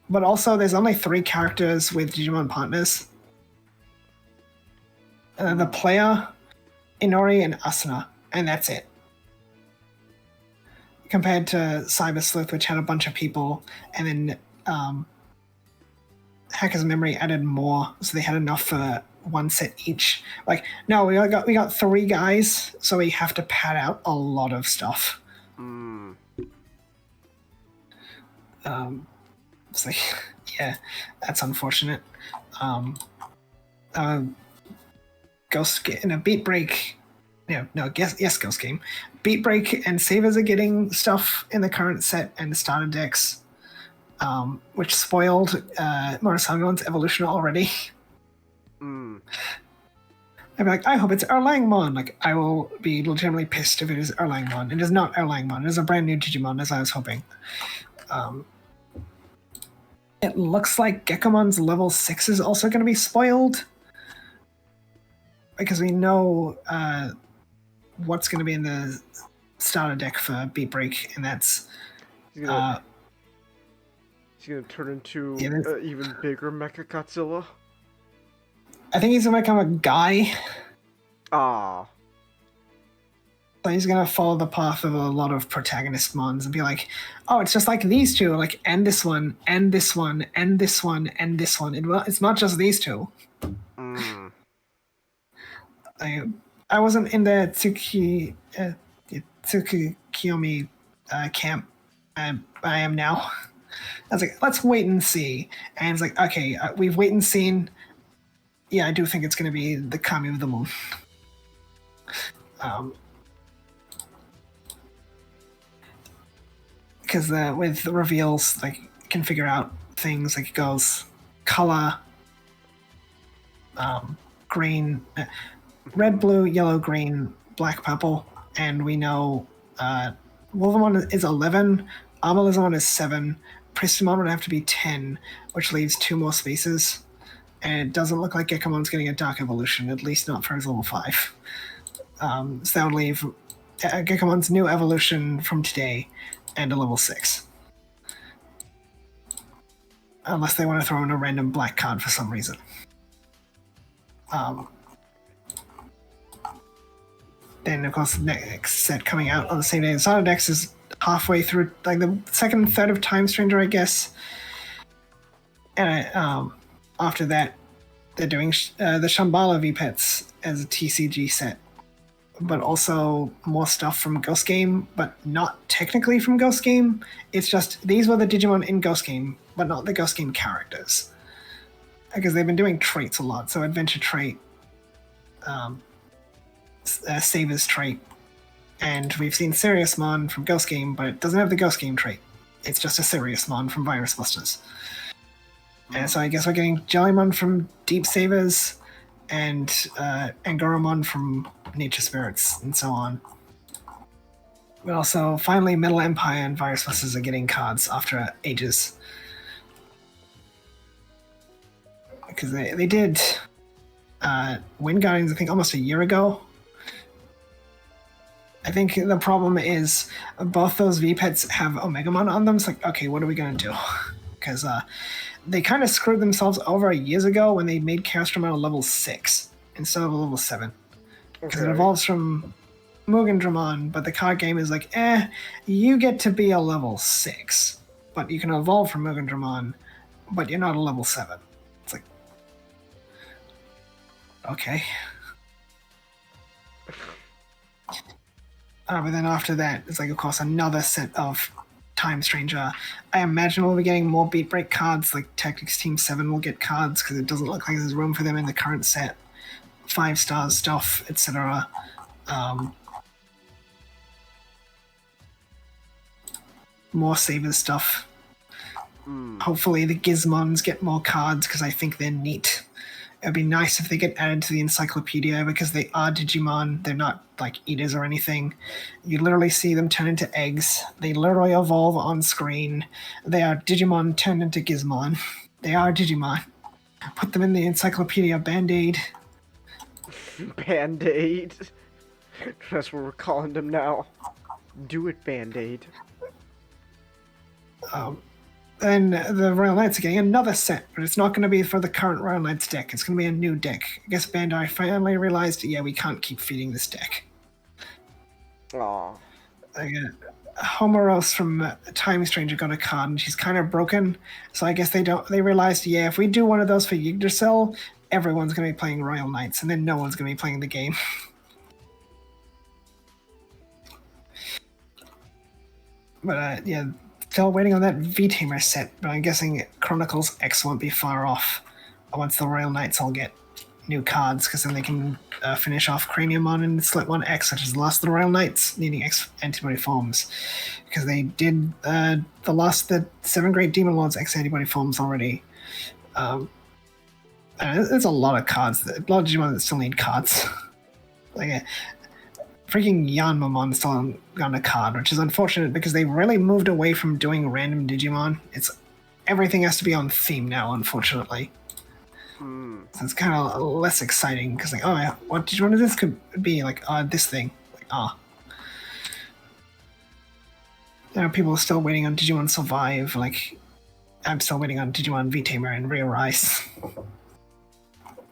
But also, there's only 3 characters with Digimon partners. The player, Inori, and Asuna, and that's it. Compared to Cyber Sleuth, which had a bunch of people, and then Hacker's Memory added more, so they had enough for 1 set each. Like, no, we got 3 guys, so we have to pad out a lot of stuff. It's like, yeah, that's unfortunate. Ghost in a Beat Break. Yes, Ghost Game. Beat Break and Savers are getting stuff in the current set and the starter decks, which spoiled Murasagon's evolution already. I'd be like, I hope it's Erlangmon. Like, I will be legitimately pissed if it is Erlangmon. It is not Erlangmon. It is a brand new Digimon, as I was hoping. It looks like Geckomon's level 6 is also going to be spoiled. Because we know what's going to be in the starter deck for Beat Break, and that's... He's going to turn into even bigger Mecha Godzilla. I think he's going to become a guy. So he's going to follow the path of a lot of protagonist mons and be like, oh, it's just like these two, like, and this one, and this one, and this one, and this one. It's not just these two. I wasn't in the Tsukiyomi camp. I am now. I was like, let's wait and see. And it's like, okay, we've wait and seen. yeah, I do think it's going to be the Kami of the Moon. Because with the reveals, like, you can figure out things, like it goes color, green, red, blue, yellow, green, black, purple, and we know Wolvermon is 11, Armalizon is 7, Pristimon would have to be 10, which leaves 2 more spaces, and it doesn't look like Gekamon's getting a Dark Evolution, at least not for his level 5. So that would leave Gekamon's new evolution from today and a level 6. Unless they want to throw in a random black card for some reason. Then, of course, the next set coming out on the same day as Dex is halfway through, like the second and third of Time Stranger, I guess. And after that, they're doing the Shambhala V-Pets as a TCG set. But also more stuff from Ghost Game, but not technically from Ghost Game. It's just, these were the Digimon in Ghost Game, but not the Ghost Game characters. Because they've been doing traits a lot, so Adventure trait, Saber's trait, and we've seen Siriusmon from Ghost Game, but it doesn't have the Ghost Game trait. It's just a Siriusmon from Virus Busters. And so I guess we're getting Jellymon from Deep Sabers, and Angoromon from Nature Spirits, and so on. But also, finally, Metal Empire and Virus Busters are getting cards after ages. Because they did Wind Guardians, I think, almost a year ago. I think the problem is both those V-Pets have Omegamon on them. It's like, okay, what are we going to do? Because they kind of screwed themselves over years ago when they made Chaosdramon a level 6 instead of a level 7. Because it evolves from Mugendramon, but the card game is like, you get to be a level 6, but you can evolve from Mugendramon, but you're not a level 7. It's like, okay. But then after that, it's like, of course, another set of Time Stranger. I imagine we'll be getting more Beat Break cards, like Tactics Team 7 will get cards, because it doesn't look like there's room for them in the current set. 5 stars stuff, etc. More Sabers stuff. Hopefully the Gizmons get more cards, because I think they're neat. It'd be nice if they get added to the encyclopedia, because they are Digimon. They're not like eaters or anything. You literally see them turn into eggs. They literally evolve on screen. They are Digimon turned into Gizmon. They are Digimon. Put them in the encyclopedia. Band-Aid. Band-Aid. That's what we're calling them now. Do it, Band-Aid. And the Royal Knights are getting another set, but it's not going to be for the current Royal Knights deck. It's going to be a new deck. I guess Bandai finally realized, yeah, we can't keep feeding this deck. Aww. Homeros from Time Stranger got a card, and she's kind of broken. So I guess they realized, yeah, if we do one of those for Yggdrasil, everyone's going to be playing Royal Knights, and then no one's going to be playing the game. But yeah, still waiting on that V-Tamer set, but I'm guessing Chronicles X won't be far off once the Royal Knights all get new cards, because then they can finish off Craniumon and Slitmon X, which is the last of the Royal Knights needing X antibody forms, because they did the 7 Great Demon Lords X antibody forms already. There's a lot of cards, a lot of Digimon that still need cards. Like freaking Yanmamon still got a card, which is unfortunate because they really moved away from doing random Digimon. Everything has to be on theme now, unfortunately. So it's kind of less exciting because, like, oh yeah, what Digimon of this could be? Like, this thing. Like, people are still waiting on Digimon Survive. Like, I'm still waiting on Digimon V-Tamer and Rearise.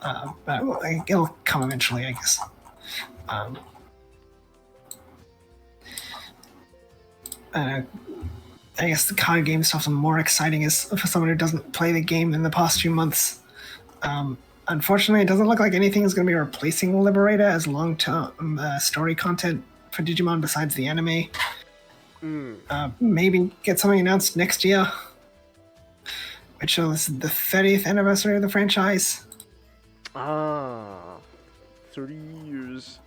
But it'll come eventually, I guess. I guess the card game stuff is more exciting is for someone who doesn't play the game in the past few months. Unfortunately, it doesn't look like anything is going to be replacing Liberator as long-term story content for Digimon besides the anime. Maybe get something announced next year, which is the 30th anniversary of the franchise. Ah, 30 years.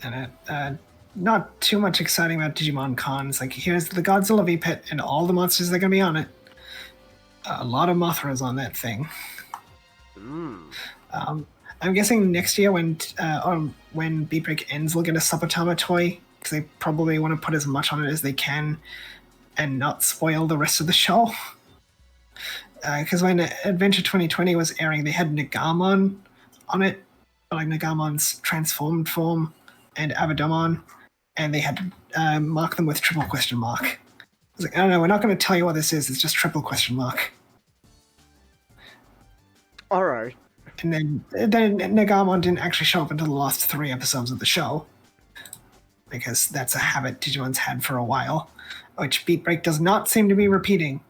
And not too much exciting about Digimon Cons. Like, here's the Godzilla V-Pit and all the monsters that are going to be on it. A lot of Mothras on that thing. I'm guessing next year when Beat Break ends, we'll get a Sabatama toy, because they probably want to put as much on it as they can and not spoil the rest of the show. Because when Adventure 2020 was airing, they had Nagamon on it, like Nagamon's transformed form, and Abadomon, and they had to mark them with triple question mark. I was like, I don't know, we're not going to tell you what this is, it's just triple question mark. Alright. And then Nagamon didn't actually show up until the last 3 episodes of the show, because that's a habit Digimon's had for a while, which Beat Break does not seem to be repeating.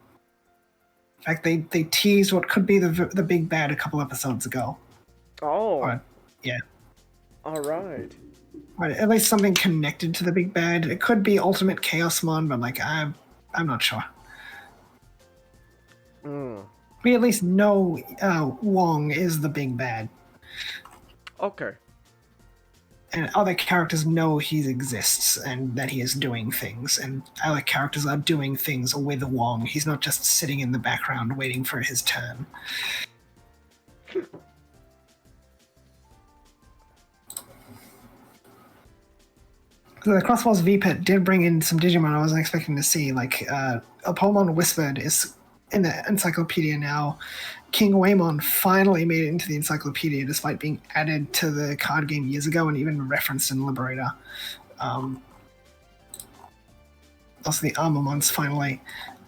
In fact, they teased what could be the big bad a couple episodes ago. Oh. Yeah. Alright. Or at least something connected to the big bad. It could be Ultimate Chaosmon, but like I'm not sure. We at least know Wong is the big bad. Okay. And other characters know he exists and that he is doing things, and other characters are doing things with Wong. He's not just sitting in the background waiting for his turn. So the Crosswalls V-Pit did bring in some Digimon I wasn't expecting to see. Like, Apomon Whispered is in the encyclopedia now. King Waymon finally made it into the encyclopedia despite being added to the card game years ago and even referenced in Liberator. Also the Armamons finally,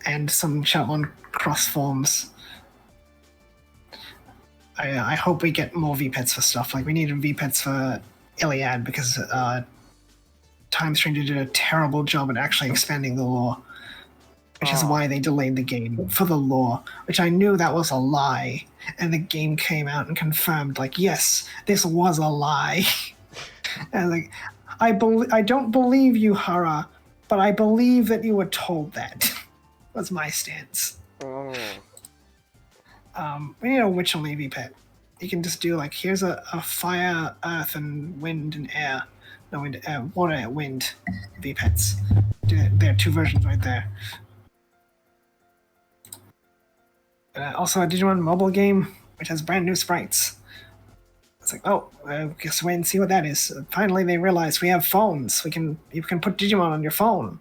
and some Shoutmon cross forms. I hope we get more V-Pets for stuff. Like, we needed V-Pets for Iliad because Time Stranger did a terrible job at actually expanding the lore, which is why they delayed the game for the lore, which I knew that was a lie, and the game came out and confirmed, like, yes, this was a lie. And like, I don't believe you, Hara, but I believe that you were told that. Was my stance. We need a Witch and Levy pet. You can just do like, here's a fire, earth, and wind and air. No, wind, water and wind V-Pets. There are 2 versions right there. Also a Digimon mobile game, which has brand new sprites. It's like, oh, I guess wait and see what that is. Finally, they realized we have phones. You can put Digimon on your phone.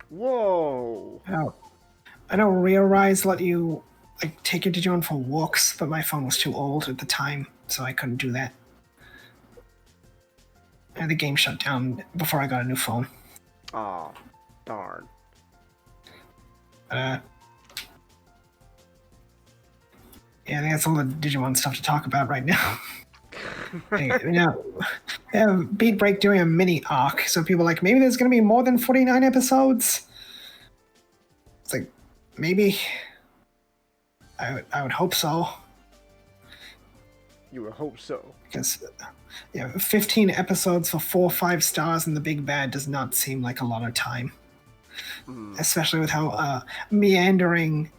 Whoa. I know Rise let you like take your Digimon for walks, but my phone was too old at the time, so I couldn't do that. And the game shut down before I got a new phone. Oh, darn. Yeah, I think that's all the Digimon stuff to talk about right now. Beat Break doing a mini arc, so people are like, maybe there's going to be more than 49 episodes? It's like, maybe. I would hope so. You would hope so. Because 15 episodes for 4 or 5 stars in the big bad does not seem like a lot of time. Especially with how meandering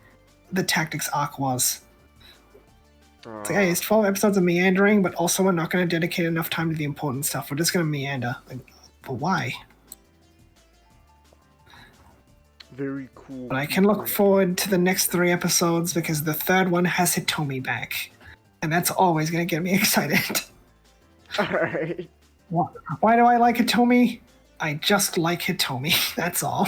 the Tactics arc was. It's like, hey, it's 12 episodes of meandering, but also we're not going to dedicate enough time to the important stuff. We're just going to meander. Like, but why? Very cool. But I can look forward to the next 3 episodes because the 3rd one has Hitomi back. And that's always going to get me excited. Alright. Why do I like Hitomi? I just like Hitomi. That's all.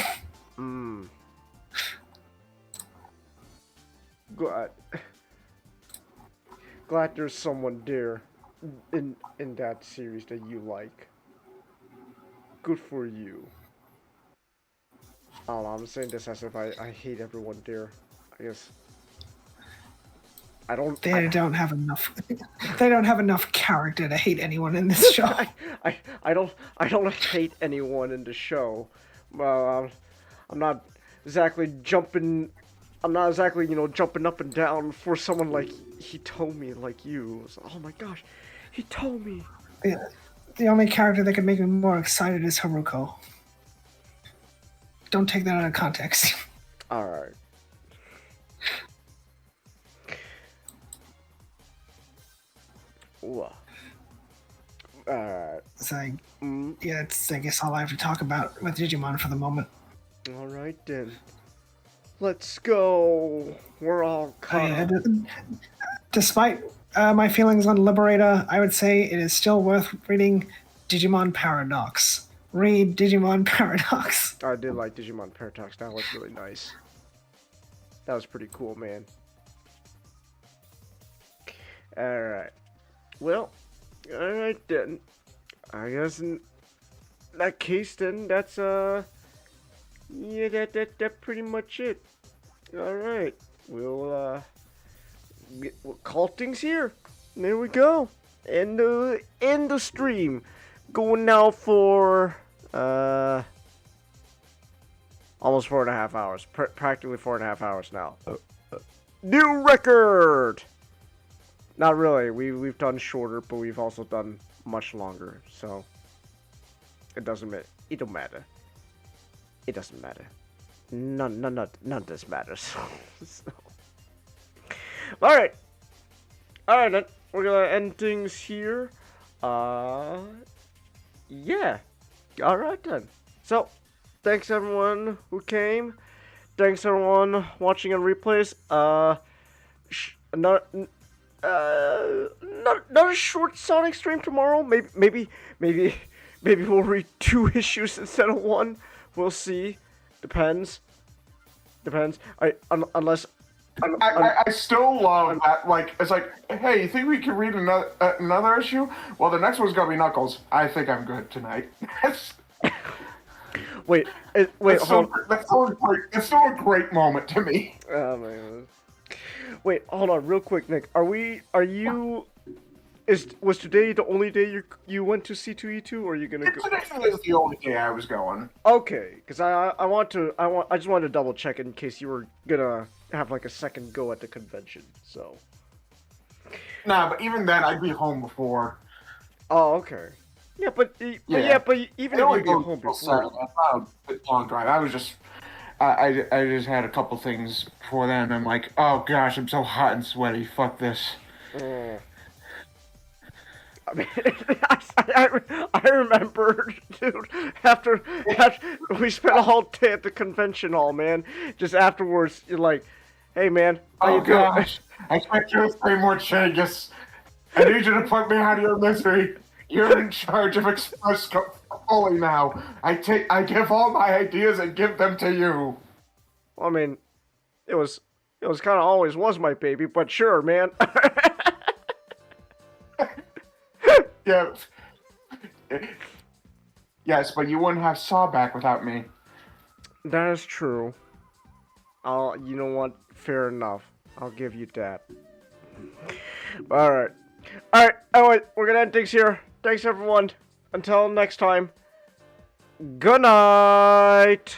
Glad there's someone there in that series that you like. Good for you. I don't know, I'm saying this as if I hate everyone there. I guess I don't. They don't have enough. They don't have enough character to hate anyone in this show. I don't hate anyone in the show. I'm not exactly jumping. I'm not exactly, jumping up and down for someone like Hitomi, like you. So, oh my gosh, Hitomi. Yeah, the only character that could make me more excited is Haruko. Don't take that out of context. Alright. So, yeah, it's I guess all I have to talk about with Digimon for the moment. All right then. Let's go. We're all caught. Despite my feelings on Liberator, I would say it is still worth reading Digimon Paradox. Read Digimon Paradox. I did like Digimon Paradox. That was really nice. That was pretty cool, man. Alright. Well, alright then. I guess in that case then, that's yeah, that pretty much it. Alright. We'll call things here. There we go. End the stream. Going now for almost 4.5 hours. Practically 4.5 hours now. New record! Not really. We've done shorter, but we've also done much longer. So it doesn't matter. It don't matter. It doesn't matter. None of this matters. So. Alright. Alright then. We're gonna end things here. Yeah. Alright then. So, thanks everyone who came. Thanks everyone watching on replays. Not a short Sonic stream tomorrow. Maybe we'll read 2 issues instead of 1. We'll see. Depends. Unless. I still love that. Like, it's like, hey, you think we can read another issue? Well, the next one's gonna be Knuckles. I think I'm good tonight. wait, hold on. It's still a great moment to me. Oh man. Wait, hold on, real quick, Nick. Was today the only day you went to C2E2, or are you gonna go? Today is the only day I was going. Okay, because I just wanted to double check in case you were gonna have like a second go at the convention. So. Nah, but even then, I'd be home before. Oh, okay. Yeah, but even if you'd be home before. It's not a long drive. I was just. I just had a couple things before then. And I'm like, oh gosh, I'm so hot and sweaty. Fuck this. I mean, I remember, dude, after we spent a whole day at the convention hall, man. Just afterwards, you're like, hey, man, how you doing? Gosh, I expect you to say more changes. I need you to put me out of your misery. You're in charge of Express fully now. I give all my ideas and give them to you. Well, I mean, it was kind of always was my baby, but sure, man. Yeah. Yes, but you wouldn't have Sawback without me. That is true. You know what? Fair enough. I'll give you that. Alright. Anyway, we're gonna end things here. Thanks, everyone. Until next time. Good night.